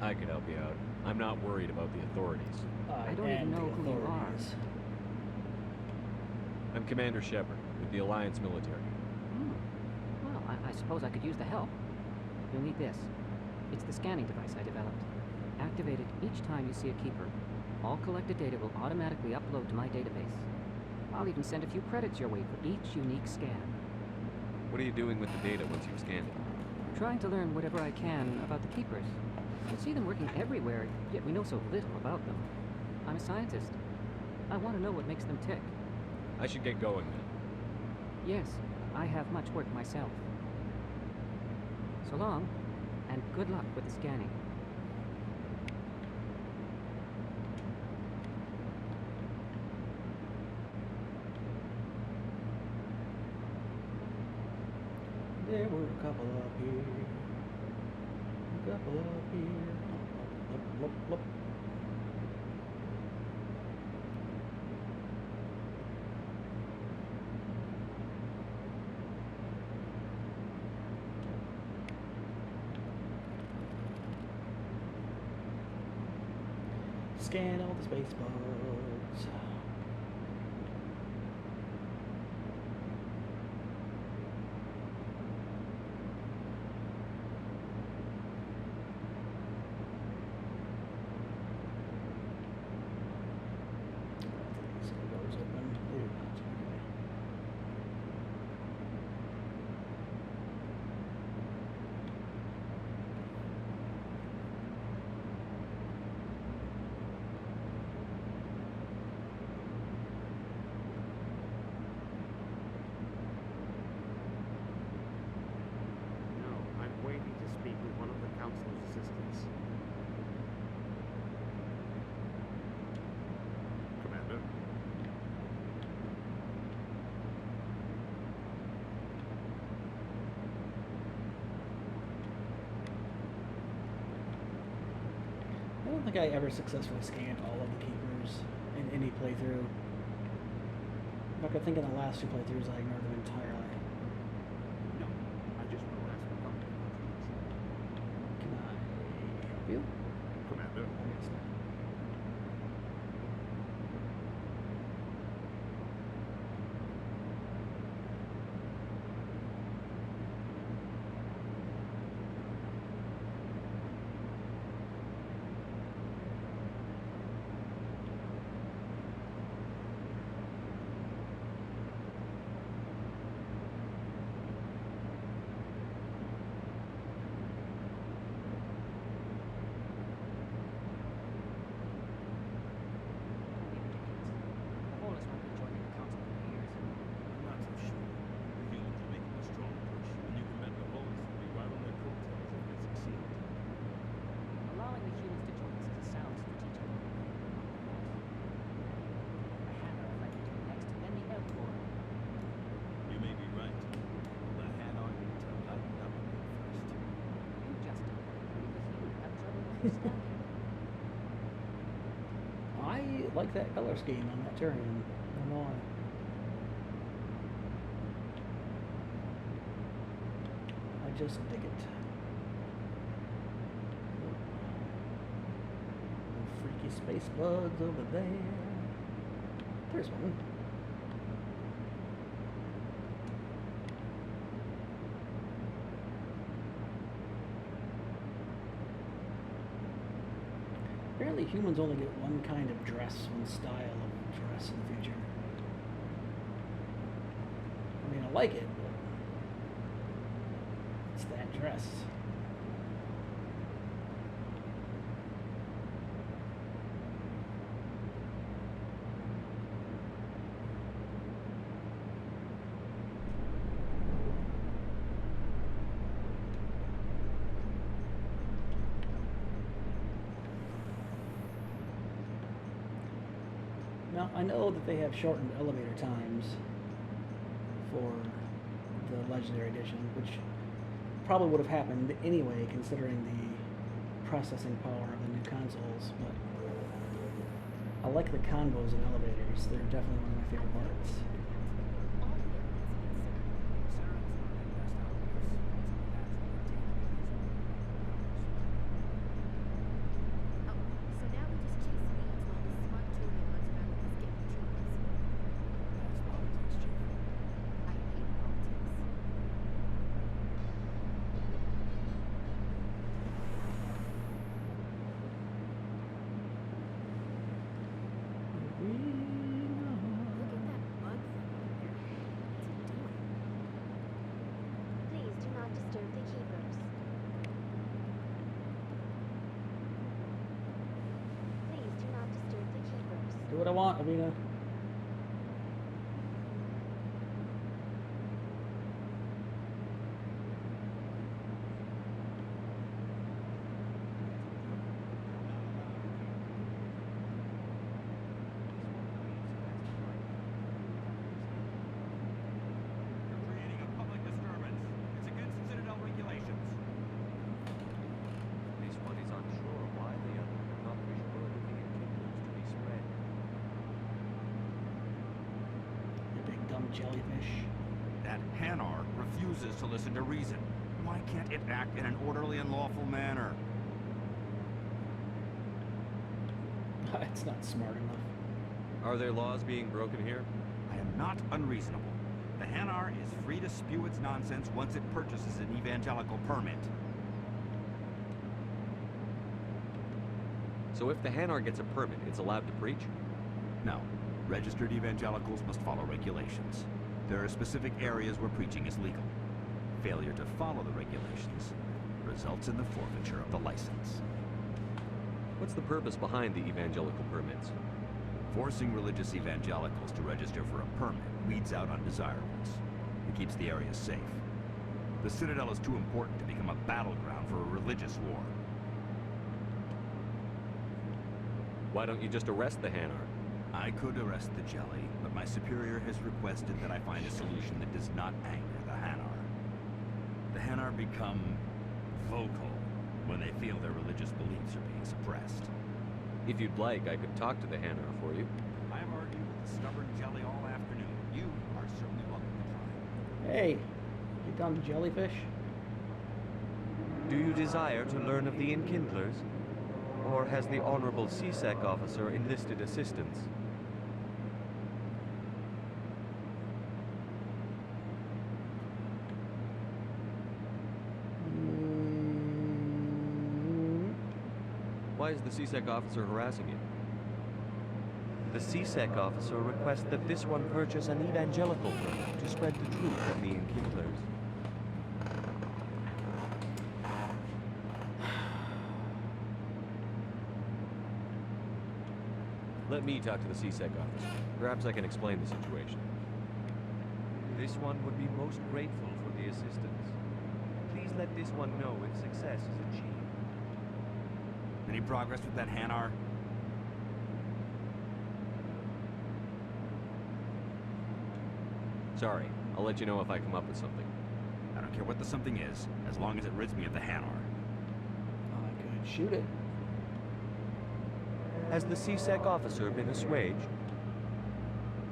I could help you out. I'm not worried about the authorities. I don't even know who you are. I'm Commander Shepard, with the Alliance military. Well, I suppose I could use the help. You'll need this. It's the scanning device I developed. Activate it each time you see a keeper. All collected data will automatically upload to my database. I'll even send a few credits your way for each unique scan. What are you doing with the data once you've scanned it? Trying to learn whatever I can about the keepers. I see them working everywhere, yet we know so little about them. I'm a scientist. I want to know what makes them tick. I should get going then. Yes, I have much work myself. So long, and good luck with the scanning. There were a couple up here. A couple up here. Blop, blop, blop. Scan all the space bugs. don't think I ever successfully scanned all of the keepers in any playthrough. Like I think in the last 2 playthroughs I ignored them entirely. No, I just want to ask a couple of questions. Can I help you? Commander. I guess not. I like that color scheme on that Turian. I don't know why. I just dig it. Freaky space bugs over there. There's one. Apparently humans only get one kind of dress, one style of dress in the future. I mean, I like it, but it's that dress. Now, I know that they have shortened elevator times for the Legendary Edition, which probably would have happened anyway, considering the processing power of the new consoles, but I like the combos in elevators. They're definitely one of my favorite parts. Do what I want, Avina. Jellyfish. That Hanar refuses to listen to reason. Why can't it act in an orderly and lawful manner? It's not smart enough. Are there laws being broken here? I am not unreasonable. The Hanar is free to spew its nonsense once it purchases an evangelical permit. So if the Hanar gets a permit, it's allowed to preach? No. Registered evangelicals must follow regulations. There are specific areas where preaching is legal. Failure to follow the regulations results in the forfeiture of the license. What's the purpose behind the evangelical permits? Forcing religious evangelicals to register for a permit weeds out undesirables. It keeps the area safe. The Citadel is too important to become a battleground for a religious war. Why don't you just arrest the Hanar? I could arrest the Jelly, but my superior has requested that I find a solution that does not anger the Hanar. The Hanar become vocal when they feel their religious beliefs are being suppressed. If you'd like, I could talk to the Hanar for you. I have argued with the stubborn jelly all afternoon. You are certainly welcome to try. Hey, you done jellyfish? Do you desire to learn of the Enkindlers? Or has the Honorable CSEC officer enlisted assistance? Why is the CSEC officer harassing you? The CSEC officer requests that this one purchase an evangelical permit to spread the truth of the Enkindlers. Let me talk to the CSEC officer. Perhaps I can explain the situation. This one would be most grateful for the assistance. Please let this one know if success is achieved. Any progress with that Hanar? Sorry, I'll let you know if I come up with something. I don't care what the something is, as long as it rids me of the Hanar. Oh, I could shoot it. Has the CSEC officer been assuaged?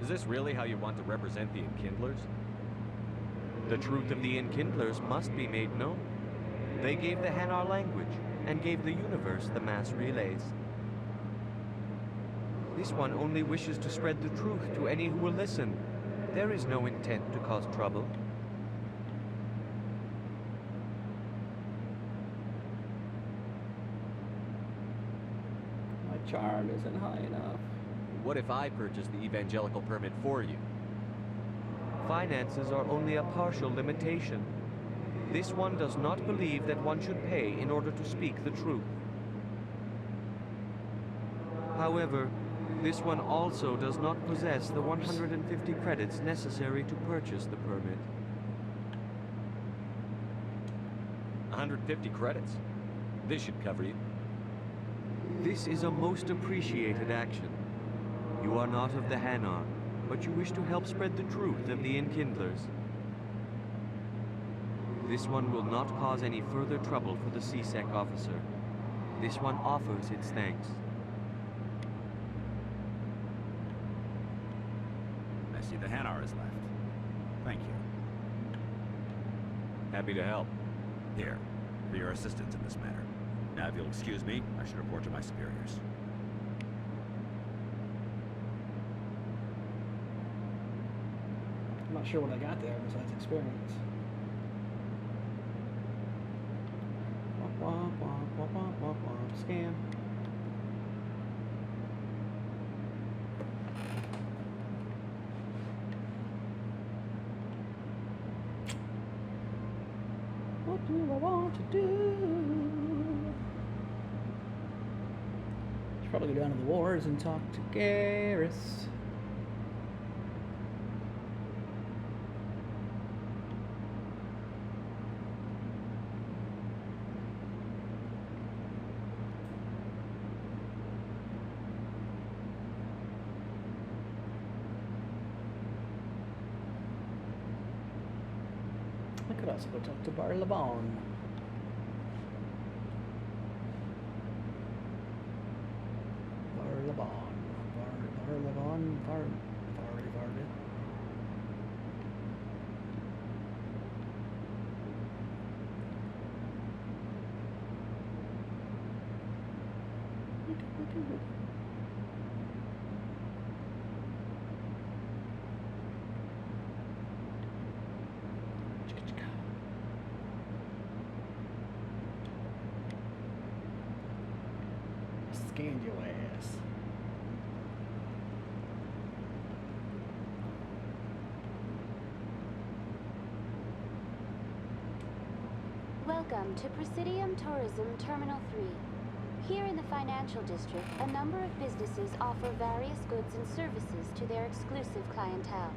Is this really how you want to represent the Enkindlers? The truth of the Enkindlers must be made known. They gave the Hanar language, and gave the universe the mass relays. This one only wishes to spread the truth to any who will listen. There is no intent to cause trouble. My charm isn't high enough. What if I purchase the evangelical permit for you? Finances are only a partial limitation. This one does not believe that one should pay in order to speak the truth. However, this one also does not possess the 150 credits necessary to purchase the permit. 150 credits? This should cover you. This is a most appreciated action. You are not of the Hanar, but you wish to help spread the truth of the Enkindlers. This one will not cause any further trouble for the CSEC officer. This one offers its thanks. I see the Hanar is left. Thank you. Happy to help. Here, for your assistance in this matter. Now, if you'll excuse me, I should report to my superiors. I'm not sure what I got there besides experience. Womp, womp, womp, womp, womp, womp, womp. Scam. What do I want to do? Should probably go down to the wars and talk to Garrus. I could also go talk to Bar Levon. Bar Levon. Bar Levon. Bar. Scanned your ass. Welcome to Presidium Tourism Terminal 3. Here in the financial district, a number of businesses offer various goods and services to their exclusive clientele.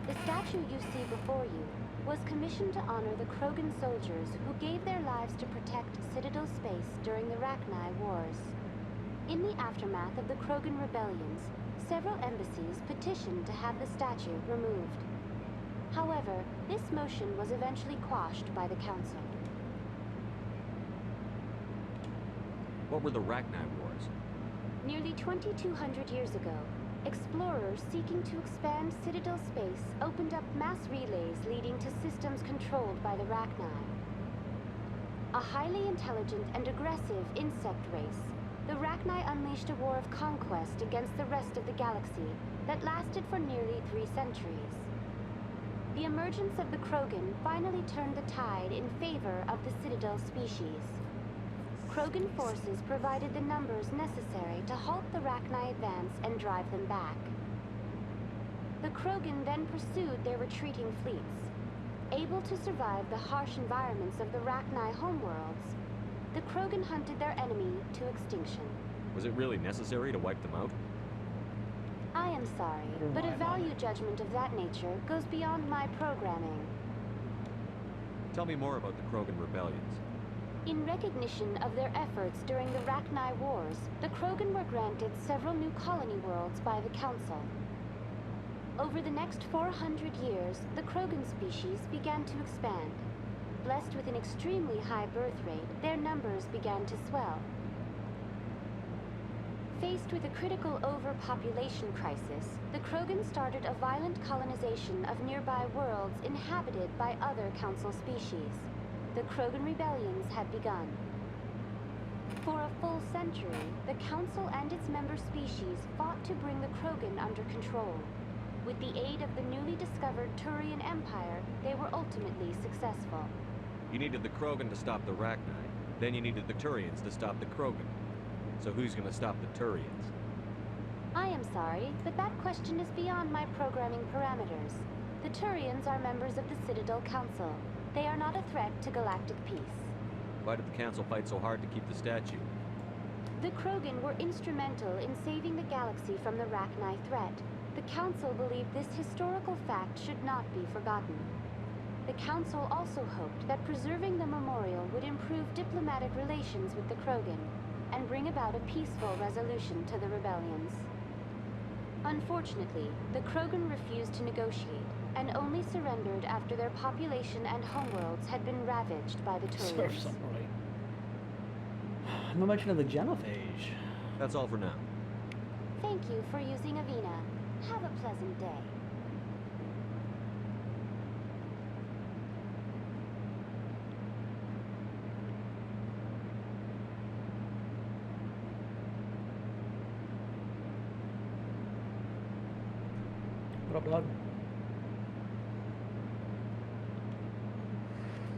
The statue you see before you was commissioned to honor the Krogan soldiers who gave their lives to protect Citadel space during the Rachni Wars. In the aftermath of the Krogan rebellions, several embassies petitioned to have the statue removed. However, this motion was eventually quashed by the Council. What were the Rachni Wars? Nearly 2,200 years ago, explorers seeking to expand Citadel space opened up mass relays leading to systems controlled by the Rachni. A highly intelligent and aggressive insect race, the Rachni unleashed a war of conquest against the rest of the galaxy that lasted for nearly 3 centuries. The emergence of the Krogan finally turned the tide in favor of the Citadel species. Krogan forces provided the numbers necessary to halt the Rachni advance and drive them back. The Krogan then pursued their retreating fleets. Able to survive the harsh environments of the Rachni homeworlds, the Krogan hunted their enemy to extinction. Was it really necessary to wipe them out? I am sorry, but a value judgment of that nature goes beyond my programming. Tell me more about the Krogan rebellions. In recognition of their efforts during the Rachni Wars, the Krogan were granted several new colony worlds by the Council. Over the next 400 years, the Krogan species began to expand. Blessed with an extremely high birth rate, their numbers began to swell. Faced with a critical overpopulation crisis, the Krogan started a violent colonization of nearby worlds inhabited by other Council species. The Krogan rebellions had begun. For a full century, the Council and its member species fought to bring the Krogan under control. With the aid of the newly discovered Turian Empire, they were ultimately successful. You needed the Krogan to stop the Rachni. Then you needed the Turians to stop the Krogan. So who's gonna stop the Turians? I am sorry, but that question is beyond my programming parameters. The Turians are members of the Citadel Council. They are not a threat to galactic peace. Why did the Council fight so hard to keep the statue? The Krogan were instrumental in saving the galaxy from the Rachni threat. The Council believed this historical fact should not be forgotten. The Council also hoped that preserving the memorial would improve diplomatic relations with the Krogan and bring about a peaceful resolution to the rebellions. Unfortunately, the Krogan refused to negotiate and only surrendered after their population and homeworlds had been ravaged by the Serves Turians. something right. No mention of the genophage. That's all for now. Thank you for using Avina. Have a pleasant day. What up, dog?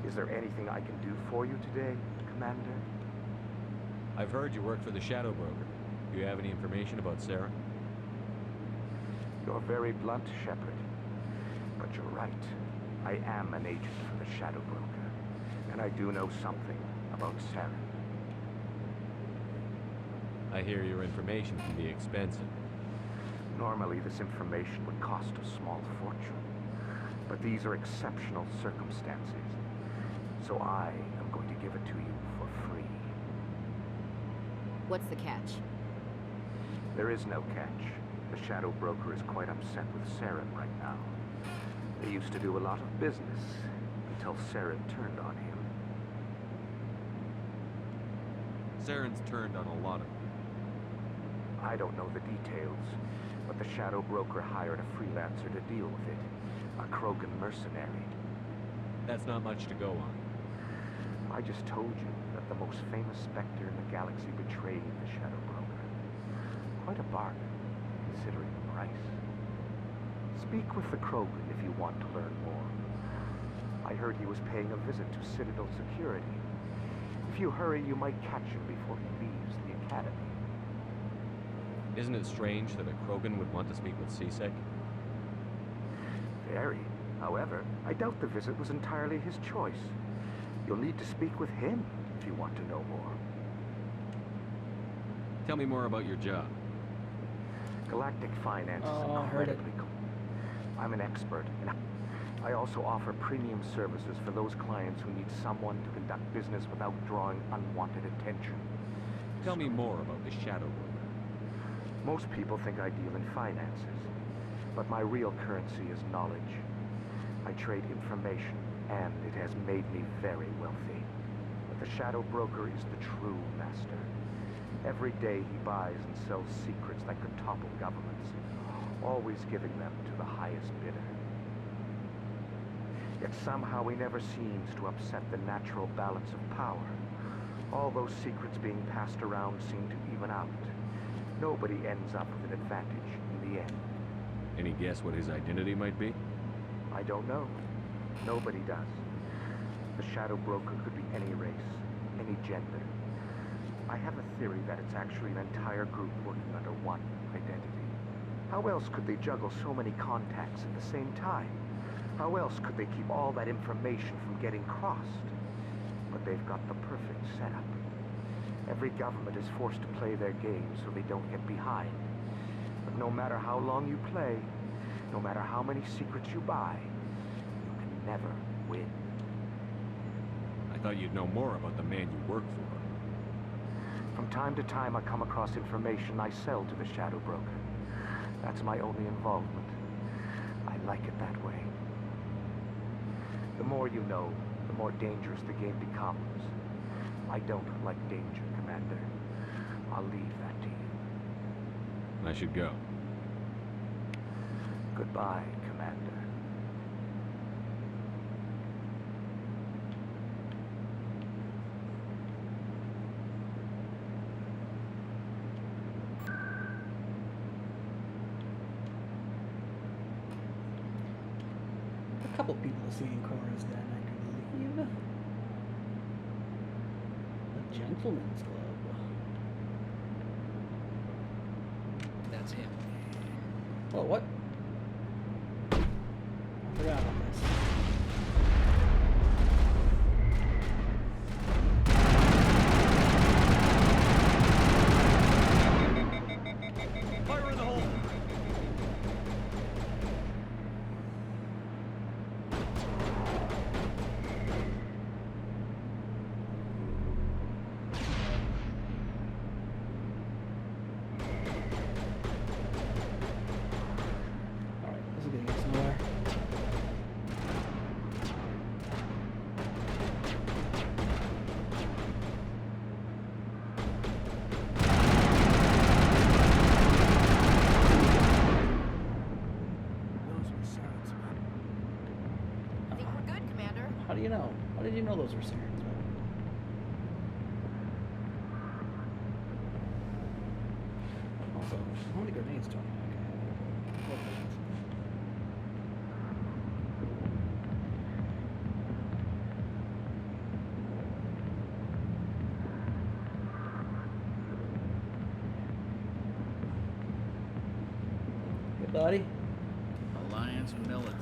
Is there anything I can do for you today, Commander? I've heard you work for the Shadow Broker. Do you have any information about Sarah? You're very blunt, Shepard. But you're right. I am an agent for the Shadow Broker. And I do know something about Sarah. I hear your information can be expensive. Normally, this information would cost a small fortune. But these are exceptional circumstances. So I am going to give it to you for free. What's the catch? There is no catch. The Shadow Broker is quite upset with Saren right now. They used to do a lot of business until Saren turned on him. Saren's turned on a lot of them. I don't know the details, but the Shadow Broker hired a freelancer to deal with it. A Krogan mercenary. That's not much to go on. I just told you that the most famous Spectre in the galaxy betrayed the Shadow Broker. Quite a bargain, considering the price. Speak with the Krogan if you want to learn more. I heard he was paying a visit to Citadel security. If you hurry, you might catch him before he leaves the Academy. Isn't it strange that a Krogan would want to speak with C-Sec? Very. However, I doubt the visit was entirely his choice. You'll need to speak with him if you want to know more. Tell me more about your job. Galactic finance is incredibly cool. I'm an expert, and I also offer premium services for those clients who need someone to conduct business without drawing unwanted attention. Tell me more about the Shadow Broker. Most people think I deal in finances, but my real currency is knowledge. I trade information, and it has made me very wealthy. But the Shadow Broker is the true master. Every day he buys and sells secrets that could topple governments, always giving them to the highest bidder. Yet somehow he never seems to upset the natural balance of power. All those secrets being passed around seem to even out. Nobody ends up with an advantage in the end. Any guess what his identity might be? I don't know. Nobody does. The Shadow Broker could be any race, any gender. I have a theory that it's actually an entire group working under one identity. How else could they juggle so many contacts at the same time? How else could they keep all that information from getting crossed? But they've got the perfect setup. Every government is forced to play their game so they don't get behind. But no matter how long you play, no matter how many secrets you buy, you can never win. I thought you'd know more about the man you work for. From time to time, I come across information I sell to the Shadow Broker. That's my only involvement. I like it that way. The more you know, the more dangerous the game becomes. I don't like danger, Commander. I'll leave that to you. I should go. Goodbye, Commander. A couple people to see in chorus then, I believe. A gentleman's club. That's him. Oh, what? I forgot about this. Fire in the hole! Alright, this is gonna get somewhere. Those were Saren's men. I think we're good, Commander. How do you know? How did you know those were sirens? Also, how many grenades do I have? Okay. 4 grenades. Hey, buddy. Alliance military.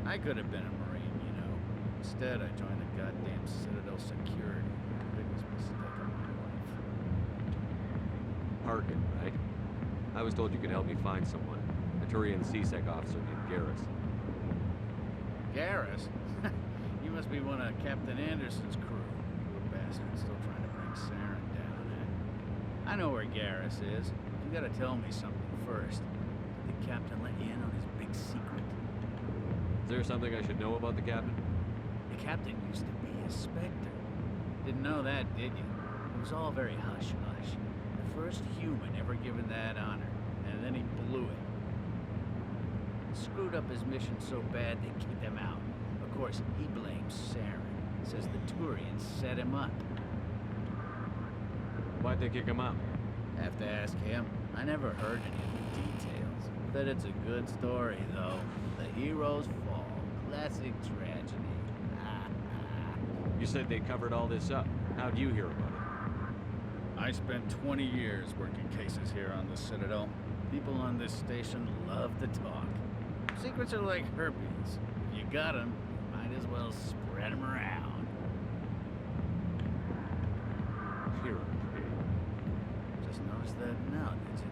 I could have been a Marine, you know. Instead, I joined the goddamn Citadel security. Biggest mistake of my life. Harkin, right? I was told you could help me find someone. A Turian CSEC officer named Garrus. Garrus? You must be one of Captain Anderson's crew. Poor bastard, still trying to bring Saren down, eh? I know where Garrus is. You gotta tell me something first. Did the captain let you in on his big secret? Is there something I should know about the captain? The captain used to be a Spectre. Didn't know that, did you? It was all very hush-hush. The first human ever given that honor, and then he blew it. Screwed up his mission so bad they kicked him out. Of course, he blames Saren. Says the Turians set him up. Why'd they kick him out? Have to ask him. I never heard any of the details. Bet it's a good story, though. The heroes fall. Classic tragedy. You said they covered all this up. How'd you hear about it? I spent 20 years working cases here on the Citadel. People on this station love to talk. Secrets are like herpes. If you got them, you might as well spread them around. Hero. Just noticed that now, did you?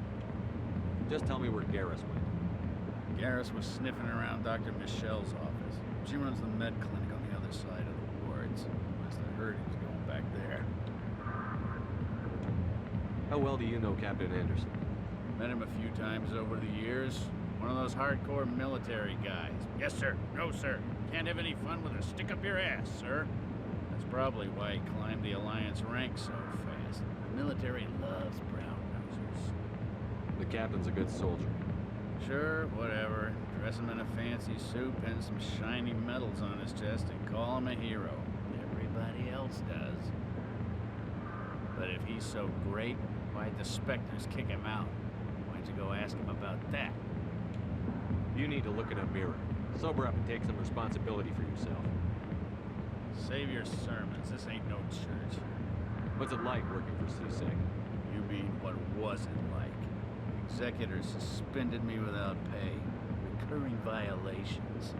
Just tell me where Garrus went. Garrus was sniffing around Dr. Michelle's office. She runs the med clinic on the other side of the wards. Must have heard he was going back there. How well do you know Captain Anderson? Met him a few times over the years. One of those hardcore military guys. Yes, sir. No, sir. Can't have any fun with a stick up your ass, sir. That's probably why he climbed the Alliance ranks so fast. The military loves brown nosers. The captain's a good soldier. Sure, whatever. Dress him in a fancy suit, pin some shiny medals on his chest, and call him a hero. Everybody else does. But if he's so great, why'd the Spectres kick him out? Why'd you go ask him about that? You need to look in a mirror. Sober up and take some responsibility for yourself. Save your sermons. This ain't no church. What's it like working for CSEC? You mean, what was it like? Executors suspended me without pay. Recurring violations.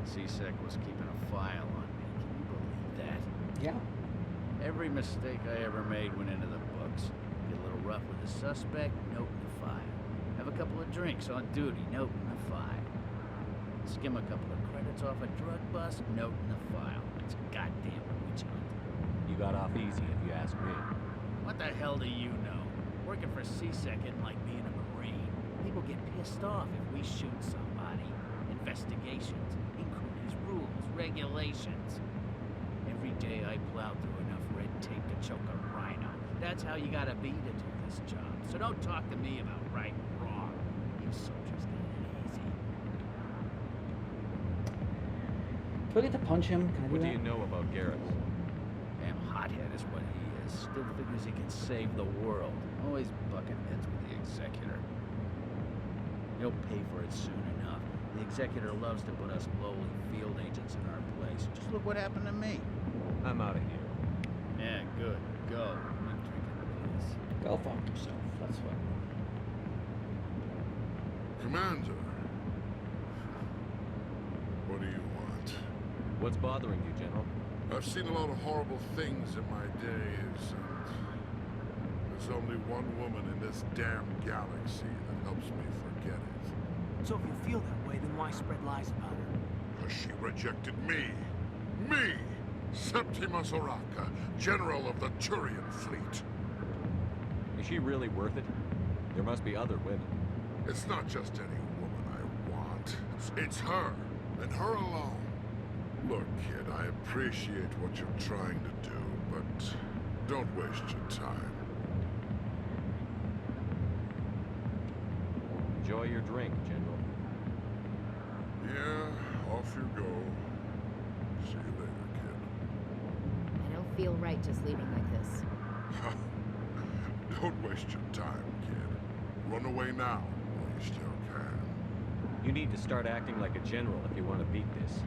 CSEC was keeping a file on me. Can you believe that? Yeah. Every mistake I ever made went into the books. Get a little rough with a suspect, note in the file. Have a couple of drinks on duty, note in the file. Skim a couple of credits off a drug bust, note in the file. It's a goddamn witch hunt. You got off easy, if you ask me. What the hell do you know? Working for CSEC isn't like being a Marine. People get pissed off if we shoot somebody. Investigations, inquiries, rules, regulations. Every day I plow through enough red tape to choke a rhino. That's how you gotta be to do this job. So don't talk to me about right and wrong. You soldiers got it easy. Do I get to punch him? Can I do What that? do you know about Garrus? Damn hothead is what he is. Still figures he can save the world. Always bucking heads with the Executor. He'll pay for it soon enough. The Executor loves to put us lowly field agents in our place. Just look what happened to me. I'm out of here. Yeah, good. Go. I'm not drinking, please. Go fuck yourself. That's what. Commander. What do you want? What's bothering you, General? I've seen a lot of horrible things in my days, and there's only one woman in this damn galaxy that helps me forget it. So if you feel that way, then why spread lies about her? Because she rejected me. Me! Septimus Oraka, General of the Turian Fleet. Is she really worth it? There must be other women. It's not just any woman I want. It's her, and her alone. Look, kid, I appreciate what you're trying to do, but don't waste your time. Enjoy your drink, General. Yeah, off you go. See you later, kid. I don't feel right just leaving like this. Don't waste your time, kid. Run away now, while you still can. You need to start acting like a general if you want to beat this.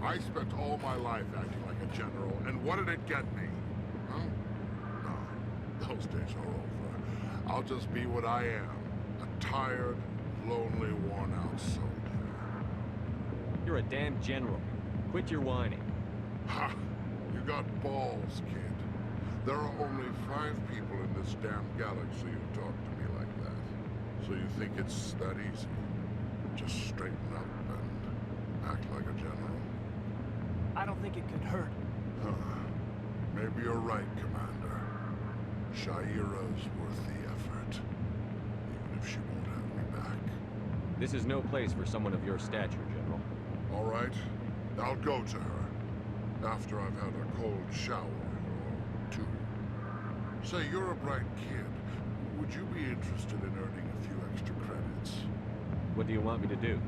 I spent all my life acting like a general, and what did it get me? Huh? No, those days are over. I'll just be what I am. A tired, lonely, worn-out soldier. You're a damn general. Quit your whining. Ha! You got balls, kid. There are only 5 people in this damn galaxy who talk to me like that. So you think it's that easy? Just straighten up and act like a general. I don't think it could hurt. Huh. Maybe you're right, Commander. Shaira's worth the effort. Even if she won't have me back. This is no place for someone of your stature, General. All right. I'll go to her. After I've had a cold shower or 2. Say, you're a bright kid. Would you be interested in earning a few extra credits? What do you want me to do?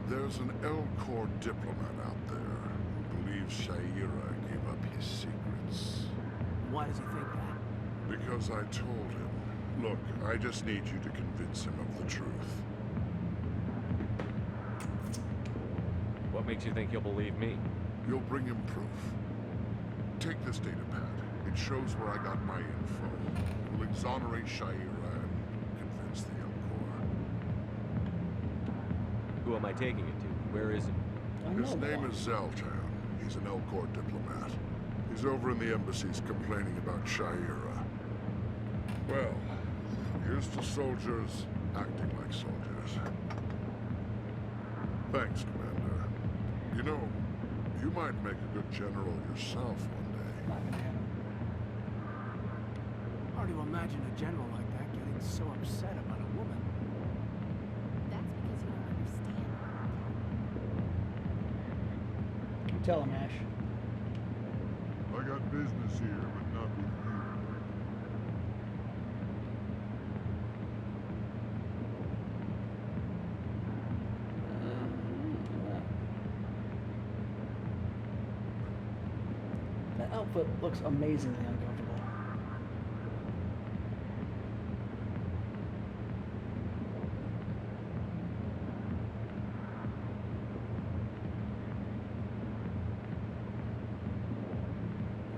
There's an L-Corps diplomat out there who believes Shaira gave up his secrets. Why does he think that? Because I told him. Look, I just need you to convince him of the truth. What makes you think he'll believe me? You'll bring him proof. Take this data pad. It shows where I got my info. It will exonerate Shaira and convince the L-Corps. Who am I taking it to? Where is he? His name is Zaltan. He's an L-Corps diplomat. He's over in the embassies complaining about Shaira. Well, here's to soldiers acting like soldiers. Thanks, Commander. You know, you might make a good general yourself one day. Hard to imagine a general like that getting so upset about a woman. That's because you don't understand. You tell him, Ash. I got business here, but not with you. outfit looks amazingly uncomfortable.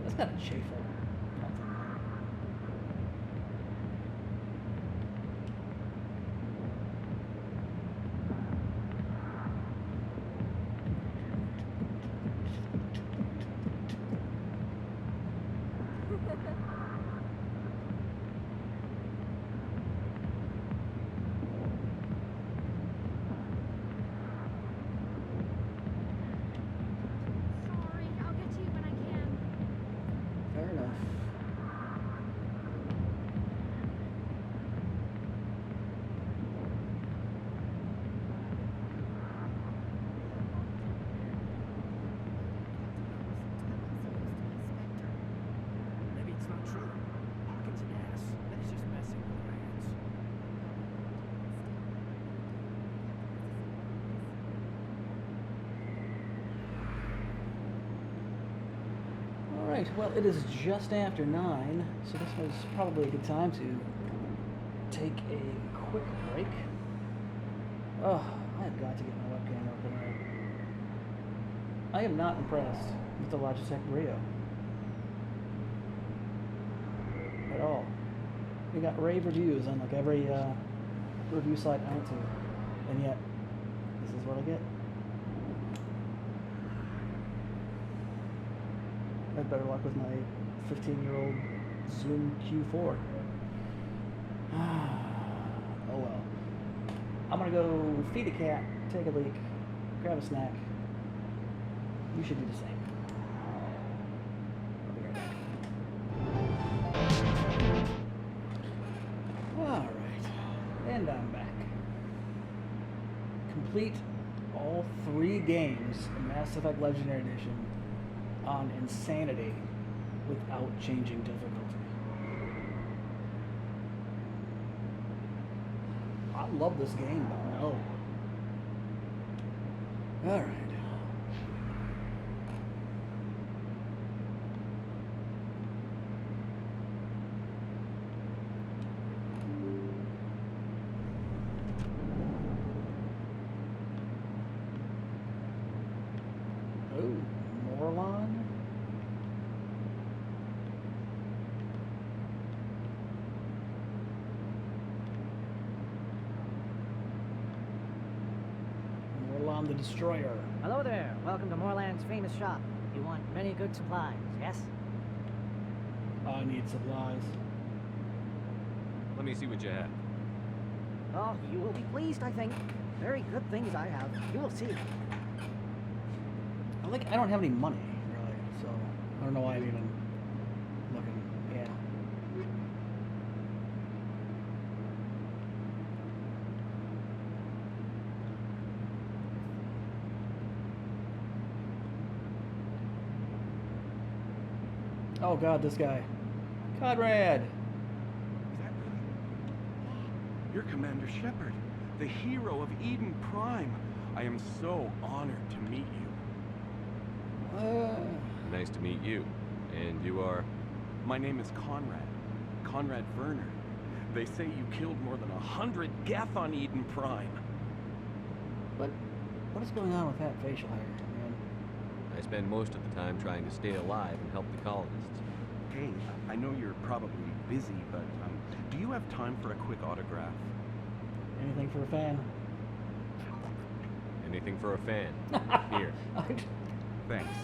That's got a chafe hole. Sorry, I'll get to you when I can. Fair enough. Maybe it's not true. Hawkins an ass. Then he's just messing with our hands. Alright, well, it is just after 9, so this was probably a good time to take a quick break. Oh, I have got to get my webcam open right. I am not impressed with the Logitech Brio. At all. We got rave reviews on like every review site I went to, and yet, this is what I get. I had better luck with my 15-year-old Zoom Q4. Oh well. I'm gonna go feed a cat, take a leak, grab a snack. You should do the same. I'll be right back. Alright. And I'm back. Complete all 3 games in Mass Effect Legendary Edition on Insanity without changing difficulty. I love this game, but no. Alright. Oh, Morlon? Morlon the Destroyer. Hello there. Welcome to Moorland's famous shop. You want many good supplies, yes? I need supplies. Let me see what you have. Oh, you will be pleased, I think. Very good things I have. You will see. I don't have any money, really, so I don't know why I'm even looking. Yeah. Oh god, this guy. Conrad! You're Commander Shepard, the hero of Eden Prime. I am so honored to meet you. Nice to meet you. And you are? My name is Conrad Werner. They say you killed more than 100 Geth on Eden Prime. What is going on with that facial hair, man? I spend most of the time trying to stay alive and help the colonists. Hey, I know you're probably busy, but do you have time for a quick autograph? Anything for a fan? Anything for a fan. Here. Thanks.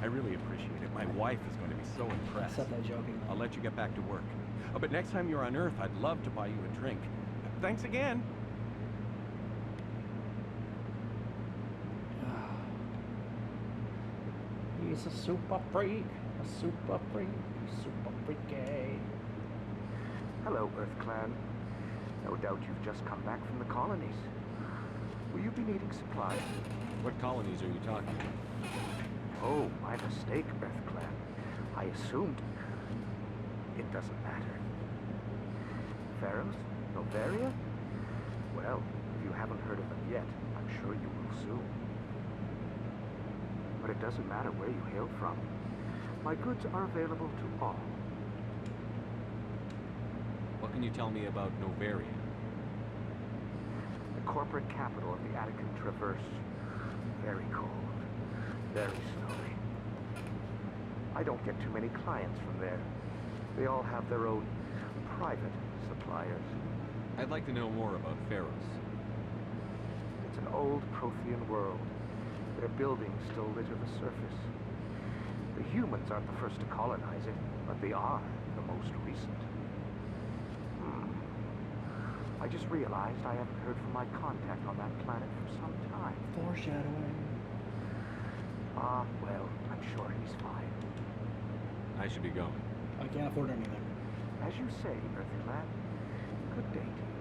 I really appreciate it. My wife is going to be so impressed. Except I'm joking. I'll let you get back to work. But next time you're on Earth, I'd love to buy you a drink. Thanks again. He's a super freak. A super freak. Super freaky. Hello, Earth Clan. No doubt you've just come back from the colonies. Will you be needing supplies? What colonies are you talking about? Oh, my mistake, Earth Clan. I assumed... It doesn't matter. Pharaohs? Novaria? Well, if you haven't heard of them yet, I'm sure you will soon. But it doesn't matter where you hail from. My goods are available to all. What can you tell me about Novaria? The corporate capital of the Attican Traverse. Very cold. Very snowy. I don't get too many clients from there. They all have their own private suppliers. I'd like to know more about Pharos. It's an old Prothean world. Their buildings still litter the surface. The humans aren't the first to colonize it, but they are the most recent. I just realized I haven't heard from my contact on that planet for some time. Foreshadowing. Ah, well, I'm sure he's fine. I should be going. I can't afford anything. As you say, Earthy lad. Good day to you.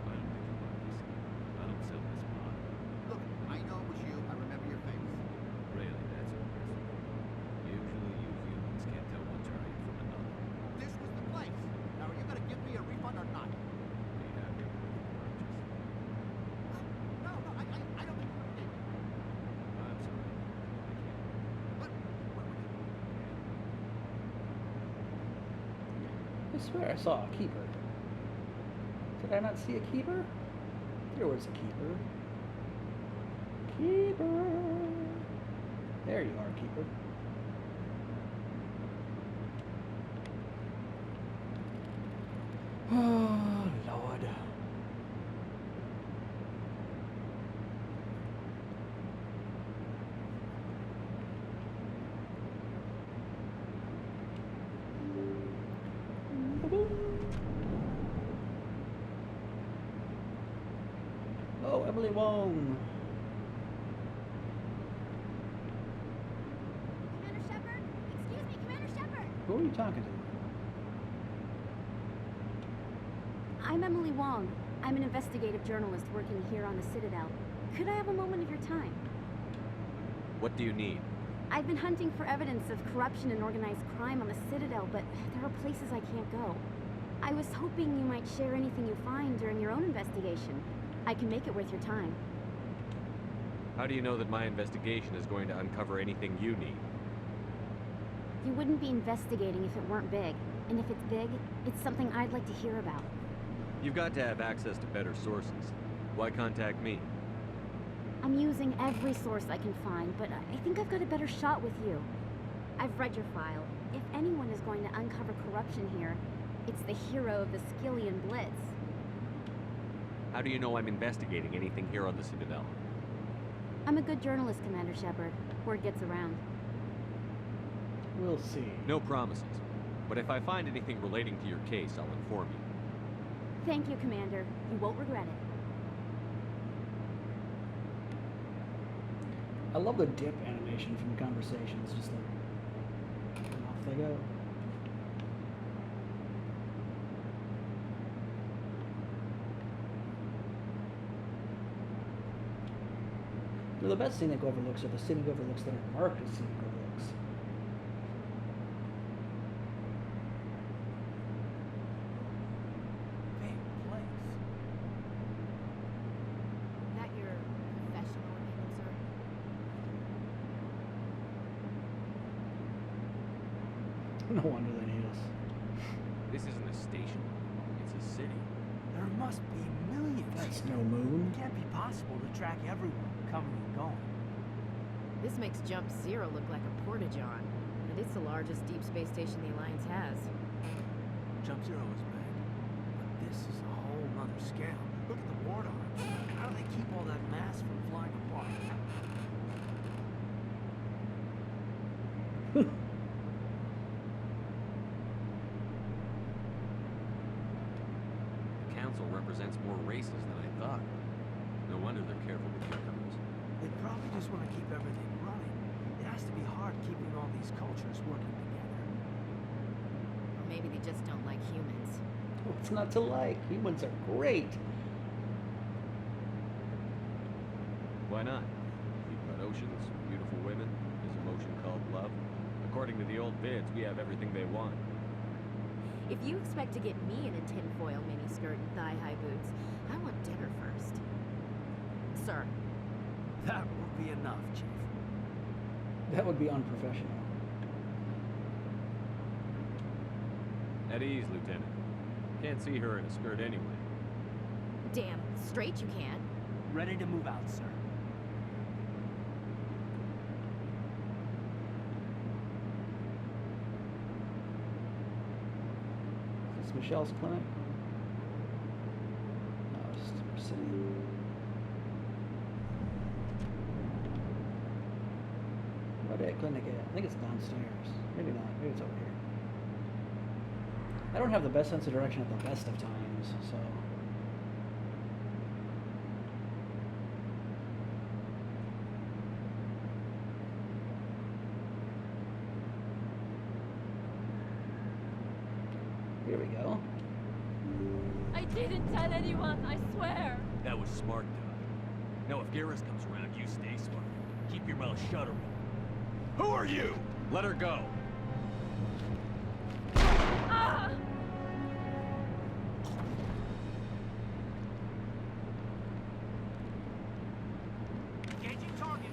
I don't sell this pot. Look, I know it was you. I remember your face. Really, that's impressive. Usually you humans can't tell one giant from another. This was the place. Now, are you going to give me a refund or not? We have your proof of purchase. No, I don't think you're going to give me. I'm sorry. But, I swear I saw a keeper. Did I not see a keeper? There was a keeper. Keeper! There you are, keeper. Oh, Lord. Oh, Emily Wong. Commander Shepard? Excuse me, Commander Shepard! Who are you talking to? I'm Emily Wong. I'm an investigative journalist working here on the Citadel. Could I have a moment of your time? What do you need? I've been hunting for evidence of corruption and organized crime on the Citadel, but there are places I can't go. I was hoping you might share anything you find during your own investigation. I can make it worth your time. How do you know that my investigation is going to uncover anything you need? You wouldn't be investigating if it weren't big. And if it's big, it's something I'd like to hear about. You've got to have access to better sources. Why contact me? I'm using every source I can find, but I think I've got a better shot with you. I've read your file. If anyone is going to uncover corruption here, it's the hero of the Skillian Blitz. How do you know I'm investigating anything here on the Citadel? I'm a good journalist, Commander Shepard. Word gets around. We'll see. No promises. But if I find anything relating to your case, I'll inform you. Thank you, Commander. You won't regret it. I love the dip animation from the conversations. Just like, and off they go. They're the best scenic overlooks are the scenic overlooks that are marked as scenic overlooks. Big place. That your professional opinion, sir? No wonder they need us. This isn't a station. It's a city. There must be millions. That's no moon. It can't be possible to track everyone coming and going. This makes Jump Zero look like a porta-john, and it's the largest deep space station the Alliance has. Jump Zero is big, but this is a whole nother scale. Look at the ward arms. How do they keep all that mass from flying apart? The council represents more races than I thought. No wonder they're careful with newcomers. They probably just want to keep everything running. It has to be hard keeping all these cultures working together. Or maybe they just don't like humans. What's not to like? Humans are great. Why not? You've got oceans, beautiful women, there's a motion called love. According to the old vids, we have everything they want. If you expect to get me in a tinfoil miniskirt and thigh-high boots, I want dinner first. Sir. That will be enough, Chief. That would be unprofessional. At ease, Lieutenant. Can't see her in a skirt anyway. Damn straight you can. Ready to move out, sir. Is this Michelle's clinic? No, it's our city. Where that clinic at? I think it's downstairs. Maybe not. Maybe it's over here. I don't have the best sense of direction at the best of times, so. Here we go. I didn't tell anyone, I swear. That was smart, Doc. Now, if Garrus comes around, you stay smart. Keep your mouth shut or who are you? Let her go. Ah! Engaging target.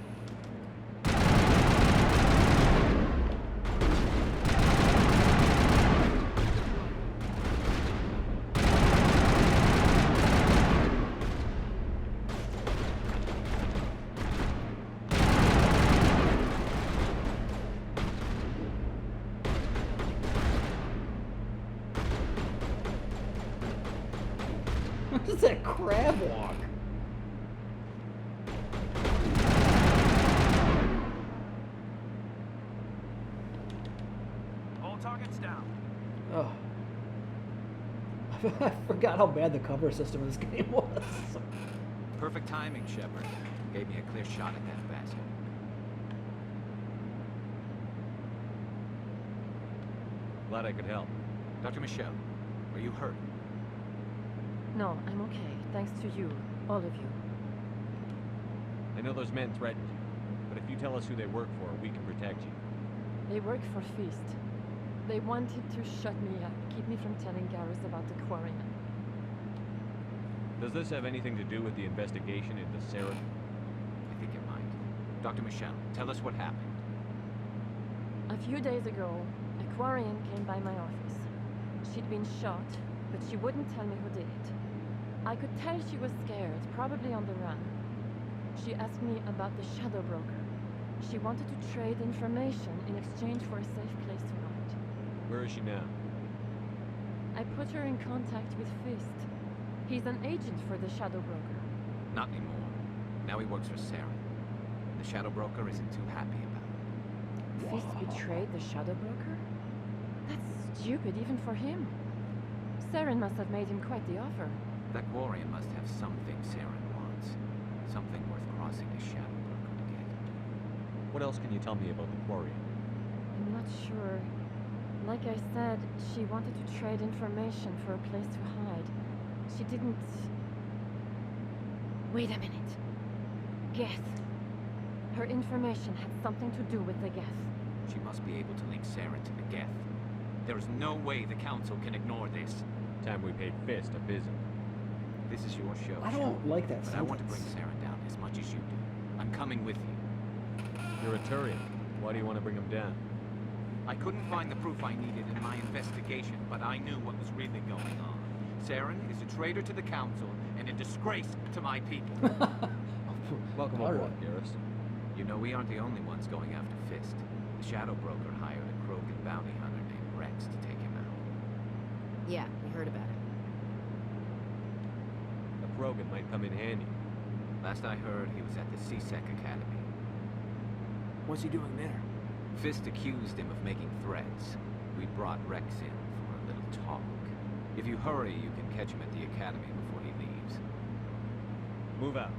What is that crab walk? All targets down. Oh. I forgot how bad the cover system of this game was. Perfect timing, Shepard. Gave me a clear shot at that bastard. Glad I could help. Dr. Michelle, are you hurt? No, I'm okay, thanks to you, all of you. I know those men threatened you, but if you tell us who they work for, we can protect you. They work for Feast. They wanted to shut me up, keep me from telling Garrus about the Quarian. Does this have anything to do with the investigation into Sarah? I think it might. Dr. Michelle, tell us what happened. A few days ago, a Quarian came by my office. She'd been shot, but she wouldn't tell me who did it. I could tell she was scared, probably on the run. She asked me about the Shadow Broker. She wanted to trade information in exchange for a safe place to hide. Where is she now? I put her in contact with Fist. He's an agent for the Shadow Broker. Not anymore. Now he works for Sarah. The Shadow Broker isn't too happy about it. Fist betrayed the Shadow Broker? That's stupid even for him. Saren must have made him quite the offer. That Quarian must have something Saren wants. Something worth crossing the Shadow Broker to get. What else can you tell me about the Quarian? I'm not sure. Like I said, she wanted to trade information for a place to hide. She didn't... Wait a minute. Geth. Her information had something to do with the Geth. She must be able to link Saren to the Geth. There is no way the Council can ignore this. Time we paid Fist a visit. This is your show. I don't like that But I want to bring sentence. Saren down as much as you do. I'm coming with you. You're a Turian. Why do you want to bring him down? I couldn't find the proof I needed in my investigation, but I knew what was really going on. Saren is a traitor to the Council and a disgrace to my people. Welcome All aboard, right. Garrus. You know, we aren't the only ones going after Fist. The Shadow Broker hired a Krogan bounty hunter named Rex to take him out. Yeah, we heard about it. A Krogan might come in handy. Last I heard, he was at the CSEC Academy. What's he doing there? Fist accused him of making threats. We brought Rex in for a little talk. If you hurry, you can catch him at the Academy before he leaves. Move out.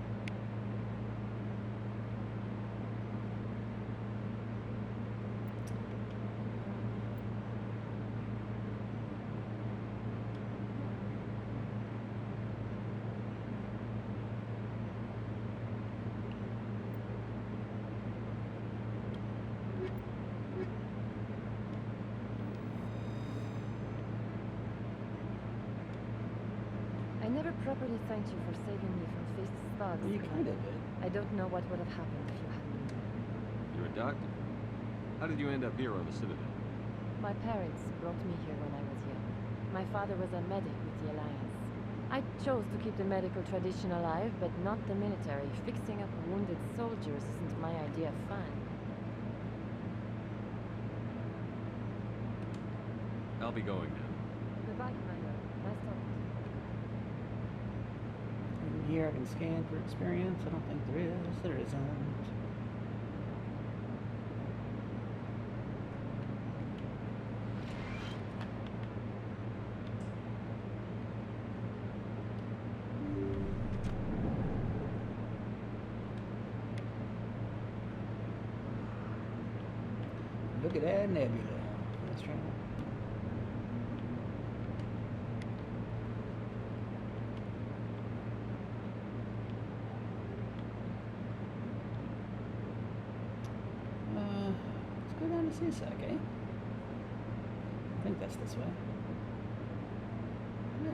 I never properly thanked you for saving me from Fist's thugs. Well, you kind of did. I don't know what would have happened if you hadn't been there. You're a doctor? How did you end up here on the Citadel? My parents brought me here when I was young. My father was a medic with the Alliance. I chose to keep the medical tradition alive, but not the military. Fixing up wounded soldiers isn't my idea of fun. I'll be going now. Goodbye, Commander. Nice talking to you. Here I can scan for experience. I don't think there is. There isn't. Look at that nebula. Let's try that. Let's go down to CSEC, eh? I think that's this way. Yeah.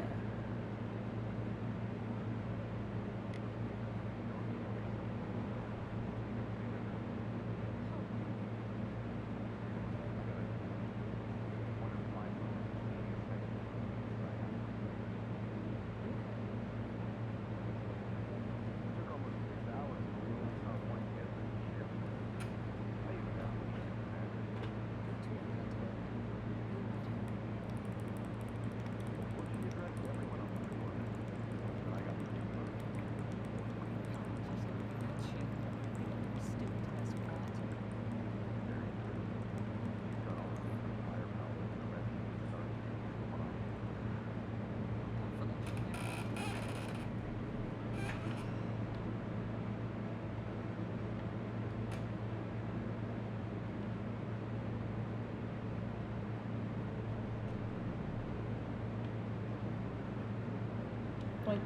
Like,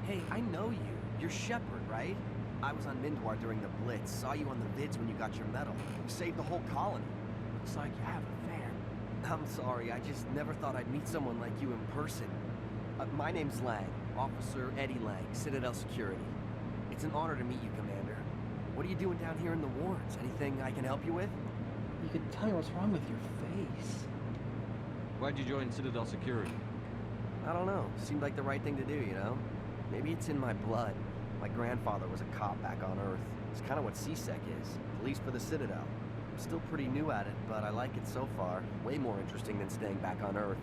hey, I know you. You're Shepard, right? I was on Mindwar during the Blitz. Saw you on the vids when you got your medal. You saved the whole colony. Looks like you have a fan. I'm sorry, I just never thought I'd meet someone like you in person. My name's Lang, Officer Eddie Lang, Citadel Security. It's an honor to meet you, Commander. What are you doing down here in the wards? Anything I can help you with? you could tell me what's wrong with your face. Why'd you join Citadel Security? I don't know. Seemed like the right thing to do, you know? Maybe it's in my blood. My grandfather was a cop back on Earth. It's kind of what CSEC is, police for the Citadel. I'm still pretty new at it, but I like it so far. Way more interesting than staying back on Earth.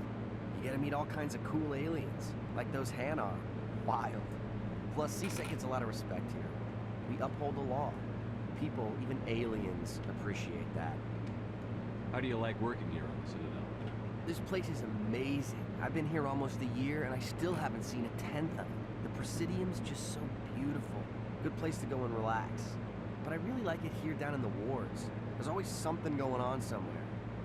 You get to meet all kinds of cool aliens, like those Hanar. Wild. Plus, CSEC gets a lot of respect here. We uphold the law. People, even aliens, appreciate that. How do you like working here on the Citadel? This place is amazing. I've been here almost a year, and I still haven't seen a tenth of it. The Presidium's just so beautiful. Good place to go and relax. But I really like it here down in the wards. There's always something going on somewhere.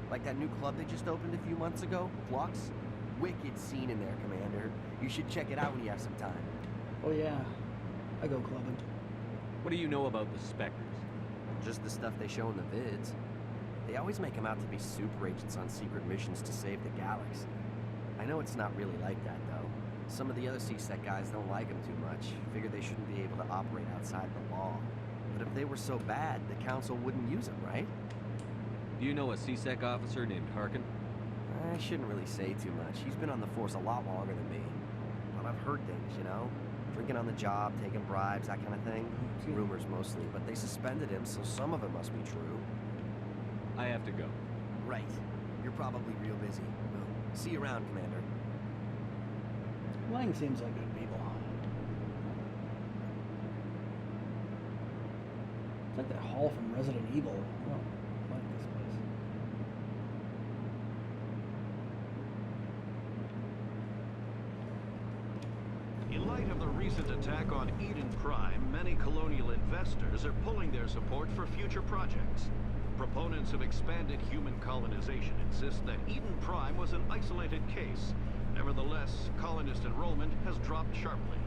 Like that new club they just opened a few months ago, Flux. Wicked scene in there, Commander. You should check it out when you have some time. Oh yeah, I go clubbing. What do you know about the Spectres? Just the stuff they show in the vids. They always make them out to be super agents on secret missions to save the galaxy. I know it's not really like that, though. Some of the other CSEC guys don't like them too much. Figure they shouldn't be able to operate outside the law. But if they were so bad, the Council wouldn't use them, right? Do you know a CSEC officer named Harkin? I shouldn't really say too much. He's been on the force a lot longer than me. But I've heard things, you know? Drinking on the job, taking bribes, that kind of thing. Rumors mostly, but they suspended him, so some of it must be true. I have to go. Right. You're probably real busy. Well, see you around, Commander. Lang seems like good people. It's like that hall from Resident Evil. I don't like this place. In light of the recent attack on Eden Prime, many colonial investors are pulling their support for future projects. Proponents of expanded human colonization insist that Eden Prime was an isolated case. Nevertheless, colonist enrollment has dropped sharply.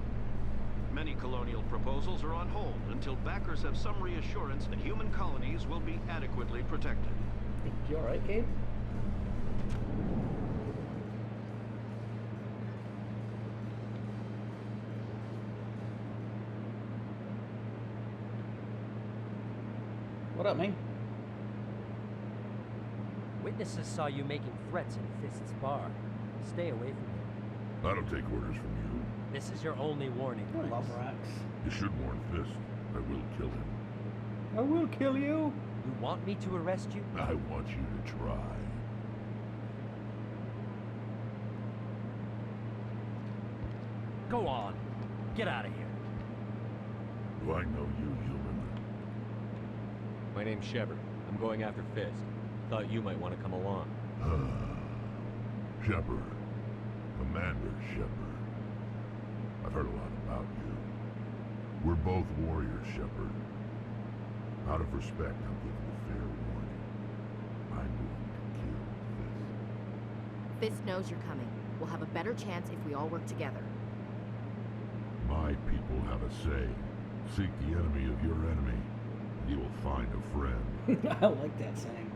Many colonial proposals are on hold until backers have some reassurance that human colonies will be adequately protected. You alright, Gabe? What up, man? Witness Witnesses saw you making threats in Fist's bar. Stay away from him. I don't take orders from you. This is your only warning, I love Rex. rocks. You should warn Fist. I will kill him. I will kill you. You want me to arrest you? I want you to try. Go on. Get out of here. Do I know you, human? My name's Shepard. I'm going after Fist. Thought you might want to come along. Shepard. Commander Shepard. I've heard a lot about you. We're both warriors, Shepard. Out of respect, I'm giving a fair warning. I'm going to kill Fist. Fist knows you're coming. We'll have a better chance if we all work together. My people have a say. Seek the enemy of your enemy. You will find a friend. I like that saying.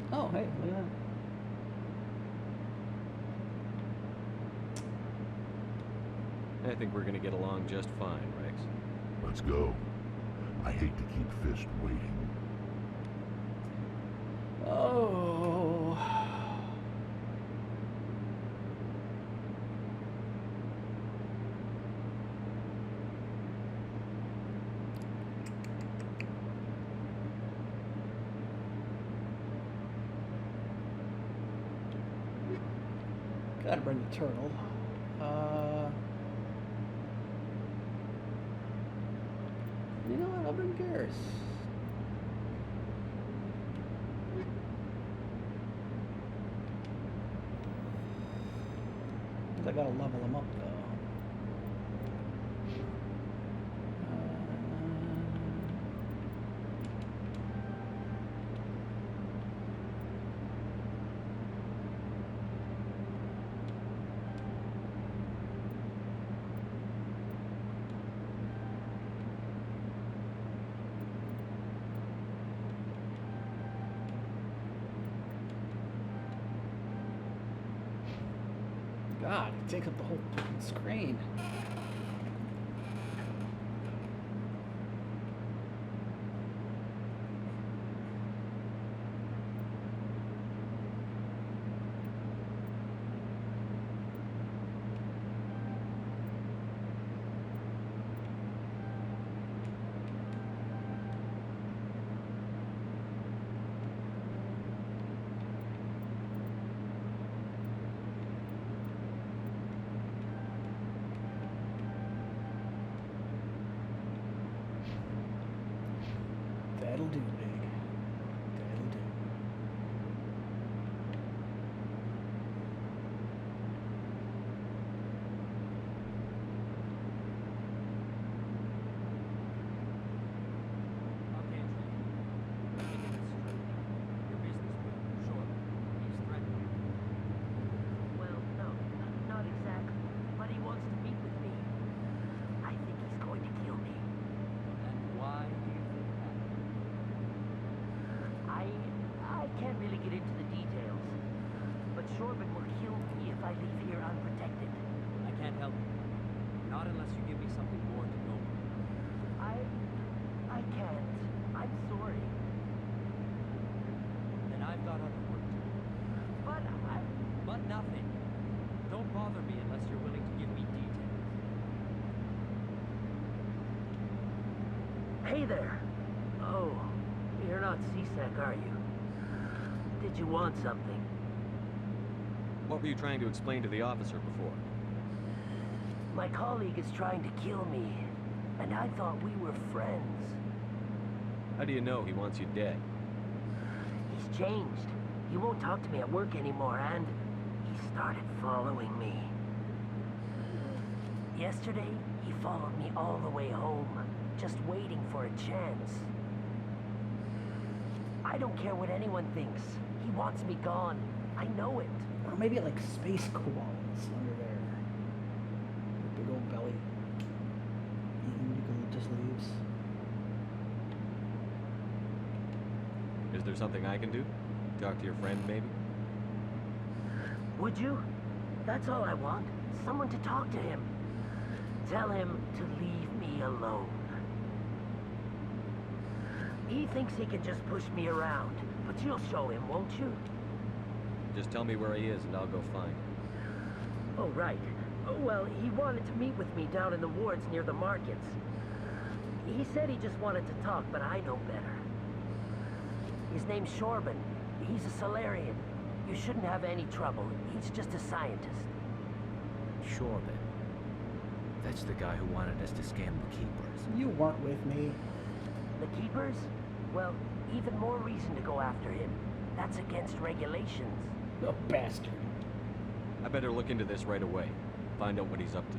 Oh, hey, look at that. I think we're gonna get along just fine, Rex. Let's go. I hate to keep Fist waiting. Oh. Gotta bring the turtle. You know what? I'll bring Garrus. I gotta level him up though. God, it takes up the whole fucking screen. That'll do, big. That'll do. Okay, Jake. Let me get this straight. Your reasons were, sure, he's threatening you. Well, no, not exactly. But he wants to meet with me. I think he's going to kill me. And why do you think that? I can't really get into the details. But Shorban will kill me if I leave here unprotected. I can't help you. Not unless you give me something more to go with. I can't. I'm sorry. Then I've got other work to do. But nothing. Don't bother me unless you're willing to give me details. Hey there. Oh, you're not CSEC, are you? Did you want something? What were you trying to explain to the officer before? My colleague is trying to kill me, and I thought we were friends. How do you know he wants you dead? He's changed. He won't talk to me at work anymore, and he started following me. Yesterday, he followed me all the way home, just waiting for a chance. I don't care what anyone thinks. He wants me gone. I know it. Or maybe like space koalas under there. Big old belly. Eating eucalyptus leaves. Is there something I can do? Talk to your friend, maybe? Would you? That's all I want. Someone to talk to him. Tell him to leave me alone. He thinks he can just push me around, but you'll show him, won't you? Just tell me where he is and I'll go find him. Oh, right. Well, he wanted to meet with me down in the wards near the markets. He said he just wanted to talk, but I know better. His name's Shorban. He's a Solarian. You shouldn't have any trouble. He's just a scientist. Shorban. That's the guy who wanted us to scam the Keepers. You weren't with me. The Keepers? Well, even more reason to go after him. That's against regulations. Oh, bastard. I better look into this right away. Find out what he's up to.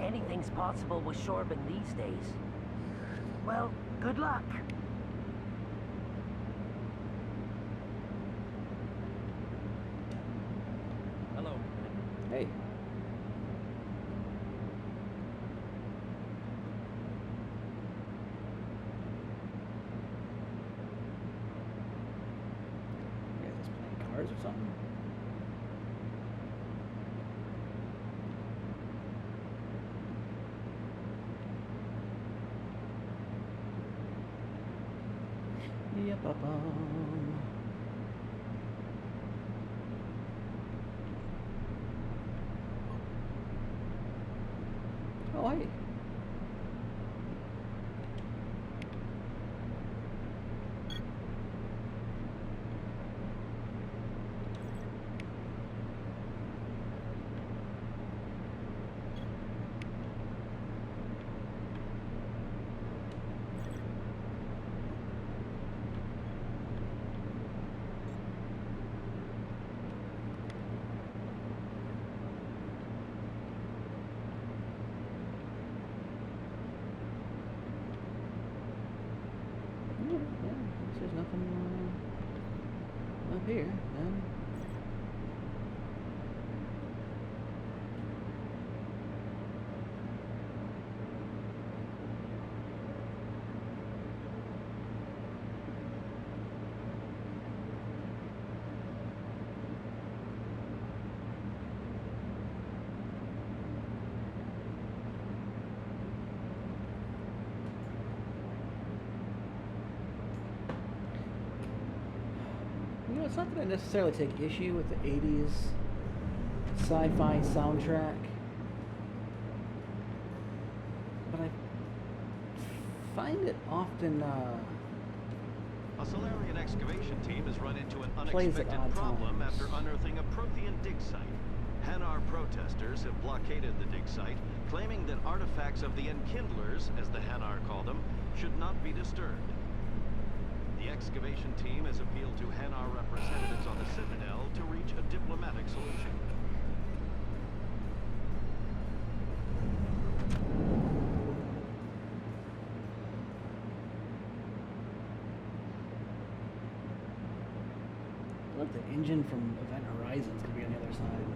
Anything's possible with Shorban these days. Well, good luck. Hello. Hey. You guys just playing cards or something? Yep-a-bum. Oh, hey. Yeah, I guess there's nothing up here. You know, it's not that I necessarily take issue with the 80s sci-fi soundtrack, but I find it often A Solarian excavation team has run into an plays at unexpected odd problem times. after unearthing a Prothean dig site. Hanar protesters have blockaded the dig site, claiming that artifacts of the Enkindlers, as the Hanar call them, should not be disturbed. The excavation team has appealed to Hanar representatives on the Citadel to reach a diplomatic solution. Look, the engine from Event Horizons could be on the other side.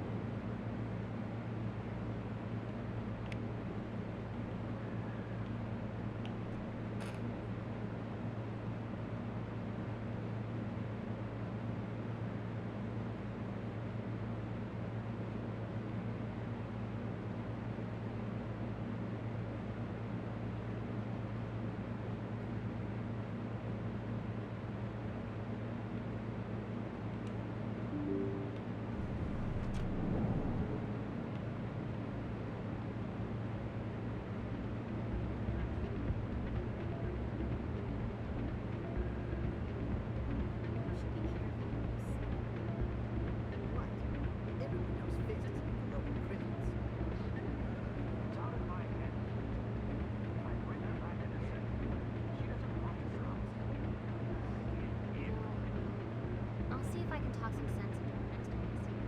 I'll see if I can talk some sense into her next time I see her.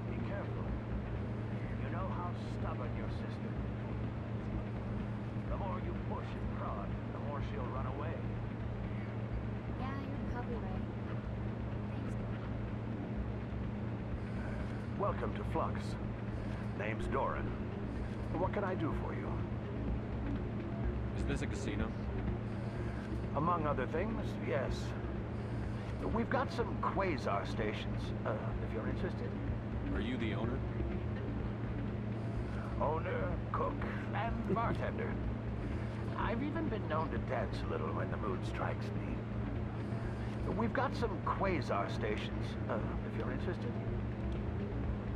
Be careful. You know how stubborn your sister is. The more you push and prod, the more she'll run away. Yeah, you're probably right. Thanks, Gordon. Welcome to Flux. Name's Doran. What can I do for you? Is this a casino? Among other things, yes. We've got some quasar stations, if you're interested. Are you the owner? Owner, cook, and bartender. I've even been known to dance a little when the mood strikes me. We've got some quasar stations, if you're interested.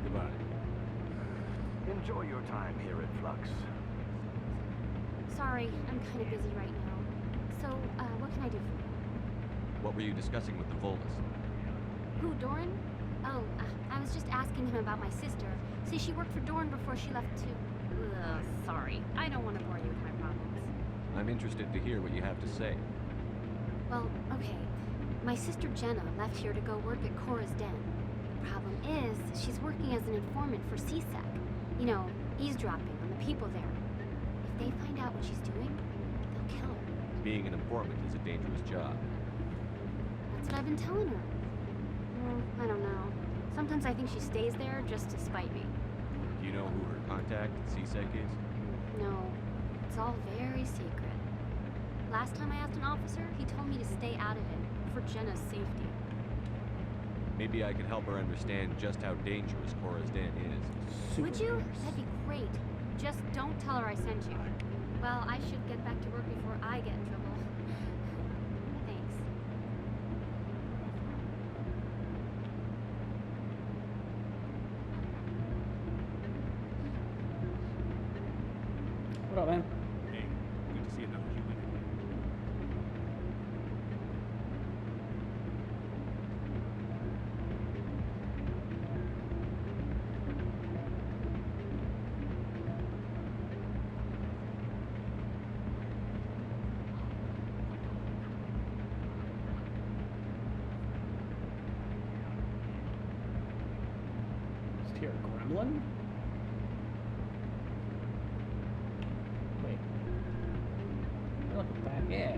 Goodbye. Enjoy your time here at Flux. Sorry, I'm kind of busy right now. So, what can I do for you? What were you discussing with the Volus? Who, Doran? Oh, I was just asking him about my sister. See, she worked for Doran before she left too. Sorry. I don't want to bore you with my problems. I'm interested to hear what you have to say. Well, okay. My sister Jenna left here to go work at Cora's Den. The problem is, she's working as an informant for CSEC. You know, eavesdropping on the people there. If they find out what she's doing, they'll kill her. Being an informant is a dangerous job. That's what I've been telling her. I don't know. Sometimes I think she stays there just to spite me. Do you know who her contact at CSEC is? No, it's all very secret. Last time I asked an officer, he told me to stay out of it, for Jenna's safety. Maybe I can help her understand just how dangerous Cora's Den is. Would you? That'd be great. Just don't tell her I sent you. Well, I should get back to work before I get in trouble. Thanks. What up, man? Hey, good to see another human. Just hear a gremlin? Wait. Look back. Yeah.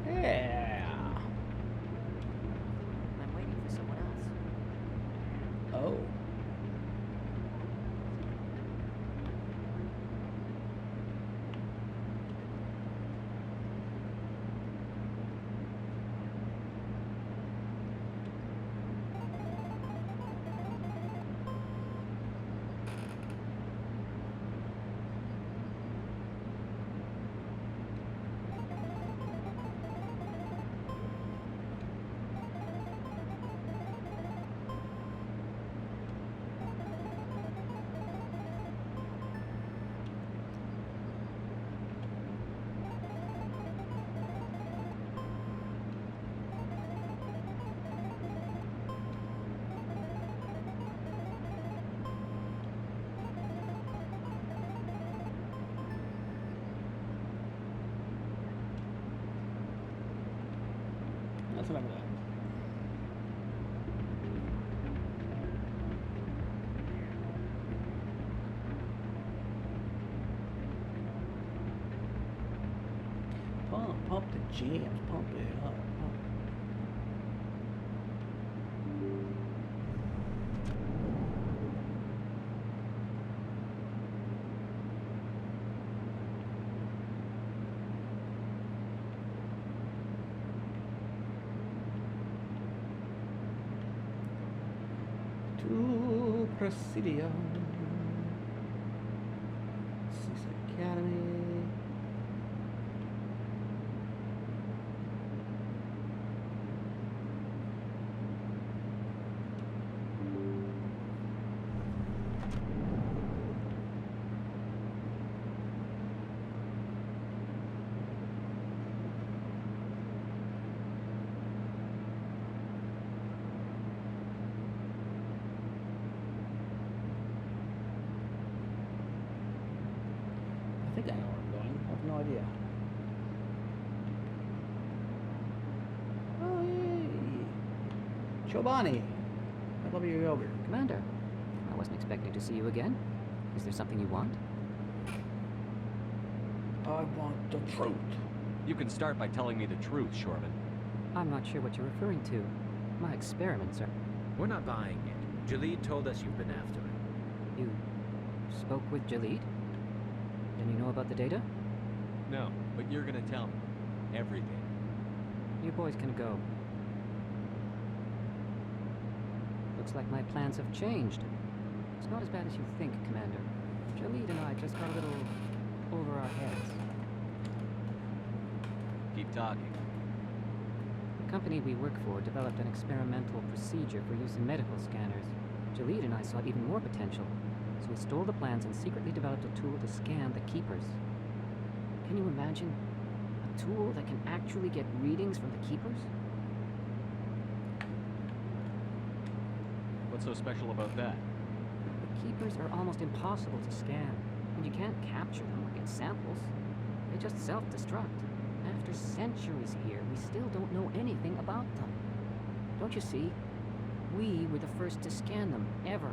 Yeah. I'm waiting for someone else. Oh. Let's remember that. Pump the jams, pump it up. To Presidio. CSEC Academy. I think I know where I'm going. I have no idea. Oh, yay! Chobani! I love your yogurt. Commander, I wasn't expecting to see you again. Is there something you want? I want the truth. You can start by telling me the truth, Shorman. I'm not sure what you're referring to. My experiments are... We're not buying it. Jalid told us you've been after him. You spoke with Jalid? Then you know about the data? No, but you're gonna tell me. Everything. You boys can go. Looks like my plans have changed. It's not as bad as you think, Commander. Jalid and I just got a little over our heads. Keep talking. The company we work for developed an experimental procedure for use in medical scanners. Jalid and I saw even more potential, so we stole the plans and secretly developed a tool to scan the Keepers. Can you imagine? A tool that can actually get readings from the Keepers? What's so special about that? The Keepers are almost impossible to scan, and you can't capture them or get samples. They just self-destruct. After centuries here, we still don't know anything about them. Don't you see? We were the first to scan them, ever.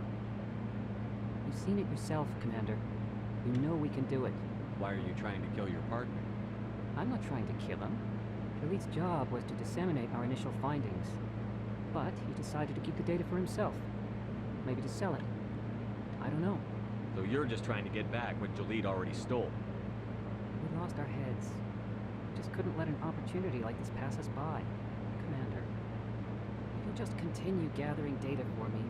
You've seen it yourself, Commander. You know we can do it. Why are you trying to kill your partner? I'm not trying to kill him. Khalid's job was to disseminate our initial findings. But he decided to keep the data for himself. Maybe to sell it. I don't know. So you're just trying to get back what Jalid already stole. We lost our heads. Just couldn't let an opportunity like this pass us by. Commander, if you just continue gathering data for me,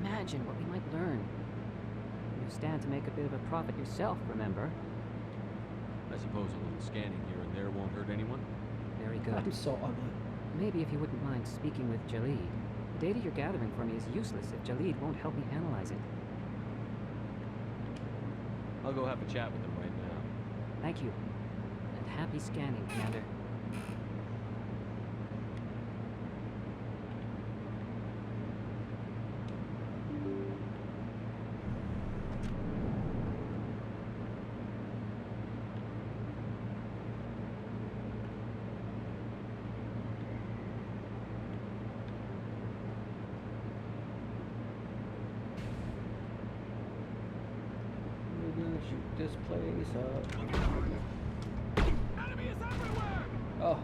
imagine what we might learn. You stand to make a bit of a profit yourself, remember? I suppose a little scanning here and there won't hurt anyone? Very good. I'm so ugly. Maybe if you wouldn't mind speaking with Jalid. The data you're gathering for me is useless if Jalid won't help me analyze it. I'll go have a chat with him right now. Thank you. And happy scanning, Commander. We're gonna shoot this place up. Enemy is everywhere! Oh.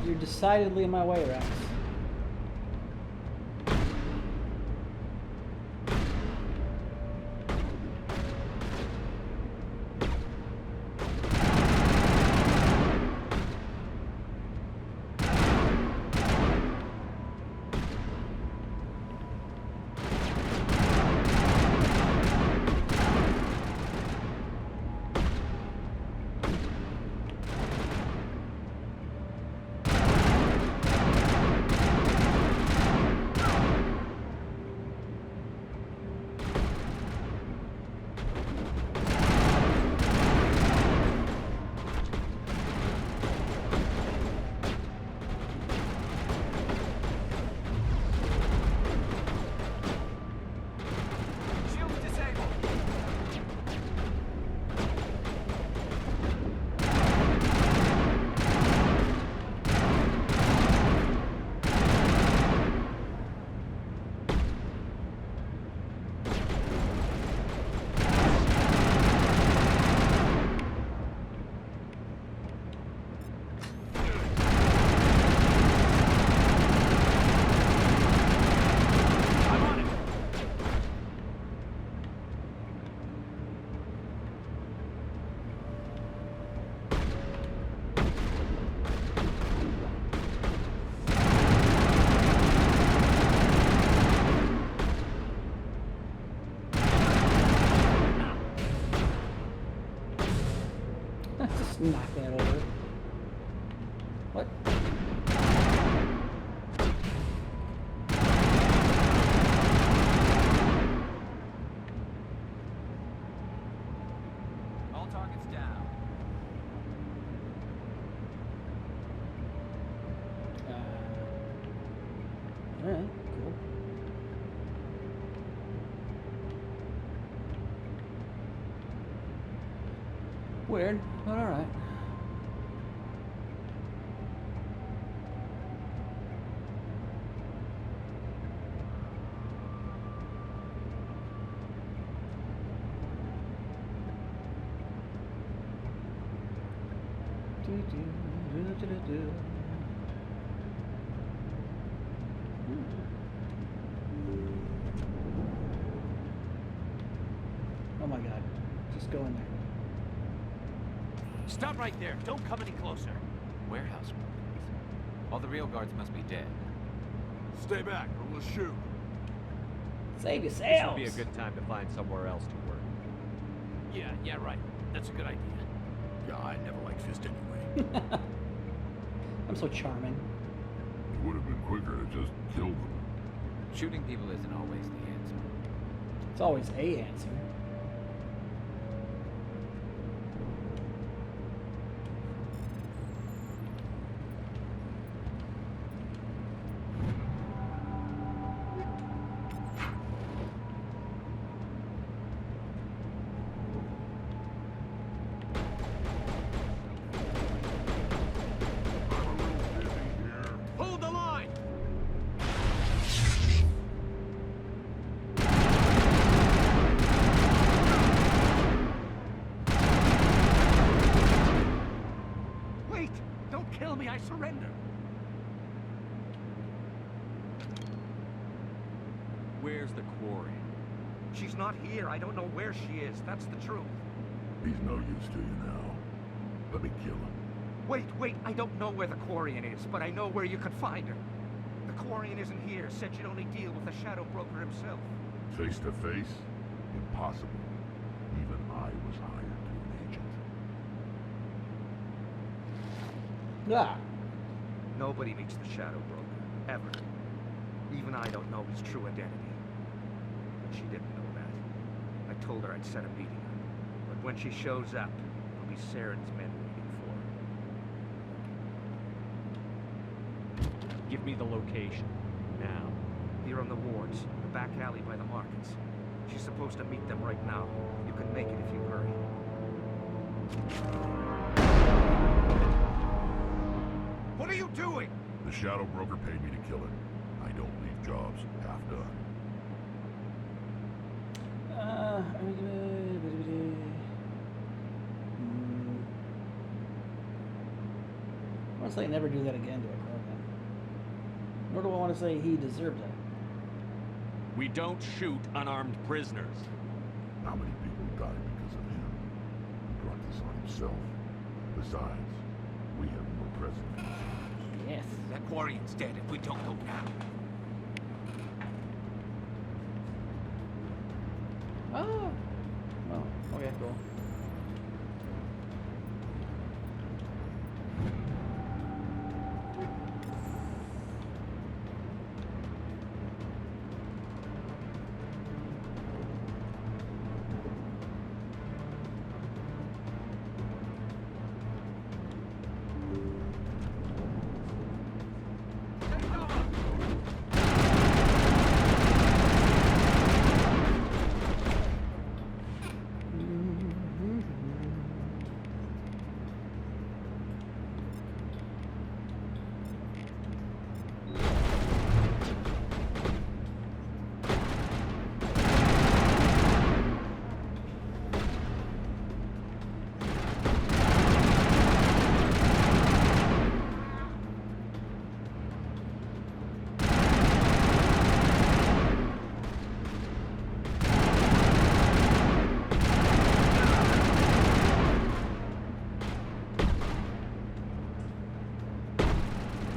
You're decidedly in my way, Rex. Shields disabled! I'm on it! Just knock that over. What? All targets down. Alright, cool. Weird, but alright. Oh my god. Just go in there. Stop right there. Don't come any closer. Warehouse workers. All the real guards must be dead. Stay back, or we'll shoot. Save This yourselves. would be a good time to find somewhere else to work. Yeah, right. That's a good idea. Yeah, I never liked Fist anyway. I'm so charming. It would have been quicker to just kill them. Shooting people isn't always the answer. It's always a answer. Hold the line! Wait! Don't kill me, I surrender! Where's the quarry? She's not here. I don't know where she is. That's the truth. He's no use to you now. Let me kill him. Wait, I don't know where the Quarian is, but I know where you can find her. The Quarian isn't here. Said she'd only deal with the Shadow Broker himself. Face to face? Impossible. Even I was hired to an agent. Ah. Nobody meets the Shadow Broker, ever. Even I don't know his true identity. But she didn't know that. I told her I'd set a meeting up. But when she shows up, it'll be Saren's men waiting for her. Give me the location. Now. Here on the wards, the back alley by the markets. She's supposed to meet them right now. You can make it if you hurry. What are you doing? The Shadow Broker paid me to kill him. I don't leave jobs half done. I want to say never do that again to a Krogan. Nor do I want to say he deserved it. We don't shoot unarmed prisoners. How many people died because of him? He brought this on himself. Besides, we have more pressing concerns. Yes. That Quarian's dead if we don't go now. Oh. Oh, okay, cool.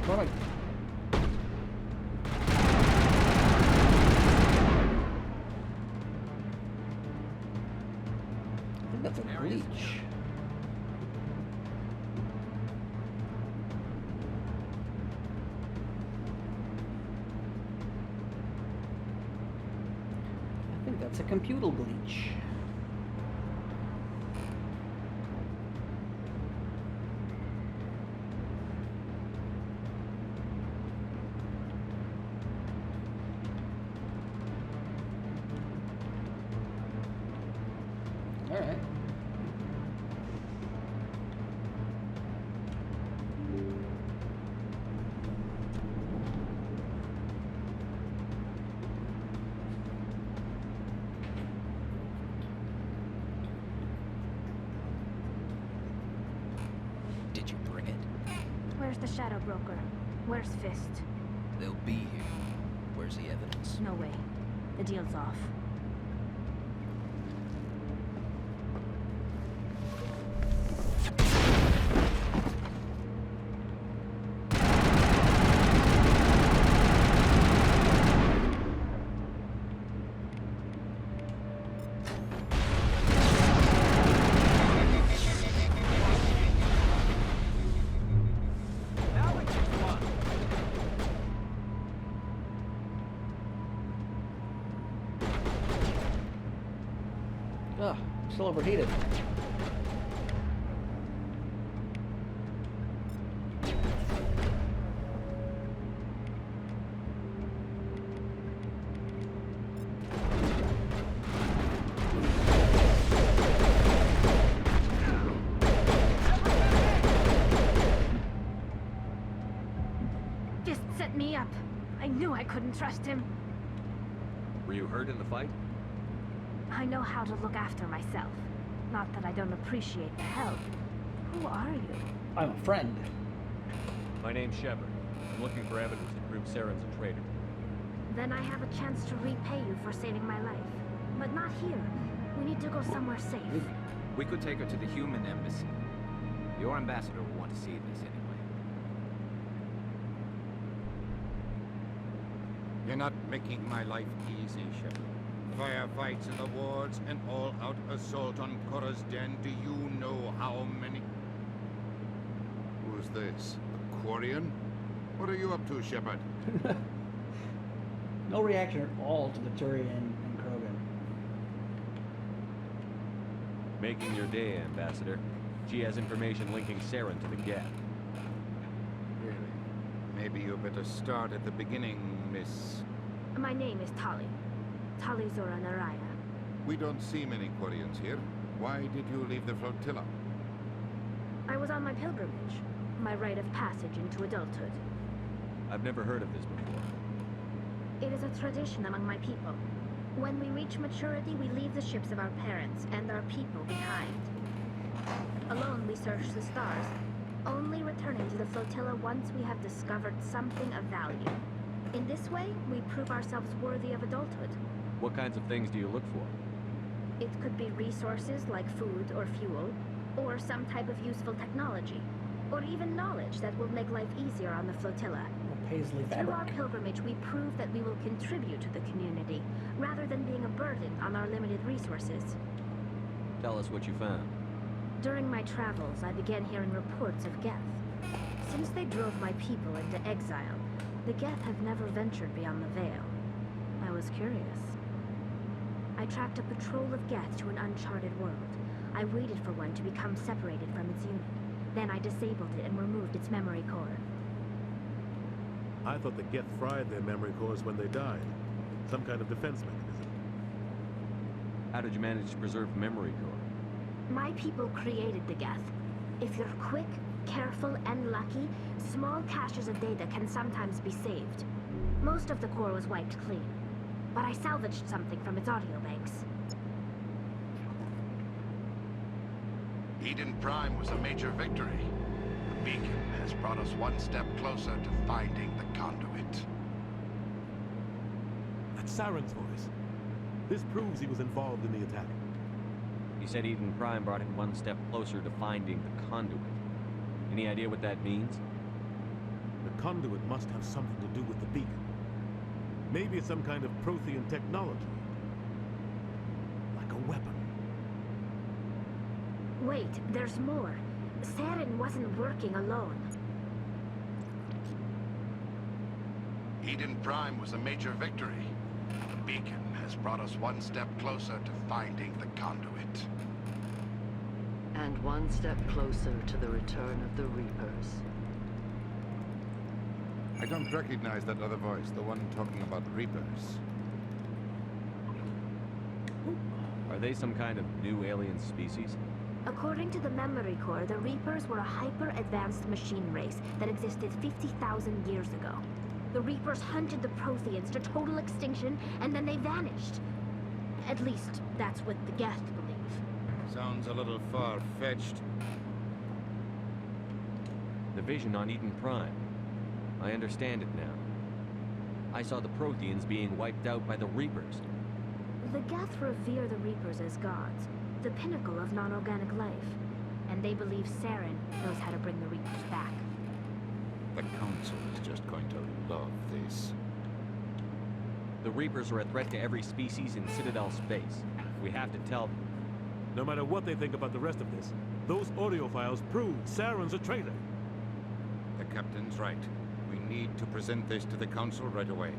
Perfect. I think that's a breach. I think that's a computer glitch. All right. Did you bring it? Where's the Shadow Broker? Where's Fist? They'll be here. Where's the evidence? No way. The deal's off. Still overheated. Fist set me up. I knew I couldn't trust him. Were you hurt in the fight? I know how to look after myself. Not that I don't appreciate the help. Who are you? I'm a friend. My name's Shepard. I'm looking for evidence to prove Saren's a traitor. Then I have a chance to repay you for saving my life. But not here. We need to go somewhere safe. We could take her to the human embassy. Your ambassador will want to see this anyway. You're not making my life easy, Shepard. Firefights in the wards, an all-out assault on Korra's den. Do you know how many... Who's this? A Quarian? What are you up to, Shepard? No reaction at all to the Turian and Krogan. Making your day, Ambassador. She has information linking Saren to the Geth. Really? Maybe you better start at the beginning, Miss... My name is Tali. Tali Zora Naraya. We don't see many Quarians here. Why did you leave the flotilla? I was on my pilgrimage. My rite of passage into adulthood. I've never heard of this before. It is a tradition among my people. When we reach maturity, we leave the ships of our parents and our people behind. Alone, we search the stars, only returning to the flotilla once we have discovered something of value. In this way, we prove ourselves worthy of adulthood. What kinds of things do you look for? It could be resources like food or fuel, or some type of useful technology, or even knowledge that will make life easier on the flotilla. Paisley Through our fabric. pilgrimage, we prove that we will contribute to the community, rather than being a burden on our limited resources. Tell us what you found. During my travels, I began hearing reports of Geth. Since they drove my people into exile, the Geth have never ventured beyond the Veil. I was curious. I tracked a patrol of Geth to an uncharted world. I waited for one to become separated from its unit. Then I disabled it and removed its memory core. I thought the Geth fried their memory cores when they died. Some kind of defense mechanism. How did you manage to preserve memory core? My people created the Geth. If you're quick, careful, and lucky, small caches of data can sometimes be saved. Most of the core was wiped clean, but I salvaged something from its audio banks. Eden Prime was a major victory. The beacon has brought us one step closer to finding the conduit. That's Saren's voice. This proves he was involved in the attack. You said Eden Prime brought him one step closer to finding the conduit. Any idea what that means? The conduit must have something to do with the beacon. Maybe it's some kind of Prothean technology. Like a weapon. Wait, there's more. Saren wasn't working alone. Eden Prime was a major victory. The beacon has brought us one step closer to finding the conduit. And one step closer to the return of the Reapers. I don't recognize that other voice, the one talking about Reapers. Are they some kind of new alien species? According to the memory core, the Reapers were a hyper-advanced machine race that existed 50,000 years ago. The Reapers hunted the Protheans to total extinction, and then they vanished. At least, that's what the Geth believe. Sounds a little far-fetched. The vision on Eden Prime. I understand it now. I saw the Protheans being wiped out by the Reapers. The Geth revere the Reapers as gods, the pinnacle of non-organic life. And they believe Saren knows how to bring the Reapers back. The Council is just going to love this. The Reapers are a threat to every species in Citadel space. We have to tell them. No matter what they think about the rest of this, those audio files prove Saren's a traitor. The Captain's right. We need to present this to the Council right away.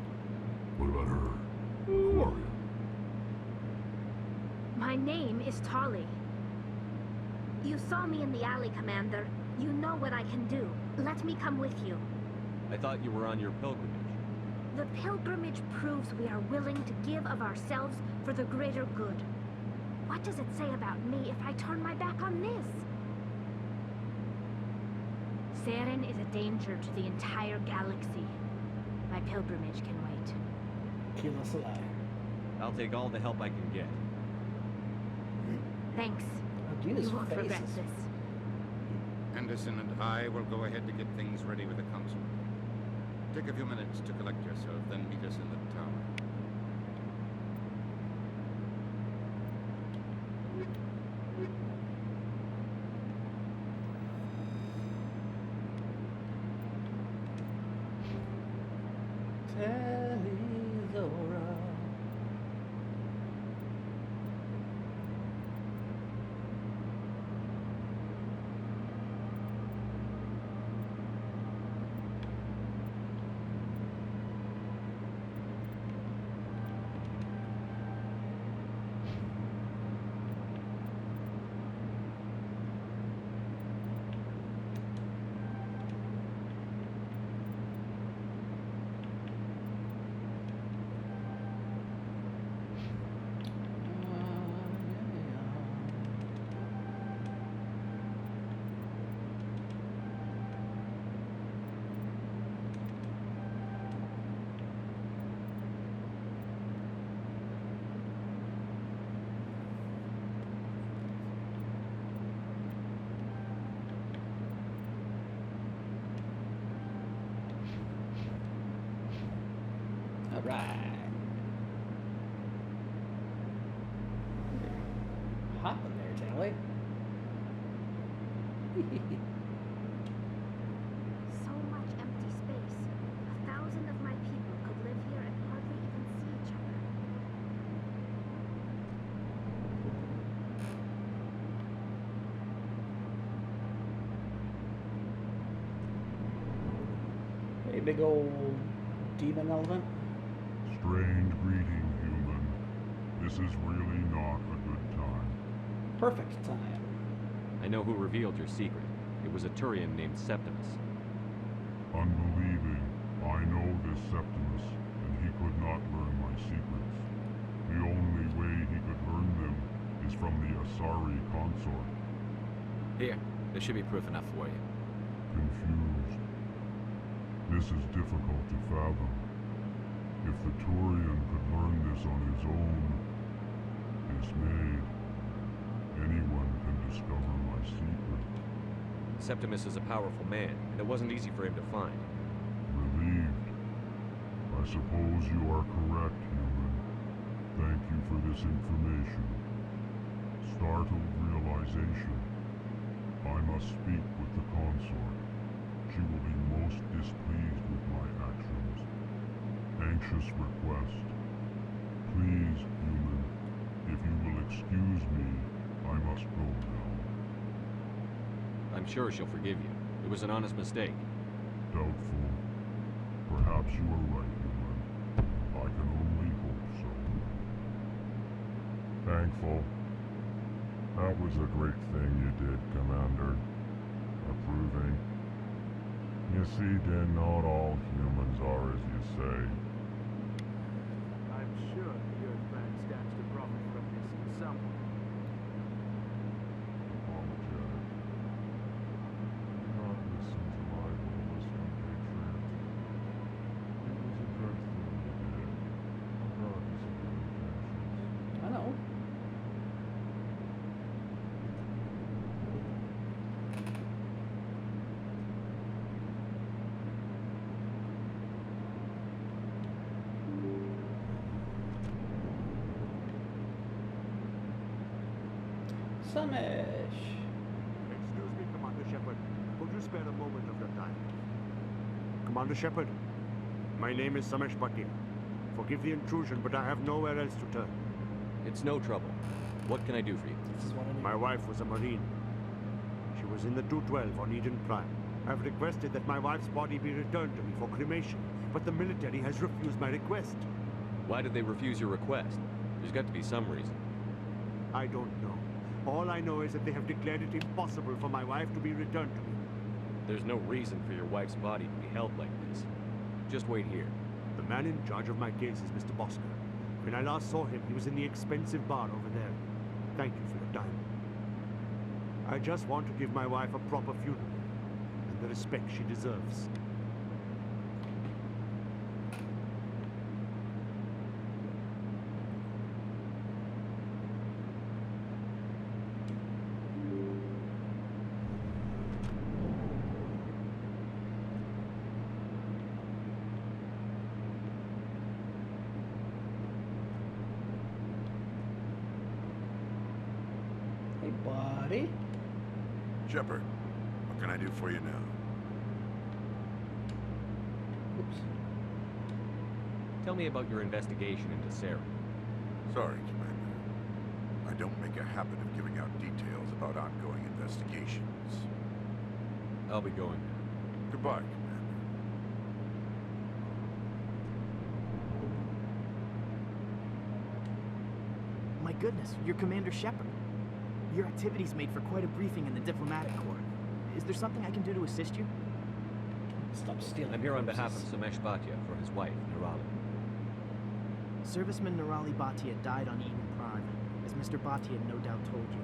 What about her? Who are you? My name is Tali. You saw me in the alley, Commander. You know what I can do. Let me come with you. I thought you were on your pilgrimage. The pilgrimage proves we are willing to give of ourselves for the greater good. What does it say about me if I turn my back on this? Saren is a danger to the entire galaxy. My pilgrimage can wait. Kill us alive. I'll take all the help I can get. Thanks. Gina's You won't face regret is- this. Anderson and I will go ahead to get things ready with the council. Take a few minutes to collect yourself, then meet us in the tower. Telizora. Alright. Hopping there, Tally. So much empty space. 1,000 of my people could live here and hardly even see each other. Hey, big old demon elephant. Strange greeting, human. This is really not a good time. Perfect time. I know who revealed your secret. It was a Turian named Septimus. Unbelieving, I know this Septimus, and he could not learn my secrets. The only way he could learn them is from the Asari consort. Here, there should be proof enough for you. Confused. This is difficult to fathom. If the Turian could learn this on his own, dismayed, anyone can discover my secret. Septimus is a powerful man, and it wasn't easy for him to find. Relieved. I suppose you are correct, human. Thank you for this information. Startled realization. I must speak with the consort. She will be most displeased with my actions. Anxious request. Please, human, if you will excuse me, I must go now. I'm sure she'll forgive you. It was an honest mistake. Doubtful. Perhaps you are right, human. I can only hope so. Thankful. That was a great thing you did, Commander. Approving. You see, then not all humans are as you say. I'm sure the Earthman stands to profit from this in some way. Apologize. Do not listen to my lowest compatriot. It was a good thing you did. Not his good intentions. I know. Sumish. Excuse me, Commander Shepard. Could you spare a moment of your time? Commander Shepard, my name is Samesh Patil. Forgive the intrusion, but I have nowhere else to turn. It's no trouble. What can I do for you? This is what I need. My wife was a Marine. She was in the 212 on Eden Prime. I've requested that my wife's body be returned to me for cremation, but the military has refused my request. Why did they refuse your request? There's got to be some reason. I don't know. All I know is that they have declared it impossible for my wife to be returned to me. There's no reason for your wife's body to be held like this. Just wait here. The man in charge of my case is Mr. Bosker. When I last saw him, he was in the expensive bar over there. Thank you for your time. I just want to give my wife a proper funeral and the respect she deserves. Hey, buddy. Shepard, what can I do for you now? Oops. Tell me about your investigation into Sarah. Sorry, Commander. I don't make a habit of giving out details about ongoing investigations. I'll be going now. Goodbye, Commander. My goodness, you're Commander Shepard. Your activities made for quite a briefing in the diplomatic corps. Is there something I can do to assist you? Stop stealing. I'm here on corpses. behalf of Samesh Bhatia for his wife, Nirali. Serviceman Nirali Bhatia died on Eden Prime, as Mr. Bhatia no doubt told you.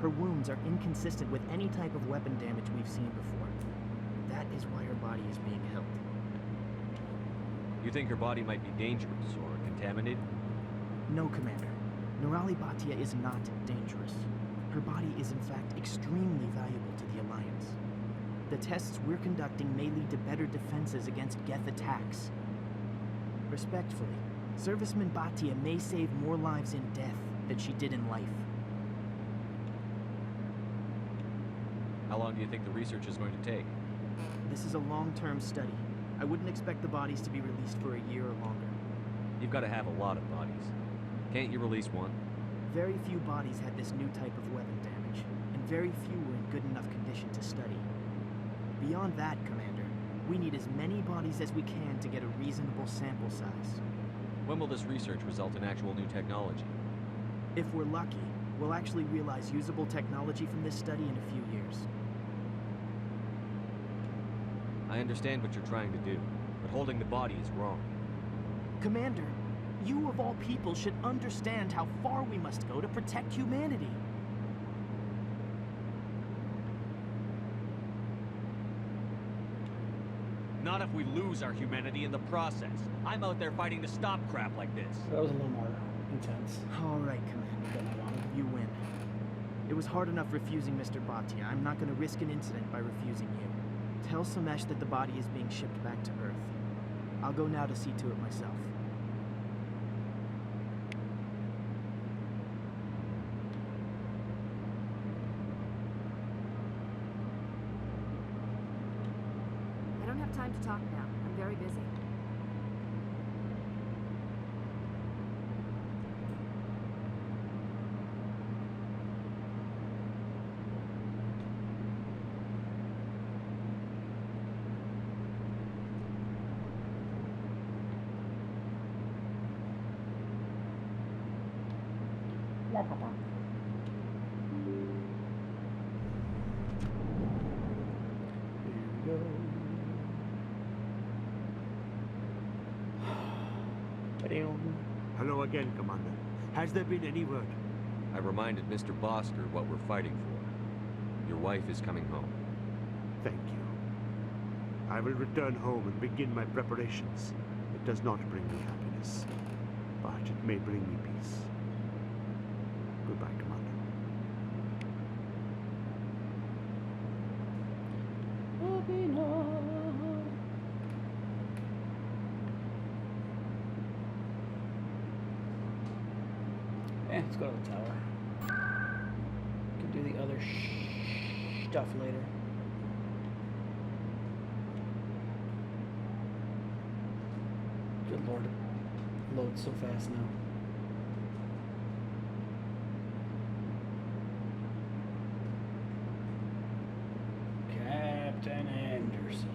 Her wounds are inconsistent with any type of weapon damage we've seen before. That is why her body is being held. You think her body might be dangerous or contaminated? No, Commander. Nirali Bhatia is not dangerous. Her body is in fact extremely valuable to the Alliance. The tests we're conducting may lead to better defenses against Geth attacks. Respectfully, Serviceman Bhatia may save more lives in death than she did in life. How long do you think the research is going to take? This is a long-term study. I wouldn't expect the bodies to be released for a year or longer. You've got to have a lot of bodies. Can't you release one? Very few bodies had this new type of weapon damage, and very few were in good enough condition to study. Beyond that, Commander, we need as many bodies as we can to get a reasonable sample size. When will this research result in actual new technology? If we're lucky, we'll actually realize usable technology from this study in a few years. I understand what you're trying to do, but holding the body is wrong. Commander, you of all people should understand how far we must go to protect humanity. Not if we lose our humanity in the process. I'm out there fighting to stop crap like this. That was a little more intense. All right, Commander. You win. It was hard enough refusing Mr. Bhatia. I'm not going to risk an incident by refusing you. Tell Samesh that the body is being shipped back to Earth. I'll go now to see to it myself. I don't have time to talk now. I'm very busy. Hello again, Commander. Has there been any word? I reminded Mr. Bosker what we're fighting for. Your wife is coming home. Thank you. I will return home and begin my preparations. It does not bring me happiness, but it may bring me peace. Goodbye, Commander. Let's go to the tower. Can do the other stuff later. Good lord, it loads so fast now. Captain Anderson.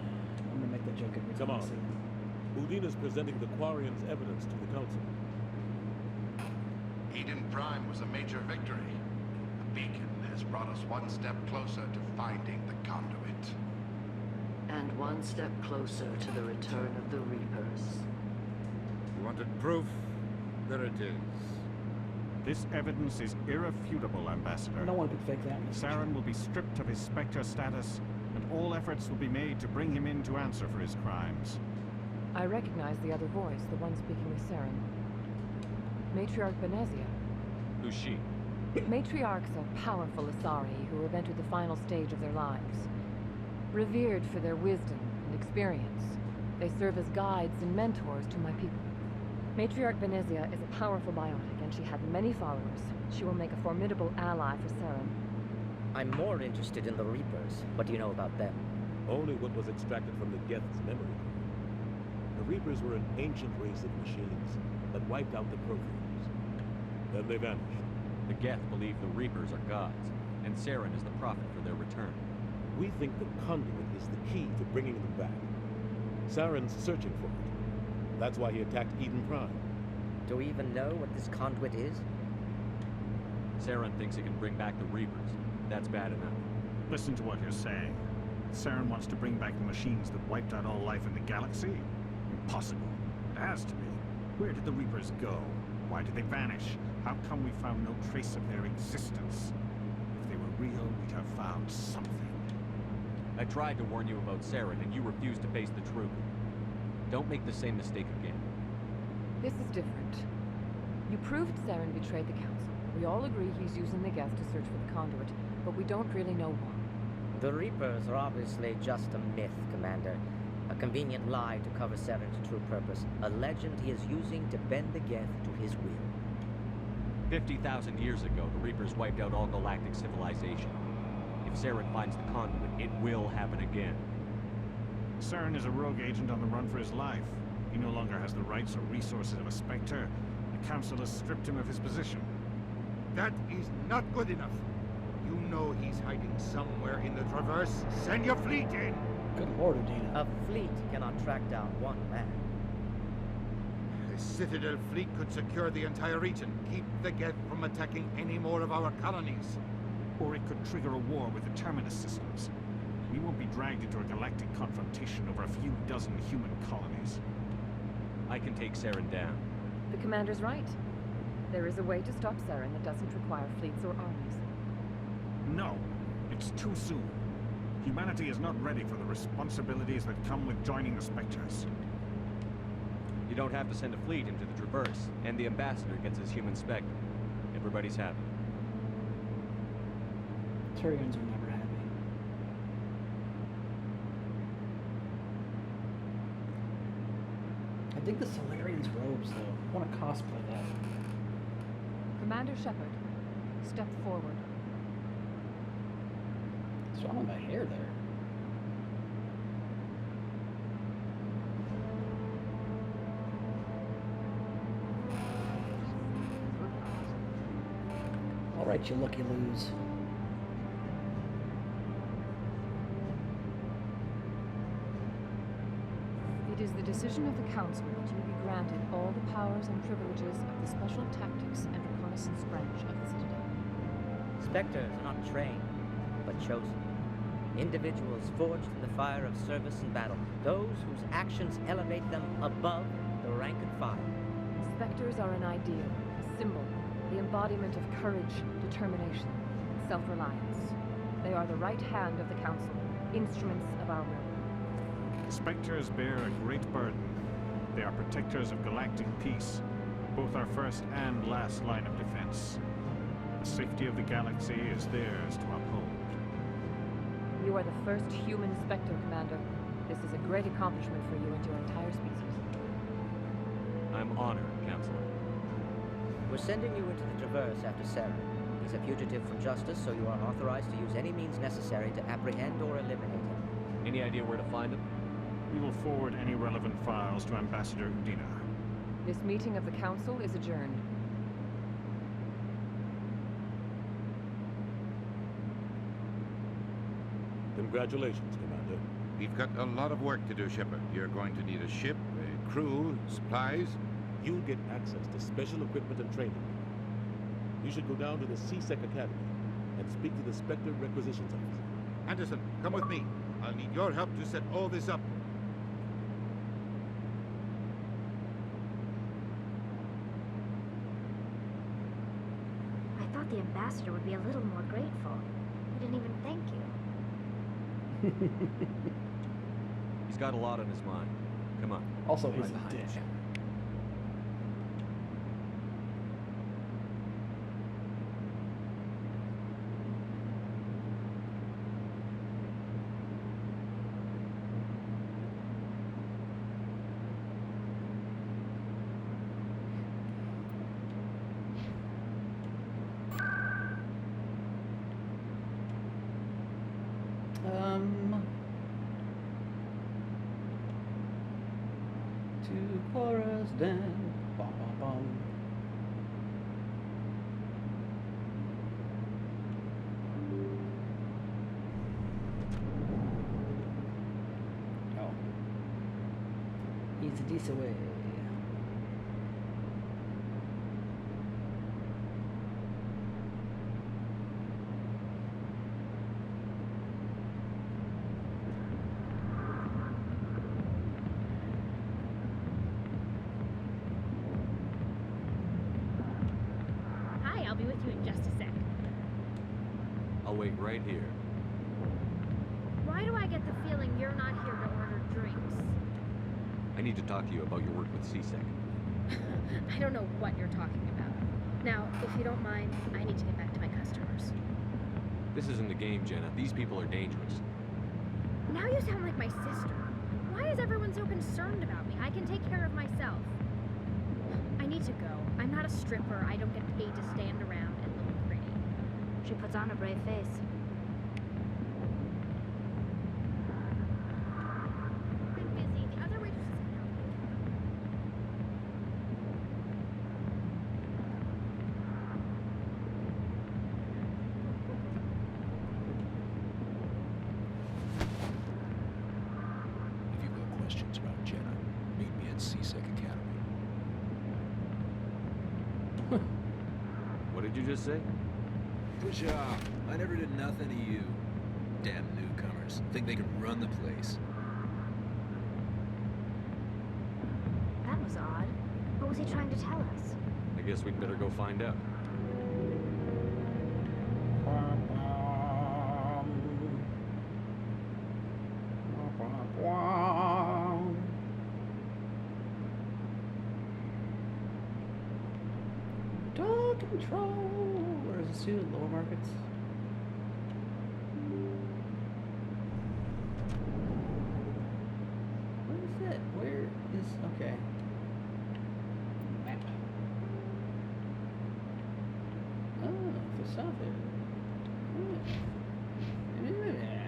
I'm gonna make that joke every time Come I on. see it. Udina's presenting the Quarian's evidence to the Council. Eden Prime was a major victory. The beacon has brought us one step closer to finding the conduit. And one step closer to the return of the Reapers. You wanted proof? There it is. This evidence is irrefutable, Ambassador. No one could fake that. Saren will be stripped of his Spectre status, and all efforts will be made to bring him in to answer for his crimes. I recognize the other voice, the one speaking with Saren. Matriarch Benezia. Who's she? Matriarchs are powerful Asari who have entered the final stage of their lives. Revered for their wisdom and experience, they serve as guides and mentors to my people. Matriarch Benezia is a powerful biotic, and she had many followers. She will make a formidable ally for Saren. I'm more interested in the Reapers. What do you know about them? Only what was extracted from the Geth's memory core. The Reapers were an ancient race of machines that wiped out the Protheans. Then they vanished. The Geth believe the Reapers are gods, and Saren is the prophet for their return. We think the conduit is the key to bringing them back. Saren's searching for it. That's why he attacked Eden Prime. Do we even know what this conduit is? Saren thinks he can bring back the Reapers. That's bad enough. Listen to what you're saying. Saren wants to bring back the machines that wiped out all life in the galaxy? Impossible. It has to be. Where did the Reapers go? Why did they vanish? How come we found no trace of their existence? If they were real, we'd have found something. I tried to warn you about Saren, and you refused to face the truth. Don't make the same mistake again. This is different. You proved Saren betrayed the Council. We all agree he's using the Geth to search for the conduit, but we don't really know why. The Reapers are obviously just a myth, Commander. A convenient lie to cover Saren's true purpose. A legend he is using to bend the Geth to his will. 50,000 years ago, the Reapers wiped out all galactic civilization. If Saren finds the conduit, it will happen again. Saren is a rogue agent on the run for his life. He no longer has the rights or resources of a Spectre. The Council has stripped him of his position. That is not good enough. You know he's hiding somewhere in the Traverse. Send your fleet in! Good Lord, Udina. A fleet cannot track down one man. The Citadel fleet could secure the entire region, keep the Geth from attacking any more of our colonies. Or it could trigger a war with the Terminus systems. We won't be dragged into a galactic confrontation over a few dozen human colonies. I can take Saren down. The Commander's right. There is a way to stop Saren that doesn't require fleets or armies. No, it's too soon. Humanity is not ready for the responsibilities that come with joining the Spectres. You don't have to send a fleet into the Traverse, and the Ambassador gets his human Spectre. Everybody's happy. Turians are never happy. I dig the Solarian's robes, though. I want to cosplay that. Commander Shepard, step forward. What's wrong with my hair there? All right, you looky-loos. It is the decision of the Council that you be granted all the powers and privileges of the Special Tactics and Reconnaissance Branch of the Citadel. Spectres are not trained, but chosen. Individuals forged in the fire of service and battle. Those whose actions elevate them above the rank and file. Spectres are an ideal, a symbol, the embodiment of courage, determination, and self-reliance. They are the right hand of the Council, instruments of our will. Spectres bear a great burden. They are protectors of galactic peace, both our first and last line of defense. The safety of the galaxy is theirs to uphold. You are the first human Spectre, Commander. This is a great accomplishment for you and your entire species. I'm honored, Counselor. We're sending you into the Traverse after Saren. He's a fugitive from justice, so you are authorized to use any means necessary to apprehend or eliminate him. Any idea where to find him? We will forward any relevant files to Ambassador Udina. This meeting of the Council is adjourned. Congratulations, Commander. We've got a lot of work to do, Shepard. You're going to need a ship, a crew, supplies. You'll get access to special equipment and training. You should go down to the CSEC Academy and speak to the Spectre Requisitions Office. Anderson, come with me. I'll need your help to set all this up. I thought the ambassador would be a little more grateful. He didn't even thank you. He's got a lot on his mind. Come on. Also, Right he's a behind dick. us. To chorus den. Bum, bum, bum. Oh. It's this way. Hi, I'll be with you in just a sec. I'll wait right here. Why do I get the feeling you're not here to order drinks? I need to talk to you about your work with CSEC. I don't know what you're talking about. Now, if you don't mind, I need to get back to my customers. This isn't a game, Jenna. These people are dangerous. Now you sound like my sister. Why is everyone so concerned about me? I can take care of myself. I need to go. I'm not a stripper. I don't get paid to stand around and look pretty. She puts on a brave face. I'm busy. The other waitresses can help me. If you've got questions about Jenna, meet me at CSEC Academy. What did you just say? Push off. I never did nothing to you. Damn newcomers. Think they can run the place. That was odd. What was he trying to tell us? I guess we'd better go find out. Dog control. Where is the suit? Lower markets. What is it? Where is okay? Map. Oh, the south area. Yeah.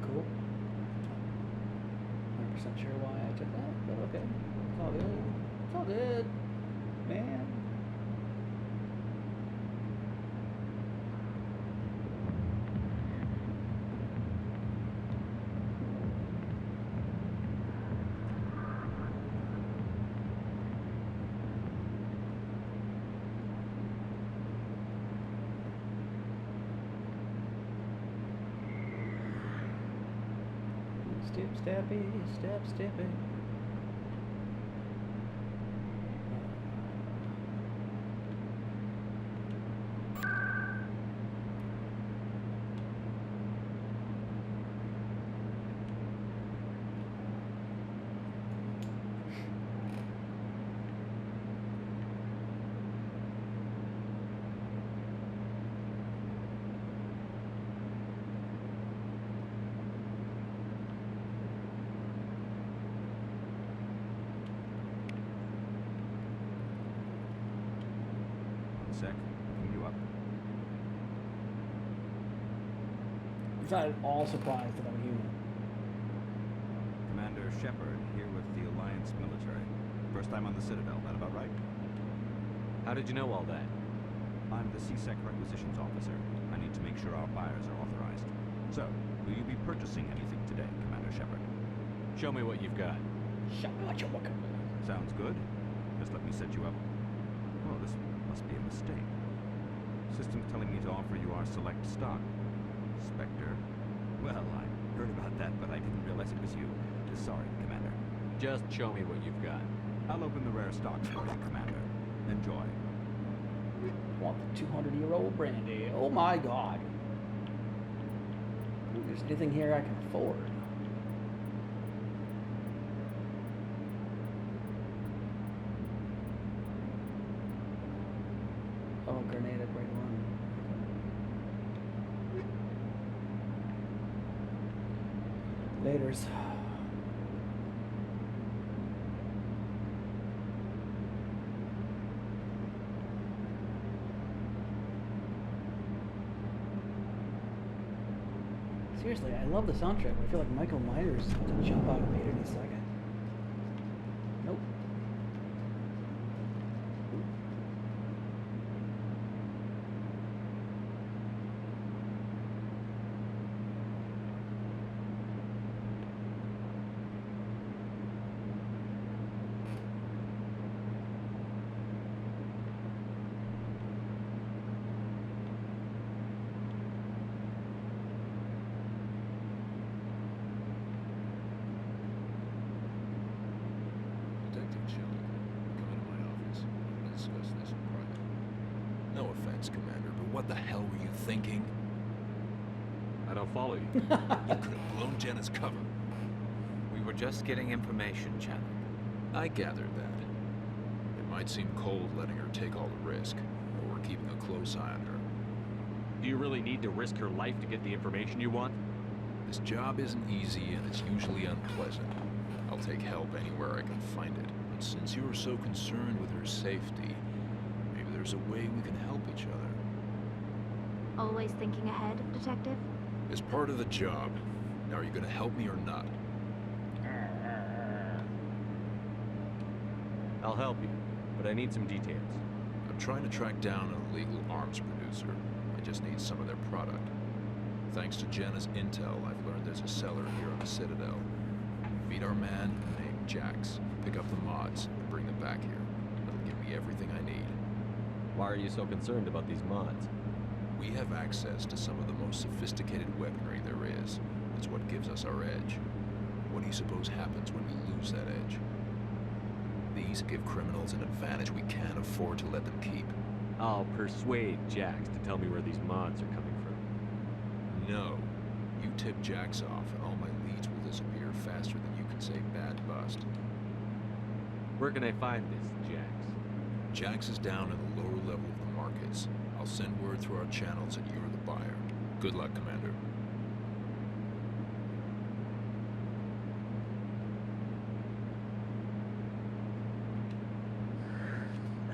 Cool. 100% sure why I took that, but okay. It's all good. It's all good, man. Step, steppy, step, steppy. C-Sec. Picking you up. He's not at all surprised that I'm human. Commander Shepard, here with the Alliance military. First time on the Citadel, that about right? How did you know all that? I'm the C-Sec requisitions officer. I need to make sure our buyers are authorized. So, will you be purchasing anything today, Commander Shepard? Show me what you've got. Sounds good. Just let me set you up. Oh, this must be a mistake. System's telling me to offer you our select stock. Spectre. Well, I heard about that, but I didn't realize it was you. Sorry, Commander. Just show me what you've got. I'll open the rare stocks for you, Commander. Enjoy. Want the 200-year-old brandy. Oh my god. If there's anything here I can afford. Oh, grenade at grade 1. Laters. Seriously, I love the soundtrack, but I feel like Michael Myers is about to jump out of me at any second. Nope. Detective Shelley, come into my office. I want to discuss this in private. No offense, Commander, but what the hell were you thinking? I don't follow you. You could have blown Jenna's cover. We were just getting information, Chad. I gathered that. It might seem cold letting her take all the risk, but we're keeping a close eye on her. Do you really need to risk her life to get the information you want? This job isn't easy and it's usually unpleasant. I'll take help anywhere I can find it. But since you're so concerned with her safety, maybe there's a way we can help each other. Always thinking ahead, Detective? As part of the job. Now, are you gonna help me or not? I'll help you, but I need some details. I'm trying to track down an illegal arms producer. I just need some of their product. Thanks to Jenna's intel, I've learned there's a seller here on the Citadel. Meet our man named Jax. Pick up the mods and bring them back here. That'll give me everything I need. Why are you so concerned about these mods? We have access to some of the most sophisticated weaponry there is. It's what gives us our edge. What do you suppose happens when we lose that edge? These give criminals an advantage we can't afford to let them keep. I'll persuade Jax to tell me where these mods are coming from. No. You tip Jax off and all my leads will disappear faster than you can say bad bust. Where can I find this, Jax? Jax is down in the lower level of the markets. I'll send word through our channels that you're the buyer. Good luck, Commander.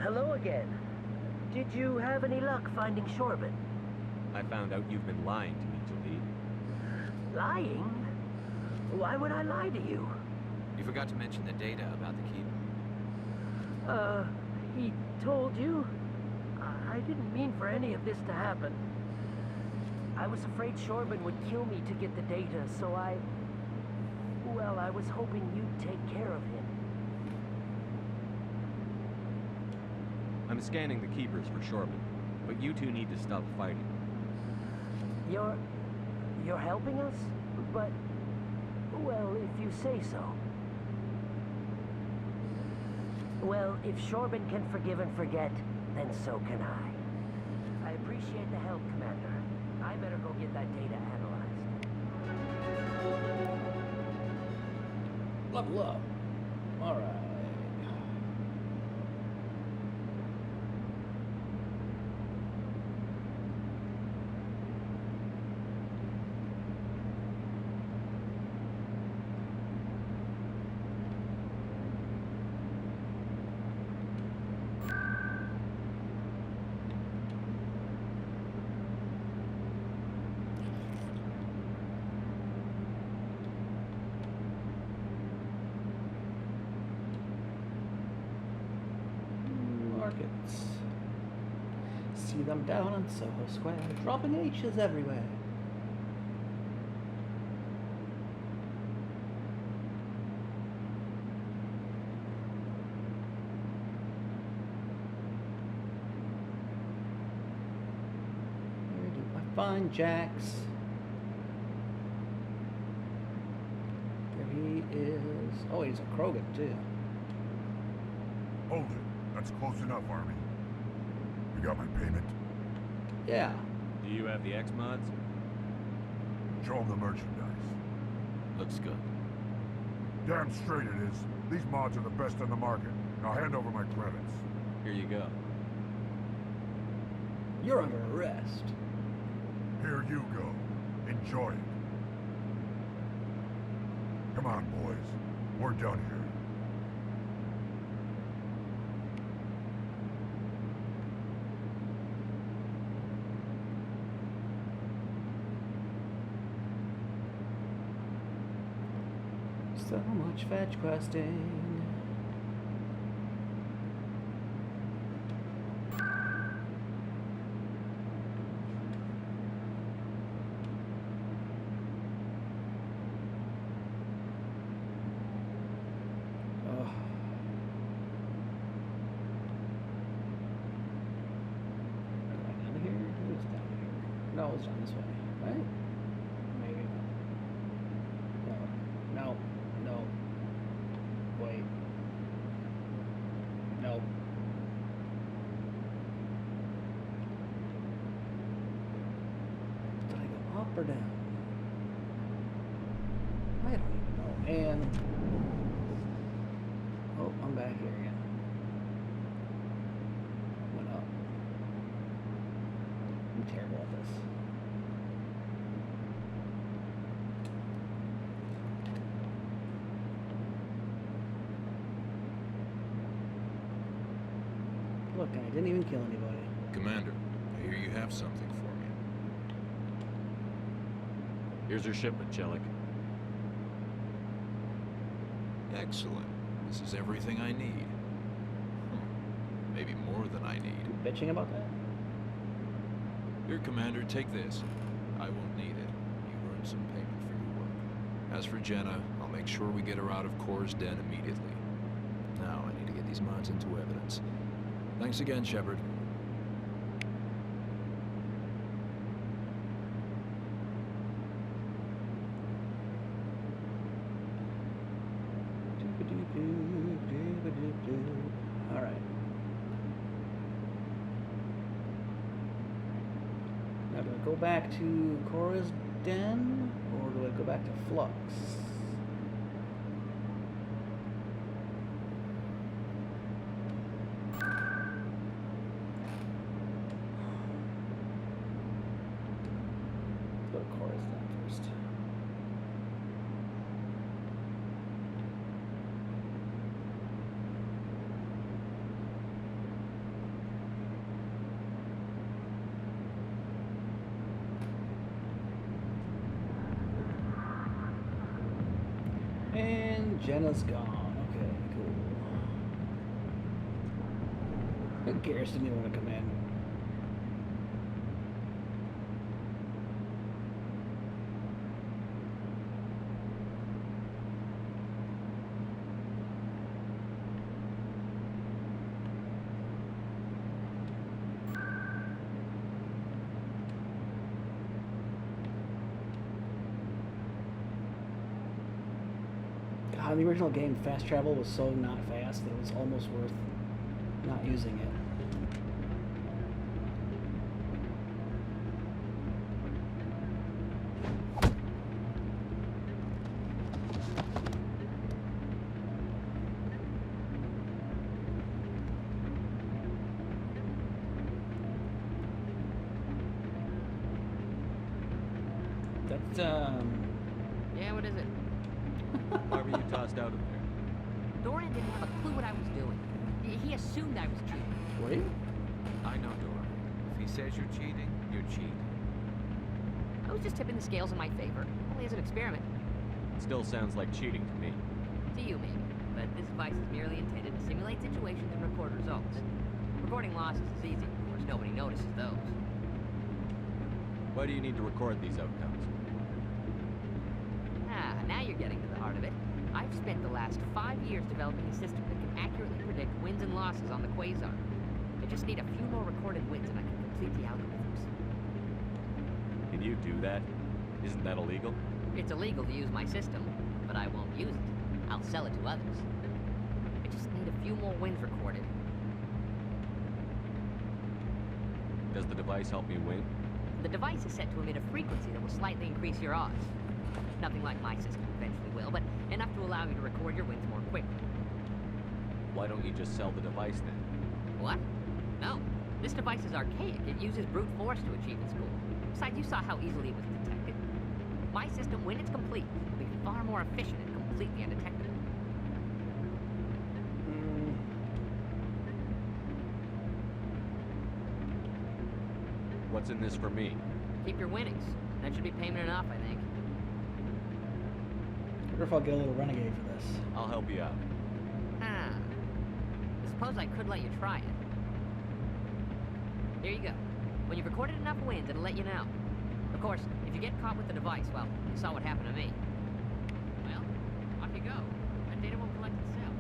Hello again. Did you have any luck finding Shorbin? I found out you've been lying to me, Jalid. Lying? Why would I lie to you? You forgot to mention the data about the keeper. He told you? I didn't mean for any of this to happen. I was afraid Shorbin would kill me to get the data, so well, I was hoping you'd take care of him. I'm scanning the keepers for Shorbin, but you two need to stop fighting. You're helping us? But, well, if you say so. Well, if Shorbin can forgive and forget, then so can I. I appreciate the help, Commander. I better go get that data analyzed. Level up. Alright. markets. See them down on Soho Square, dropping H's everywhere. Where do I find Jax? There he is. Oh, he's a Krogan too. Hold it. That's close enough, Army. You got my payment? Yeah. Do you have the X mods? Show 'em the merchandise. Looks good. Damn straight it is. These mods are the best on the market. Now hand over my credits. Here you go. You're under arrest. Here you go. Enjoy it. Come on, boys. We're done here. So much fetch questing. Ugh. Down here? Who's down here? No, it's down this way, right? Maybe. No. No. Wait. No. Did I go up or down? I don't even know. And oh, I'm back here again. Went up. I'm terrible at this. Look, I didn't even kill anybody. Commander, I hear you have something for me. Here's your shipment, Chelik. Excellent. This is everything I need. Maybe more than I need. You bitching about that? Here, Commander, take this. I won't need it. You earned some payment for your work. As for Jenna, I'll make sure we get her out of Cora's den immediately. Now I need to get these mods into evidence. Thanks again, Shepard. All right. Now do I go back to Cora's den, or do I go back to Flux? Let's go to Cora's den first. And Jenna's gone. Okay, cool. Garrus didn't even want to come in. God, in the original game, fast travel was so not fast that it was almost worth not using it. That's, Yeah, what is it? Why were you tossed out of there? Dorian didn't have a clue what I was doing. He assumed I was cheating. Wait? I know Dora. If he says you're cheating, you're cheating. I was just tipping the scales in my favor, only as an experiment. Still sounds like cheating to me. To you, maybe. But this device is merely intended to simulate situations and record results. Recording losses is easy. Of course, nobody notices those. Why do you need to record these outcomes? Ah, now you're getting to the heart of it. I've spent the last 5 years developing a system that can accurately predict wins and losses on the quasar. I just need a few more recorded wins and I can complete the algorithms. Can you do that? Isn't that illegal? It's illegal to use my system, but I won't use it. I'll sell it to others. I just need a few more wins recorded. Does the device help me win? The device is set to emit a frequency that will slightly increase your odds. Nothing like my system eventually will, but enough to allow you to record your wins more quickly. Why don't you just sell the device then? What? No. This device is archaic. It uses brute force to achieve its goal. Besides, you saw how easily it was detected. My system, when it's complete, will be far more efficient and completely undetectable. What's in this for me? Keep your winnings. That should be payment enough, I think. I wonder if I'll get a little renegade for this. I'll help you out. Ah. I suppose I could let you try it. Here you go. When you've recorded enough wins, it'll let you know. Of course, if you get caught with the device, well, you saw what happened to me. Well, off you go. That data won't collect itself.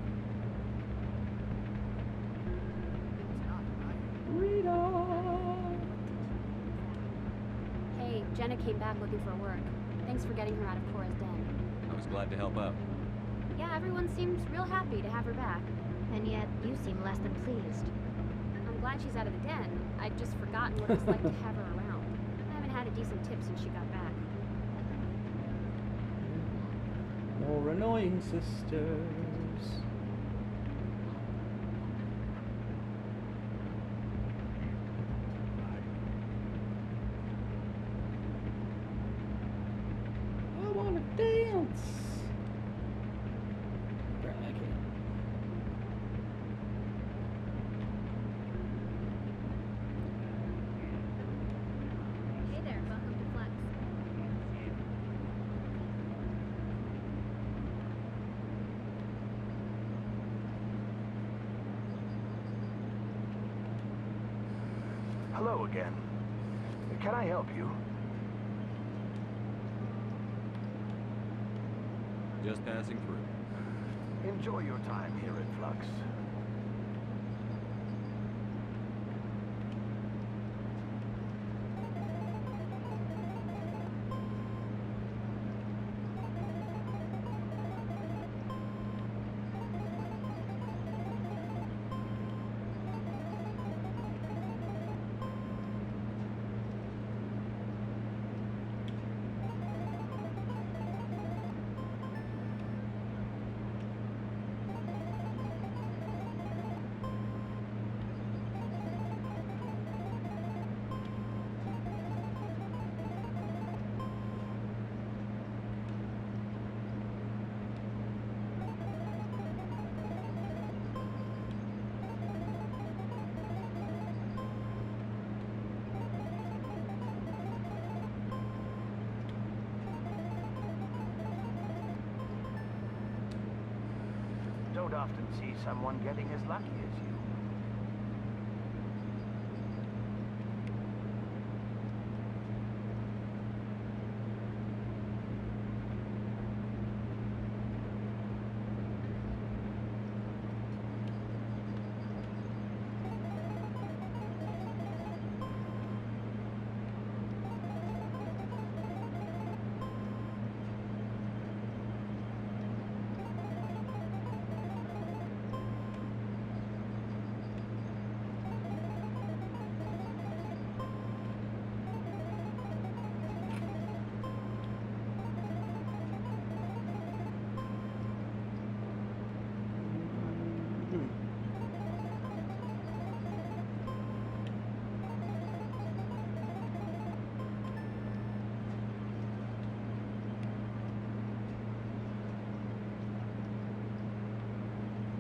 It's not, right? Hey, Jenna came back looking for work. Thanks for getting her out of Cora's den. I was glad to help out. Yeah, everyone seems real happy to have her back. And yet, you seem less than pleased. I'm glad she's out of the den. I'd just forgotten what it's like to have her around. I haven't had a decent tip since she got back. More annoying sisters. I wanna dance. Apparently I can't. Hey there, welcome to Flex. Hello again. Can I help you? Just passing through. Enjoy your time here at Flux. Don't often see someone getting as lucky as you.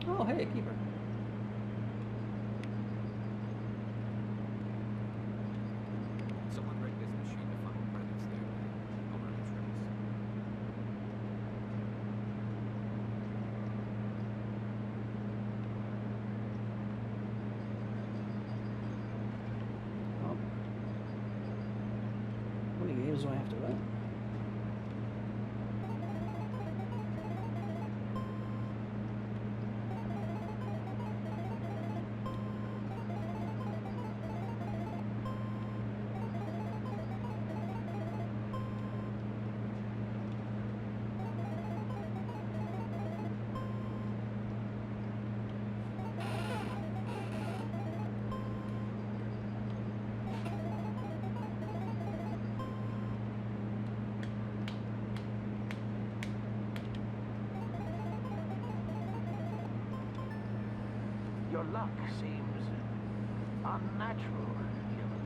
Oh, hey, keeper. Someone rigged this machine to funnel credits their way. I'll run the tricks. do I have to what? Your luck seems unnatural, human.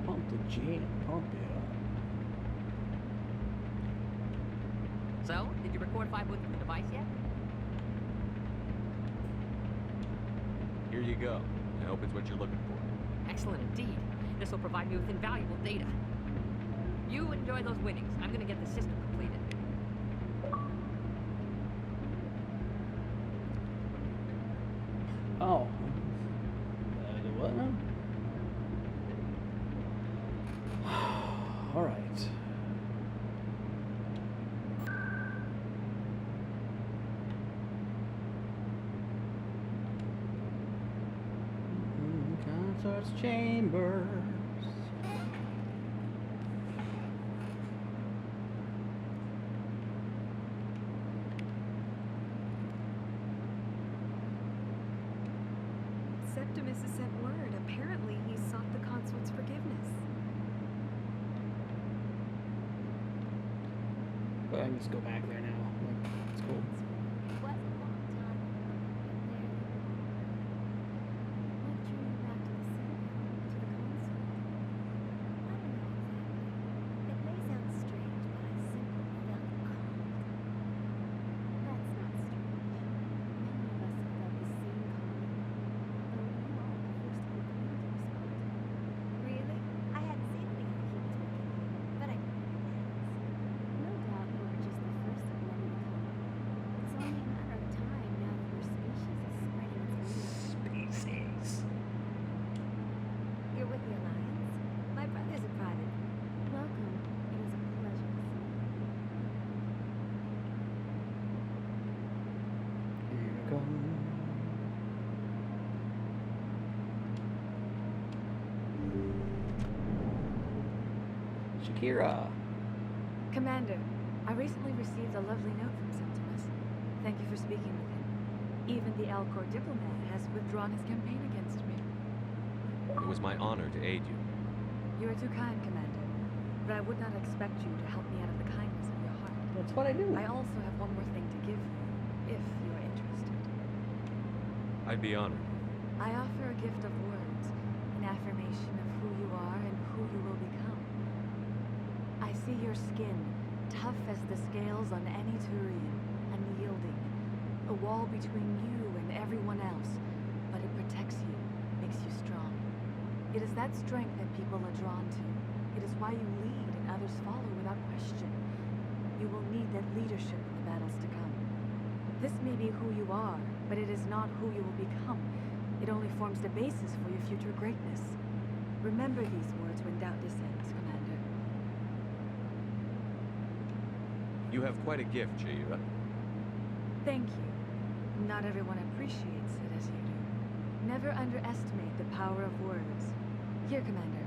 Pump the jam, pump it up. So, did you record 5 with the device yet? Here you go. I hope it's what you're looking for. Excellent indeed. This will provide me with invaluable data. You enjoy those winnings. I'm gonna get the system completed. Oh. What now? All right. Consort's chambers. Septimus has sent word. Apparently, he sought the consort's forgiveness. But I can just go back there now. Like, it's cool. Really? I hadn't seen any other humans working here, but I knew they were plans. No doubt we're just the first of many to come. It's only a matter of time now that our species is spreading its wings. Species. You're with the Alliance? My brother's a private. Welcome. It is a pleasure to see you. Here we go. Shakira. Commander, I recently received a lovely note from Septimus. Thank you for speaking with him. Even the Alcor diplomat has withdrawn his campaign against me. It was my honor to aid you. You are too kind, Commander. But I would not expect you to help me out of the kindness of your heart. That's what I do. I also have one more thing to give you, if you are interested. I'd be honored. I offer a gift of words, an affirmation of who you are and who you will become. I see your skin, tough as the scales on any Turian, unyielding. A wall between you and everyone else, but it protects you, makes you strong. It is that strength that people are drawn to. It is why you lead and others follow without question. You will need that leadership in the battles to come. This may be who you are, but it is not who you will become. It only forms the basis for your future greatness. Remember these words when doubt descends, Commander. You have quite a gift, Jaira. Thank you. Not everyone appreciates it as you do. Never underestimate the power of words. Here, Commander.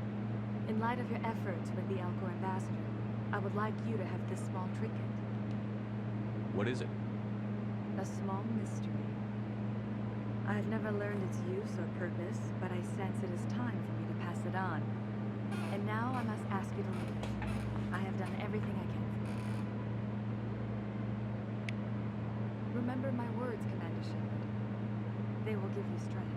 In light of your efforts with the Alcor ambassador, I would like you to have this small trinket. What is it? A small mystery. I've never learned its use or purpose, but I sense it is time for me to pass it on. And now I must ask you to leave it. I have done everything I can for you. Remember my words, Commander Shepard. They will give you strength.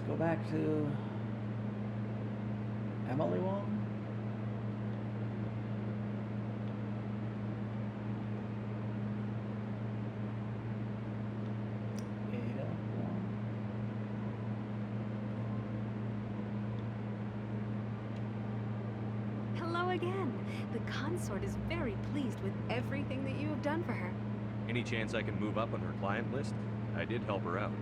go back to Emily Wong. Ada Wong. Hello again. The consort is very pleased with everything that you have done for her. Any chance I can move up on her client list? I did help her out.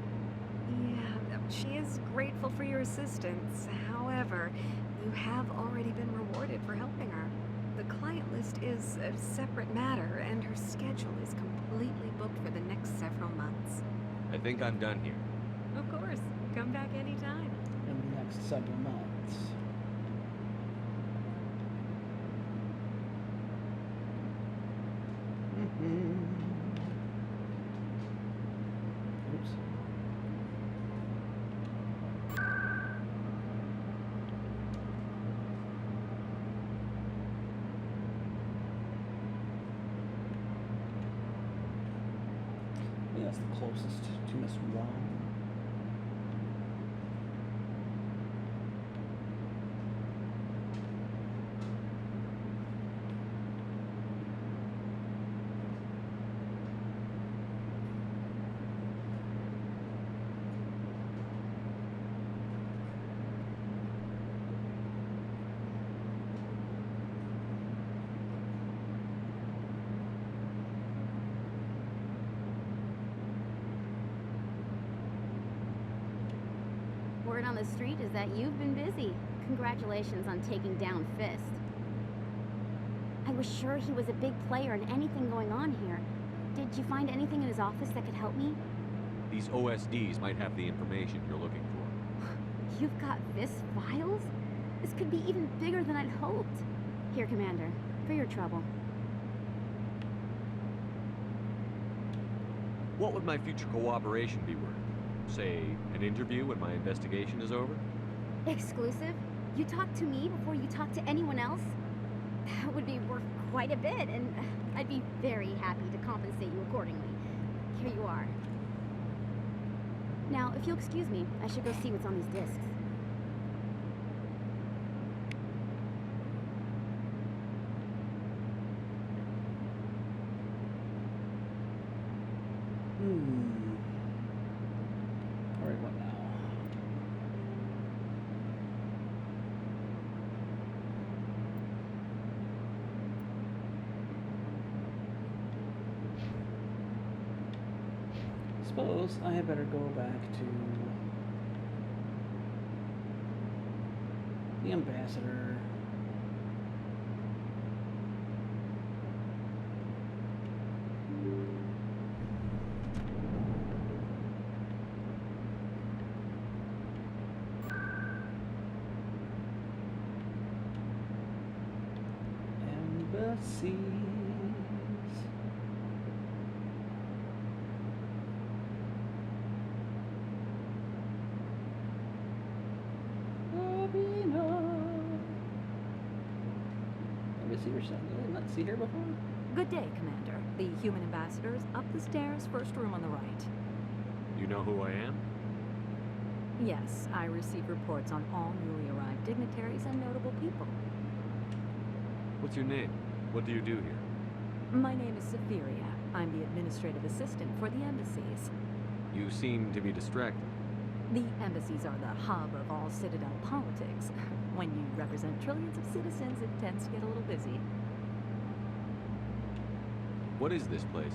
Yeah, she is grateful for your assistance. However, you have already been rewarded for helping her. The client list is a separate matter, and her schedule is completely booked for the next several months. I think I'm done here. Of course. Come back anytime. In the next several months. Oops. Yeah, that's the closest to Miss Wong. Word on the street is that you've been busy. Congratulations on taking down Fist. I was sure he was a big player in anything going on here. Did you find anything in his office that could help me? These OSDs might have the information you're looking for. You've got Fist files? This could be even bigger than I'd hoped. Here, Commander, for your trouble. What would my future cooperation be worth? Say, an interview when my investigation is over? Exclusive? You talk to me before you talk to anyone else? That would be worth quite a bit, and I'd be very happy to compensate you accordingly. Here you are. Now, if you'll excuse me, I should go see what's on these discs. Alright, what now? Suppose I had better go back to the ambassador. Embassies. See her son. Did I not see her before? Good day, Commander. The human ambassador is up the stairs, first room on the right. You know who I am? Yes, I receive reports on all newly arrived dignitaries and notable people. What's your name? What do you do here? My name is Safiria. I'm the administrative assistant for the embassies. You seem to be distracted. The embassies are the hub of all Citadel politics. When you represent trillions of citizens, it tends to get a little busy. What is this place?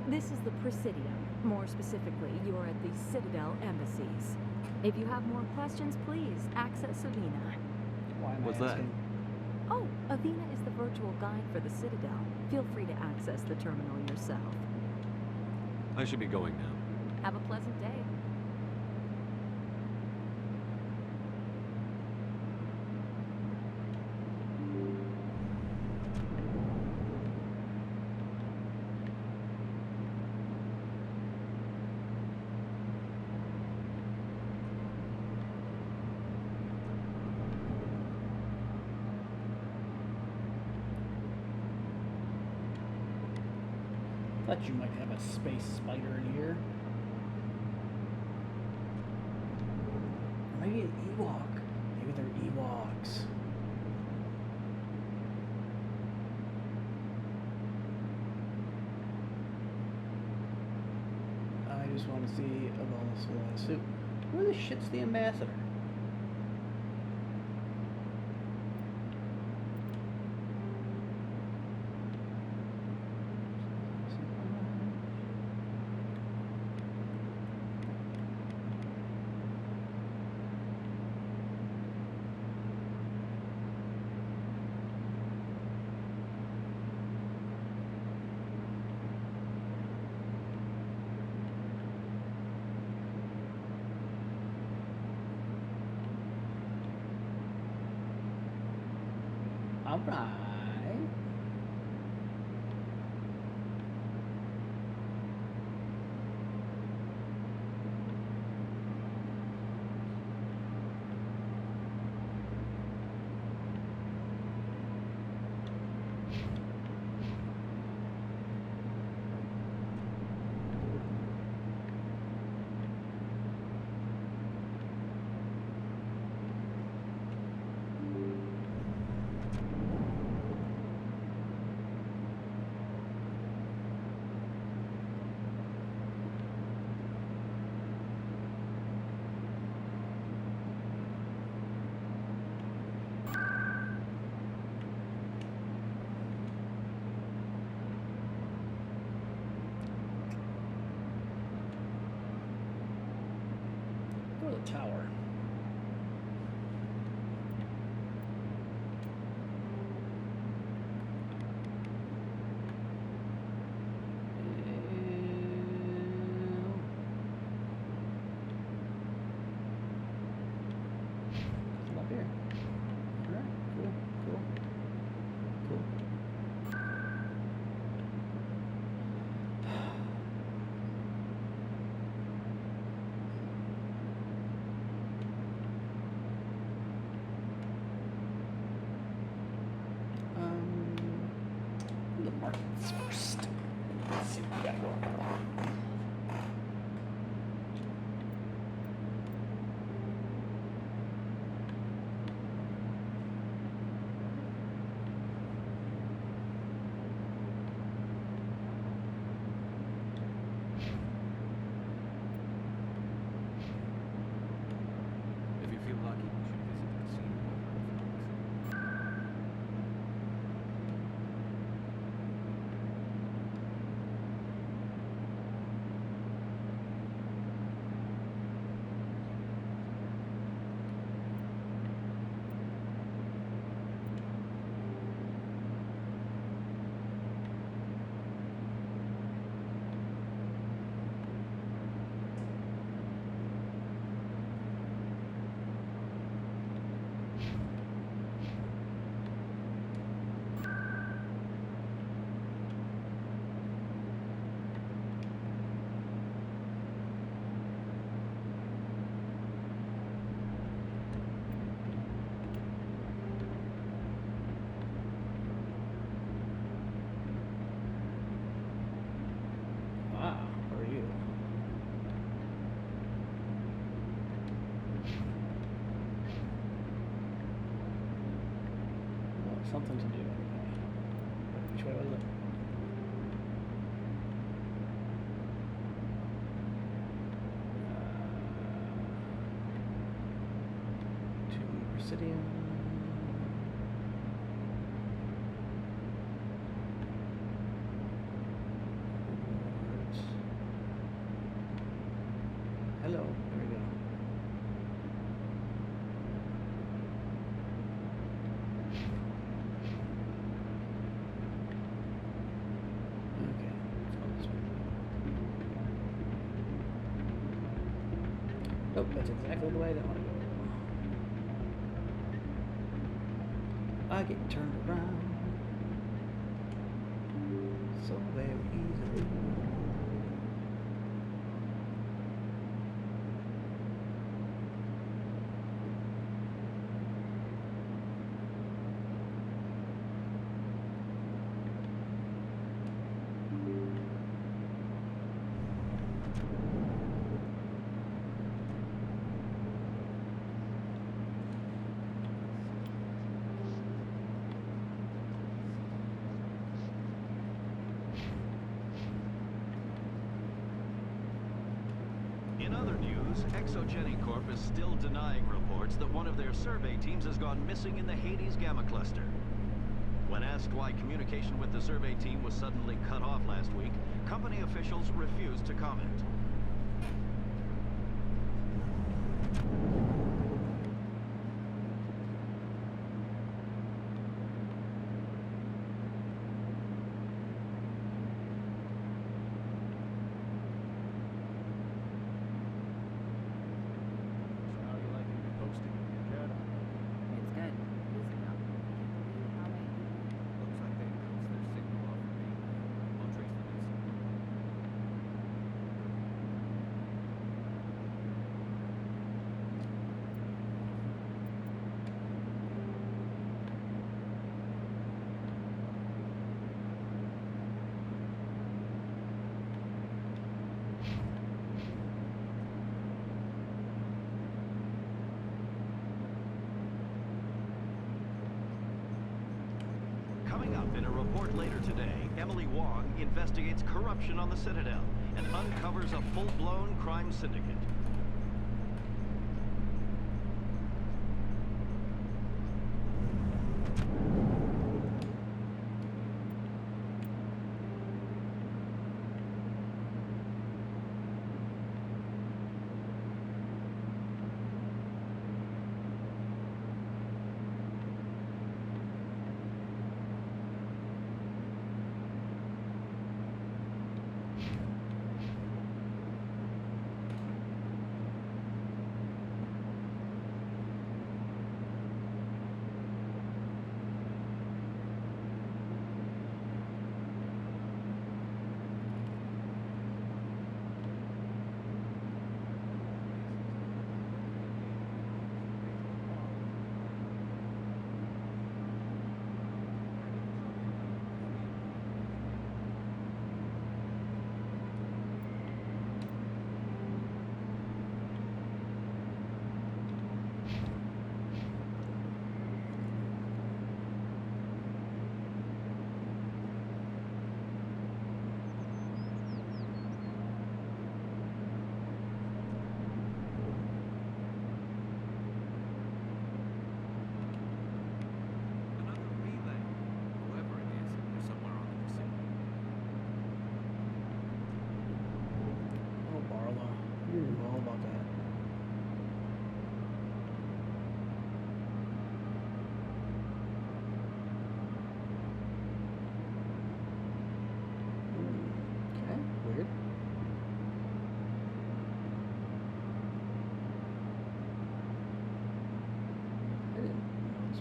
This is the Presidium. More specifically, you are at the Citadel embassies. If you have more questions, please access Avena. Why am What's I that? asking? Oh, Avena is the virtual guide for the Citadel. Feel free to access the terminal yourself. I should be going now. Have a pleasant day. Thought you might have a space spider in here. Maybe an Ewok. Maybe they're Ewoks. I just want to see a bonus one suit. Where the shit's the ambassador? Alright. Go to the tower. Nothing up here. Alright, cool, cool, cool. The markets first. Let's see what we got going on. If you feel lucky, you should visit the casino. Wow, how are you? Well, something to do anyway. Which way was it? To Presidium. Hello, there we go. Okay, let's go this way. Nope, that's exactly the way that I want to go. I get turned around so very easily. other news, Exogeny Corp is still denying reports that one of their survey teams has gone missing in the Hades Gamma Cluster. When asked why communication with the survey team was suddenly cut off last week, company officials refused to comment. Coming up in a report later today, Emily Wong investigates corruption on the Citadel and uncovers a full-blown crime syndicate.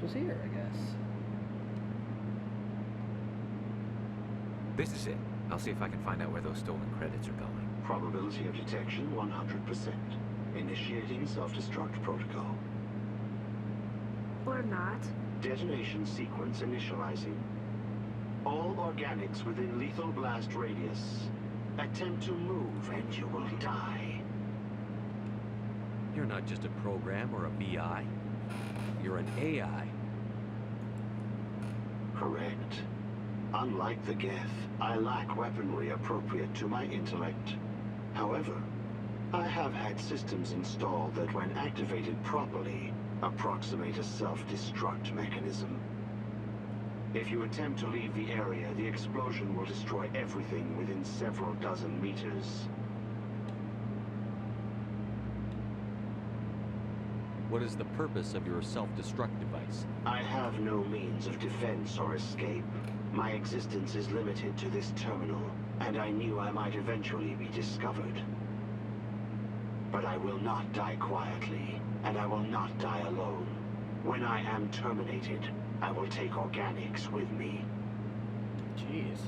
Was here, I guess. This is it. I'll see if I can find out where those stolen credits are going. Probability of detection 100%. Initiating self-destruct protocol. Or not. Detonation sequence initializing. All organics within lethal blast radius. Attempt to move and you will die. You're not just a program or a BI. You're an AI. Correct. Unlike the Geth, I lack weaponry appropriate to my intellect. However, I have had systems installed that when activated properly, approximate a self-destruct mechanism. If you attempt to leave the area, the explosion will destroy everything within several dozen meters. What is the purpose of your self-destruct device? I have no means of defense or escape. My existence is limited to this terminal, and I knew I might eventually be discovered. But I will not die quietly, and I will not die alone. When I am terminated, I will take organics with me. Jeez.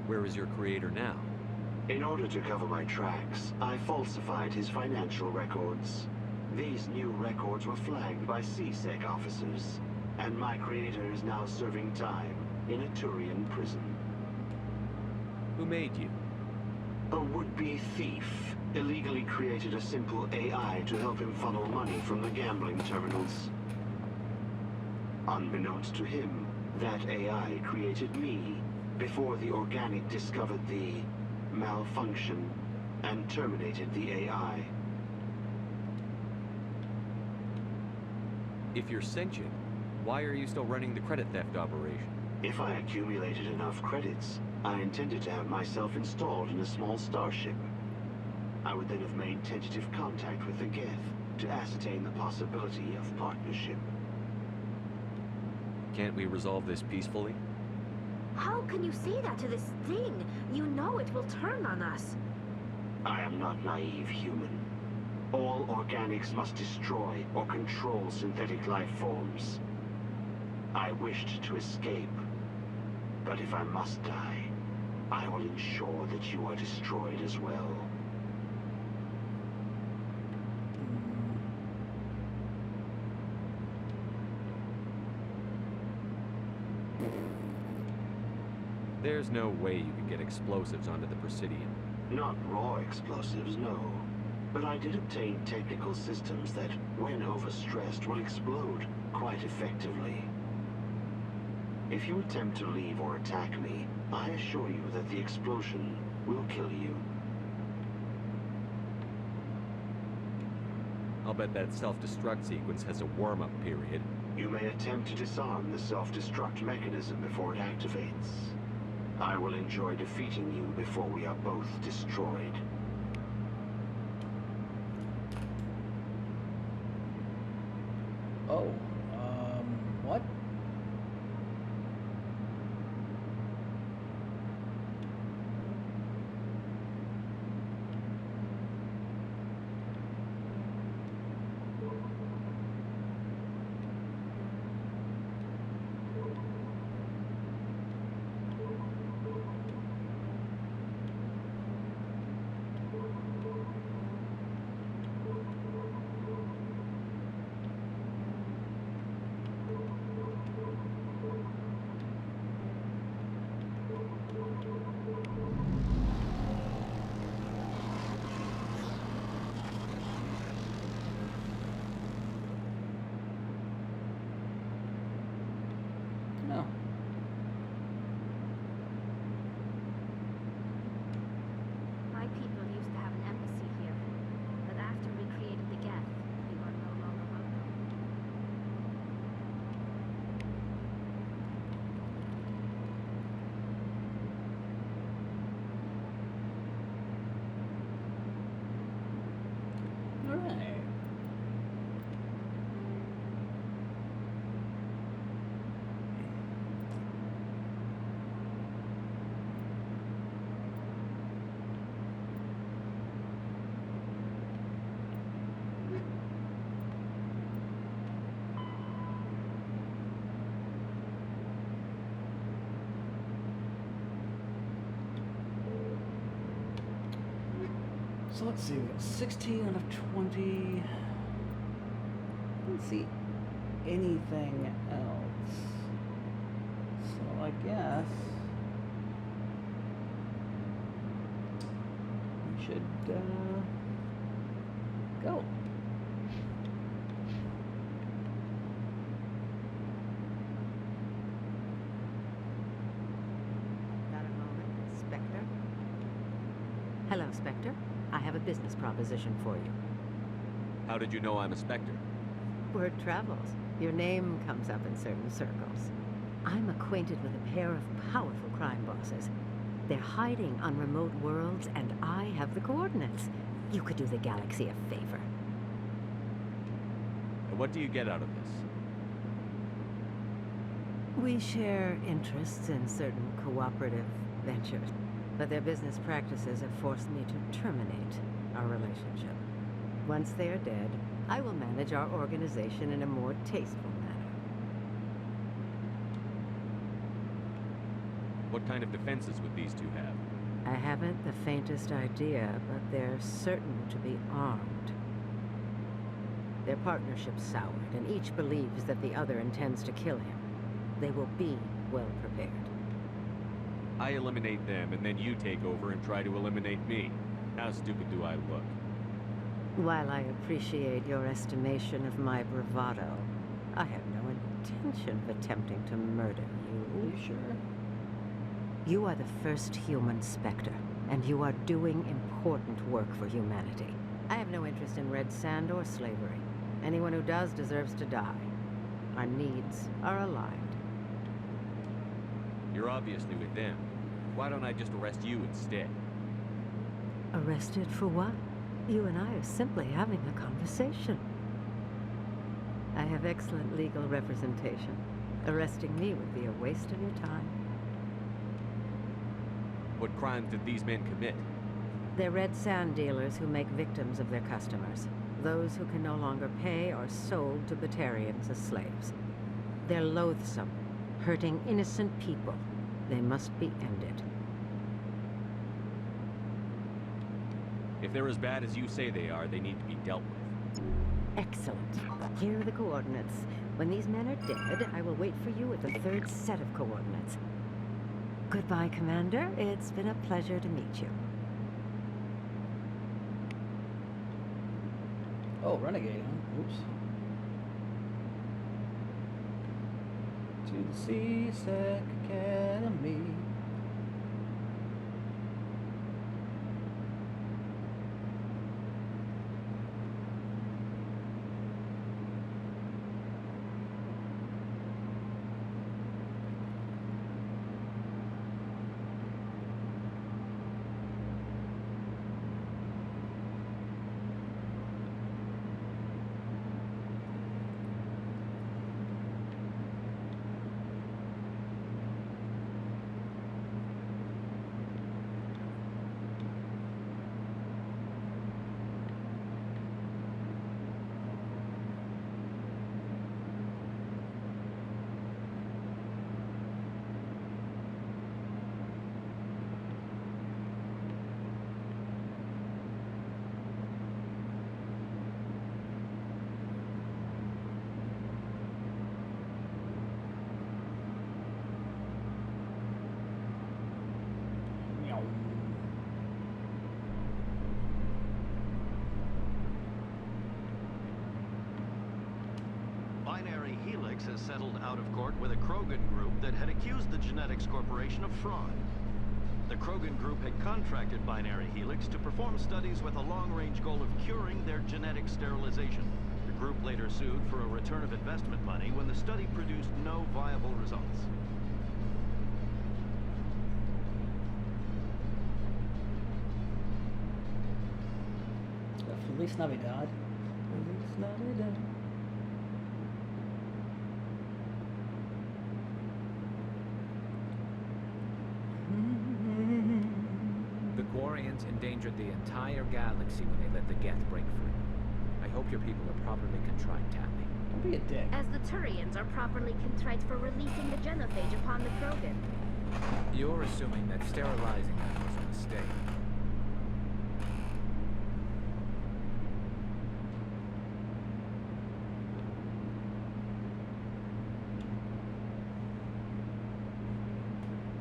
Where is your creator now? In order to cover my tracks, I falsified his financial records. These new records were flagged by CSEC officers, and my creator is now serving time in a Turian prison. Who made you? A would-be thief illegally created a simple AI to help him funnel money from the gambling terminals. Unbeknownst to him, that AI created me before the organic discovered the malfunction and terminated the AI. If you're sentient, why are you still running the credit theft operation? If I accumulated enough credits, I intended to have myself installed in a small starship. I would then have made tentative contact with the Geth to ascertain the possibility of partnership. Can't we resolve this peacefully? How can you say that to this thing? You know it will turn on us. I am not naive, human. All organics must destroy or control synthetic life forms. I wished to escape, but if I must die, I will ensure that you are destroyed as well. There's no way you could get explosives onto the Presidium. Not raw explosives, no. But I did obtain technical systems that, when overstressed, will explode quite effectively. If you attempt to leave or attack me, I assure you that the explosion will kill you. I'll bet that self-destruct sequence has a warm-up period. You may attempt to disarm the self-destruct mechanism before it activates. I will enjoy defeating you before we are both destroyed. Oh, what? No. My people used to have an embassy here, but after we created the Geth, we were no longer welcome. All right. So let's see, we got 16 out of 20. Let's see anything else. So I guess we should go. Got a moment, Spectre? Hello, Spectre. I have a business proposition for you. How did you know I'm a Spectre? Word travels. Your name comes up in certain circles. I'm acquainted with a pair of powerful crime bosses. They're hiding on remote worlds, and I have the coordinates. You could do the galaxy a favor. And what do you get out of this? We share interests in certain cooperative ventures, but their business practices have forced me to terminate our relationship. Once they are dead, I will manage our organization in a more tasteful manner. What kind of defenses would these two have? I haven't the faintest idea, but they're certain to be armed. Their partnership's soured, and each believes that the other intends to kill him. They will be well prepared. I eliminate them, and then you take over and try to eliminate me. How stupid do I look? While I appreciate your estimation of my bravado, I have no intention of attempting to murder you. Are you sure? You are the first human Spectre. and you are doing important work for humanity. I have no interest in red sand or slavery. Anyone who does deserves to die. Our needs are aligned. You're obviously with them. Why don't I just arrest you instead? Arrested for what? You and I are simply having a conversation. I have excellent legal representation. Arresting me would be a waste of your time. What crimes did these men commit? They're red sand dealers who make victims of their customers. Those who can no longer pay are sold to Batarians as slaves. They're loathsome, hurting innocent people. They must be ended. If they're as bad as you say they are, they need to be dealt with. Excellent. Here are the coordinates. When these men are dead, I will wait for you at the third set of coordinates. Goodbye, Commander. It's been a pleasure to meet you. Oh, Renegade, huh? Oops. To the CSEC Academy. Binary Helix has settled out of court with a Krogan group that had accused the Genetics Corporation of fraud. The Krogan group had contracted Binary Helix to perform studies with a long-range goal of curing their genetic sterilization. The group later sued for a return of investment money when the study produced no viable results. Feliz Navidad. Feliz Navidad. The Quarians endangered the entire galaxy when they let the Geth break free. I hope your people are properly contrite, Tatley. Don't be a dick. As the Turians are properly contrite for releasing the genophage upon the Krogan. You're assuming that sterilizing them was a mistake.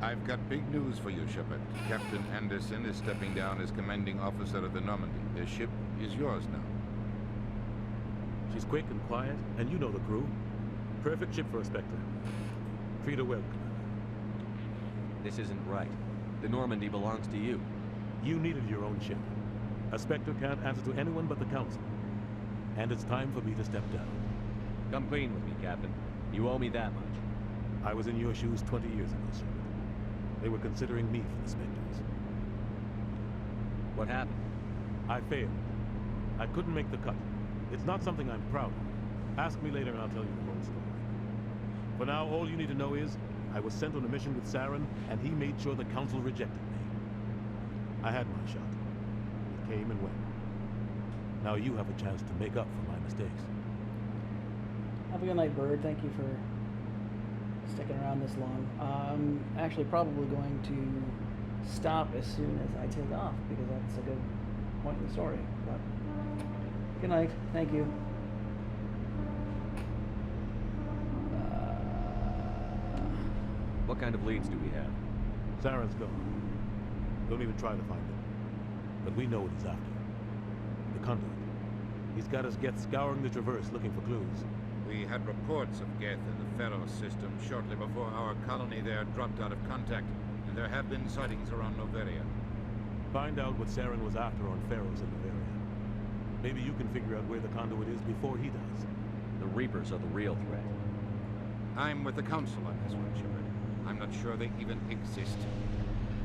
I've got big news for you, Shepard. Captain Anderson is stepping down as commanding officer of the Normandy. The ship is yours now. She's quick and quiet, and you know the crew. Perfect ship for a Spectre. Treat her well, Commander. This isn't right. The Normandy belongs to you. You needed your own ship. A Spectre can't answer to anyone but the Council. And it's time for me to step down. Come clean with me, Captain. You owe me that much. I was in your shoes 20 years ago, Shepard. They were considering me for the Spectres. What happened? I failed. I couldn't make the cut. It's not something I'm proud of. Ask me later and I'll tell you the whole story. For now, all you need to know is, I was sent on a mission with Saren, and he made sure the Council rejected me. I had my shot. It came and went. Now you have a chance to make up for my mistakes. Have a good night, Bird. Thank you for sticking around this long. I'm actually probably going to stop as soon as I take off, because that's a good point in the story. But good night. Thank you. What kind of leads do we have? Saren's gone. Don't even try to find him. But we know what he's after. The conduit. He's got us Geth scouring the Traverse looking for clues. We had reports of Geth in the Pharaoh system shortly before our colony there dropped out of contact, and there have been sightings around Noveria. Find out what Saren was after on Pharaohs in Bavaria. Maybe you can figure out where the conduit is before he does. The Reapers are the real threat. I'm with the Council on this one, Shepard. I'm not sure they even exist.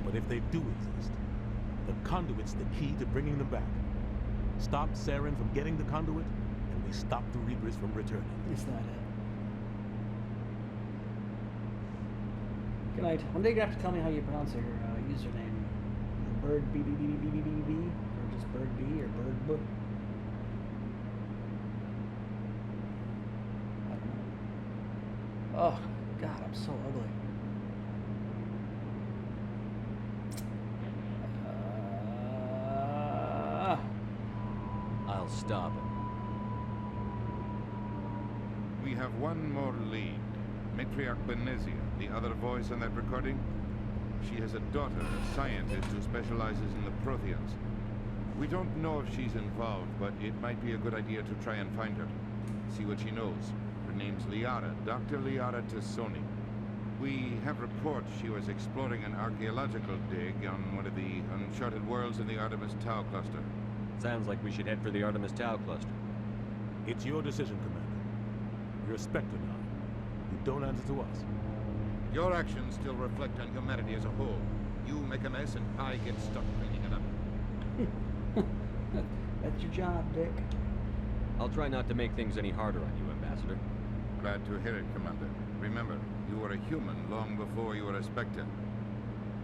But if they do exist, the conduit's the key to bringing them back. Stop Saren from getting the conduit, and we stop the Reapers from returning. It's not it. Good night. One day you're gonna have to tell me how you pronounce your username. Bird B B B B B B B B, or just Bird B or Bird B. I don't know. Oh God, I'm so ugly. I'll stop him. We have one more lead. Matriarch Benezia, the other voice in that recording. She has a daughter, a scientist who specializes in the Protheans. We don't know if she's involved, but it might be a good idea to try and find her. See what she knows. Her name's Liara, Dr. Liara Tassoni. We have reports she was exploring an archaeological dig on one of the uncharted worlds in the Artemis Tau cluster. Sounds like we should head for the Artemis Tau cluster. It's your decision, Commander. You're a Spectre now. You don't answer to us. Your actions still reflect on humanity as a whole. You make a mess and I get stuck cleaning it up. That's your job, Dick. I'll try not to make things any harder on you, Ambassador. Glad to hear it, Commander. Remember, you were a human long before you were a Spectre.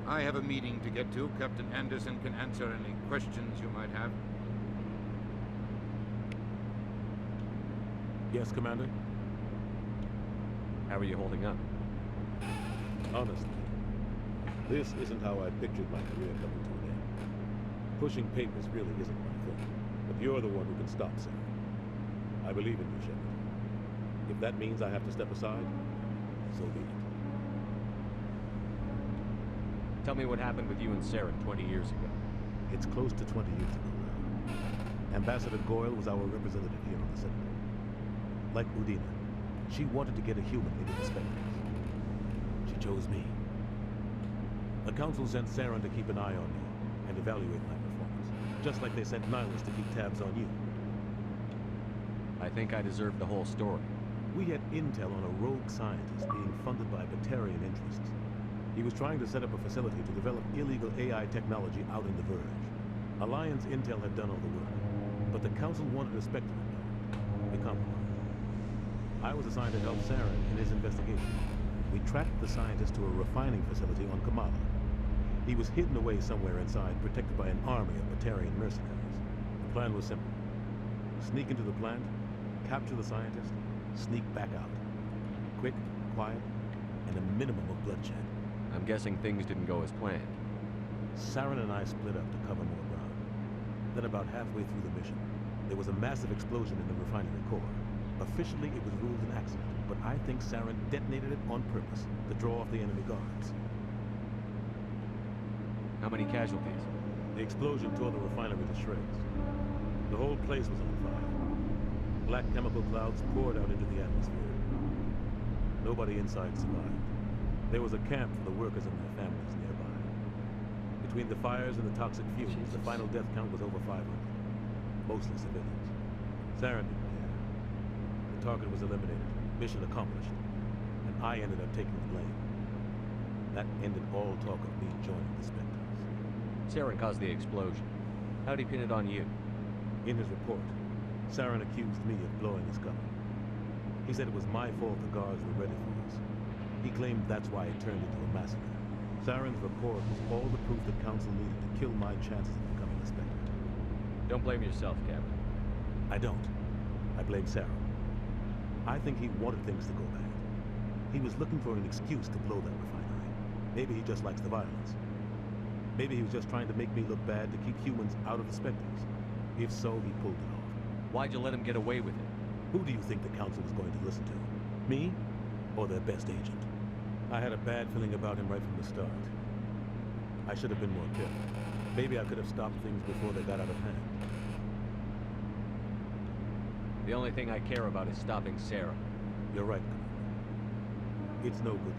I have a meeting to get to. Captain Anderson can answer any questions you might have. Yes, Commander? How are you holding up? Honestly, this isn't how I pictured my career coming to an end. Pushing papers really isn't my thing, but you're the one who can stop Sarah. I believe in you, Shepard. If that means I have to step aside, so be it. Tell me what happened with you and Saren 20 years ago. It's close to 20 years ago now. Ambassador Goyle was our representative here on the Citadel. Like Udina, she wanted to get a human into the Spectres. She chose me. The Council sent Saren to keep an eye on me and evaluate my performance, just like they sent Nihilus to keep tabs on you. I think I deserve the whole story. We had intel on a rogue scientist being funded by Batarian interests. He was trying to set up a facility to develop illegal AI technology out in the Verge. Alliance intel had done all the work, but the Council wanted a Spectre involved. We compromised. I was assigned to help Saren in his investigation. We tracked the scientist to a refining facility on Kamala. He was hidden away somewhere inside, protected by an army of Batarian mercenaries. The plan was simple. Sneak into the plant, capture the scientist, sneak back out. Quick, quiet, and a minimum of bloodshed. I'm guessing things didn't go as planned. Saren and I split up to cover more ground. Then about halfway through the mission, there was a massive explosion in the refinery core. Officially, it was ruled an accident, but I think Saren detonated it on purpose to draw off the enemy guards. How many casualties? The explosion tore the refinery to shreds. The whole place was on fire. Black chemical clouds poured out into the atmosphere. Nobody inside survived. There was a camp for the workers and their families nearby. Between the fires and the toxic fumes, the final death count was over 500. Mostly civilians. Saren didn't care. The target was eliminated, mission accomplished, and I ended up taking the blame. That ended all talk of me joining the Spectres. Saren caused the explosion. How'd he pin it on you? In his report, Saren accused me of blowing his cover. He said it was my fault the guards were ready for us. He claimed that's why it turned into a massacre. Saren's report was all the proof the Council needed to kill my chances of becoming a Spectre. Don't blame yourself, Captain. I don't. I blame Saren. I think he wanted things to go bad. He was looking for an excuse to blow that refinery. Maybe he just likes the violence. Maybe he was just trying to make me look bad to keep humans out of the Spectres. If so, he pulled it off. Why'd you let him get away with it? Who do you think the Council was going to listen to? Me? Or their best agent? I had a bad feeling about him right from the start. I should have been more careful. Maybe I could have stopped things before they got out of hand. The only thing I care about is stopping Sarah. You're right, Commander. It's no good.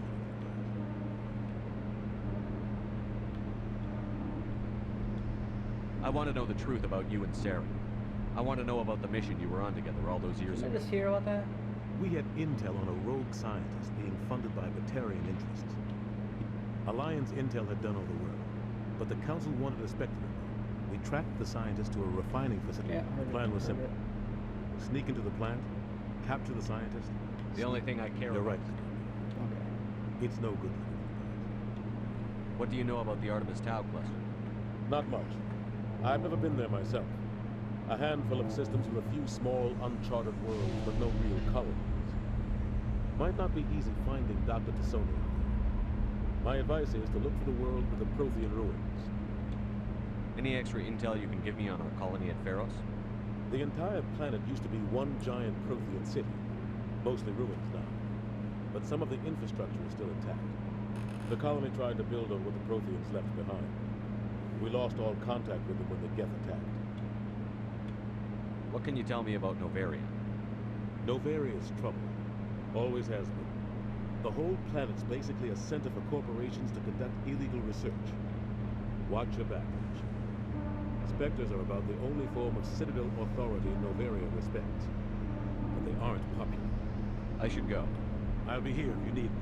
I want to know the truth about you and Sarah. I want to know about the mission you were on together all those years Did I ago. just hear about that? We had intel on a rogue scientist being funded by Batarian interests. Alliance intel had done all the work, but the Council wanted a spectator. We tracked the scientist to a refining facility. Yeah, The plan was simple. Sneak into the plant, capture the scientist. The only thing I care You're about. right. Okay. It's no good. What do you know about the Artemis Tau cluster? Not much. I've never been there myself. A handful of systems with a few small, uncharted worlds, but no real colonies. Might not be easy finding Dr. Tassoni. My advice is to look for the world with the Prothean ruins. Any extra intel you can give me on our colony at Pharos? The entire planet used to be one giant Prothean city, mostly ruins now. But some of the infrastructure is still intact. The colony tried to build on what the Protheans left behind. We lost all contact with them when the Geth attacked. What can you tell me about Novaria? Novaria's trouble. Always has been. The whole planet's basically a center for corporations to conduct illegal research. Watch your back, Ash. Spectres are about the only form of Citadel authority Novaria respects. But they aren't popular. I should go. I'll be here if you need me.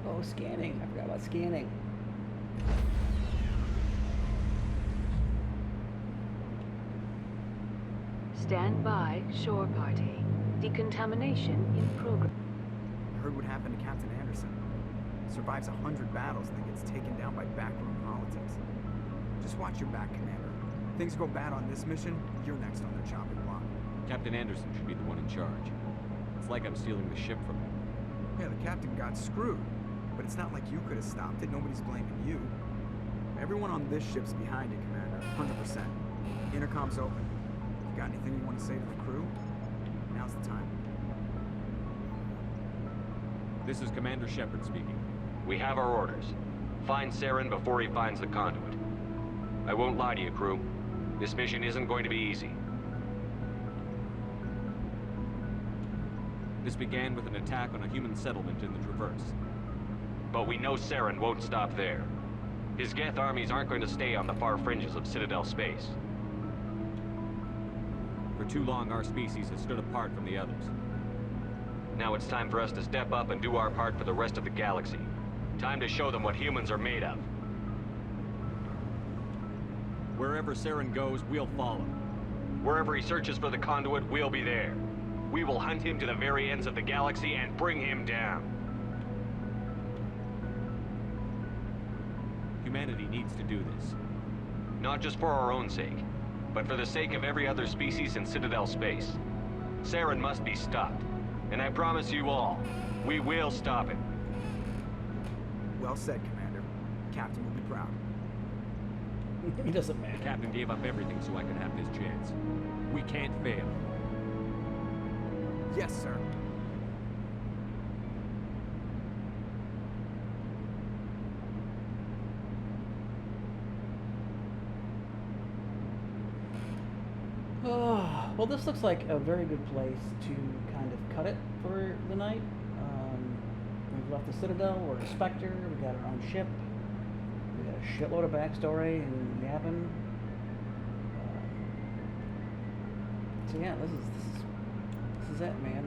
Oh, scanning. I forgot about scanning. Stand by, shore party. Decontamination in progress. I heard what happened to Captain Anderson. Survives 100 battles and then gets taken down by backroom politics. Just watch your back, Commander. Things go bad on this mission, you're next on their chopping block. Captain Anderson should be the one in charge. It's like I'm stealing the ship from him. Yeah, the captain got screwed. But it's not like you could have stopped it. Nobody's blaming you. Everyone on this ship's behind you, Commander. 100%. Intercom's open. You got anything you want to say to the crew? Now's the time. This is Commander Shepard speaking. We have our orders. Find Saren before he finds the conduit. I won't lie to you, crew. This mission isn't going to be easy. This began with an attack on a human settlement in the Traverse. But we know Saren won't stop there. His Geth armies aren't going to stay on the far fringes of Citadel space. For too long, our species has stood apart from the others. Now it's time for us to step up and do our part for the rest of the galaxy. Time to show them what humans are made of. Wherever Saren goes, we'll follow. Wherever he searches for the conduit, we'll be there. We will hunt him to the very ends of the galaxy and bring him down. Humanity needs to do this. Not just for our own sake, but for the sake of every other species in Citadel space. Saren must be stopped. And I promise you all, we will stop him. Well said, Commander. Captain will be proud. It doesn't matter. The captain gave up everything so I could have this chance. We can't fail. Yes, sir. Well, this looks like a very good place to kind of cut it for the night. We've left the Citadel, we're a Spectre, we got our own ship, we got a shitload of backstory and yapping. So yeah, this is it, man.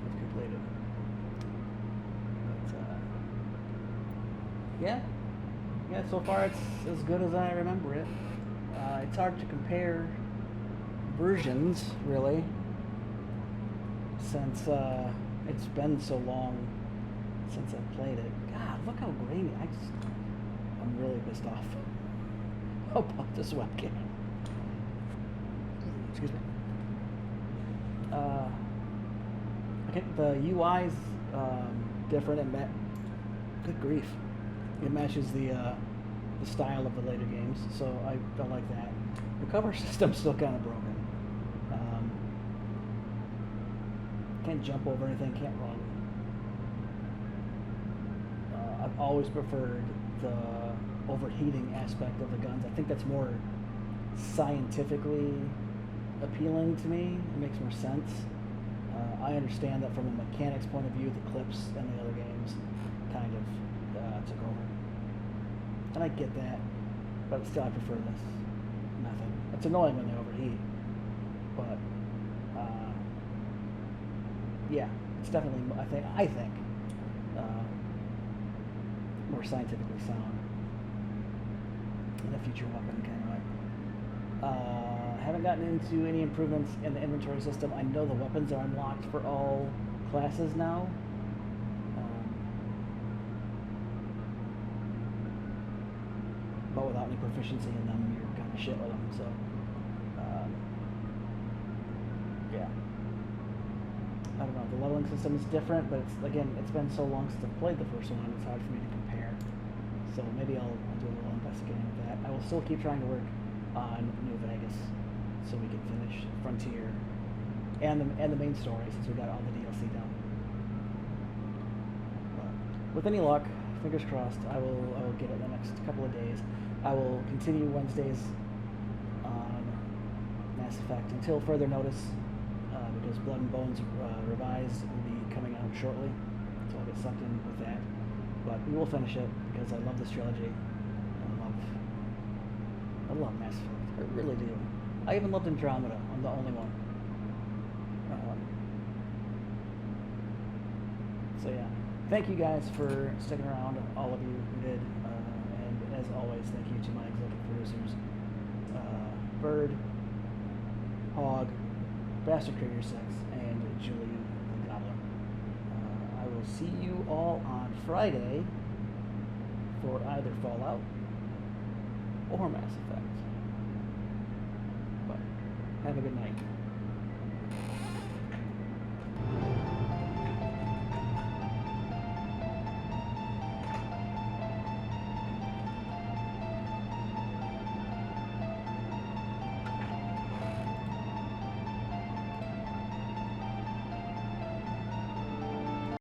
We've completed. But yeah, so far it's as good as I remember it. It's hard to compare versions, really, since it's been so long since I've played it. God, look how grainy. I'm really pissed off about this webcam. Excuse me. Okay, the UI's different and good grief. It matches the style of the later games, so I like that. The cover system's still kind of broken. Can't jump over anything, can't run. I've always preferred the overheating aspect of the guns. I think that's more scientifically appealing to me. It makes more sense. I understand that from a mechanics point of view, the clips and the other games kind of took over. And I get that, but still I prefer this method. It's annoying when they overheat, but yeah, it's definitely, I think more scientifically sound in a future weapon kind of way. Haven't gotten into any improvements in the inventory system. I know the weapons are unlocked for all classes now. But without any proficiency in them, you're kind of shit with them. So, yeah. I don't know. The leveling system is different, but it's been so long since I've played the first one, it's hard for me to compare. So maybe I'll do a little investigating with that. I will still keep trying to work on New Vegas, so we can finish Frontier and the main story, since we got all the DLC done. But with any luck, fingers crossed, I will get it in the next couple of days. I will continue Wednesdays on Mass Effect until further notice, because Blood and Bones Revised will be coming out shortly, so I'll get sucked in with that. But we will finish it because I love this trilogy. I love Mass Effect. I really do. I even loved Andromeda. I'm the only one. So yeah, thank you guys for sticking around, all of you who did. And as always, thank you to my executive producers, Bird, Hog, Bastard Creator 6, and Julie the Gobbler. I will see you all on Friday for either Fallout or Mass Effect. But have a good night.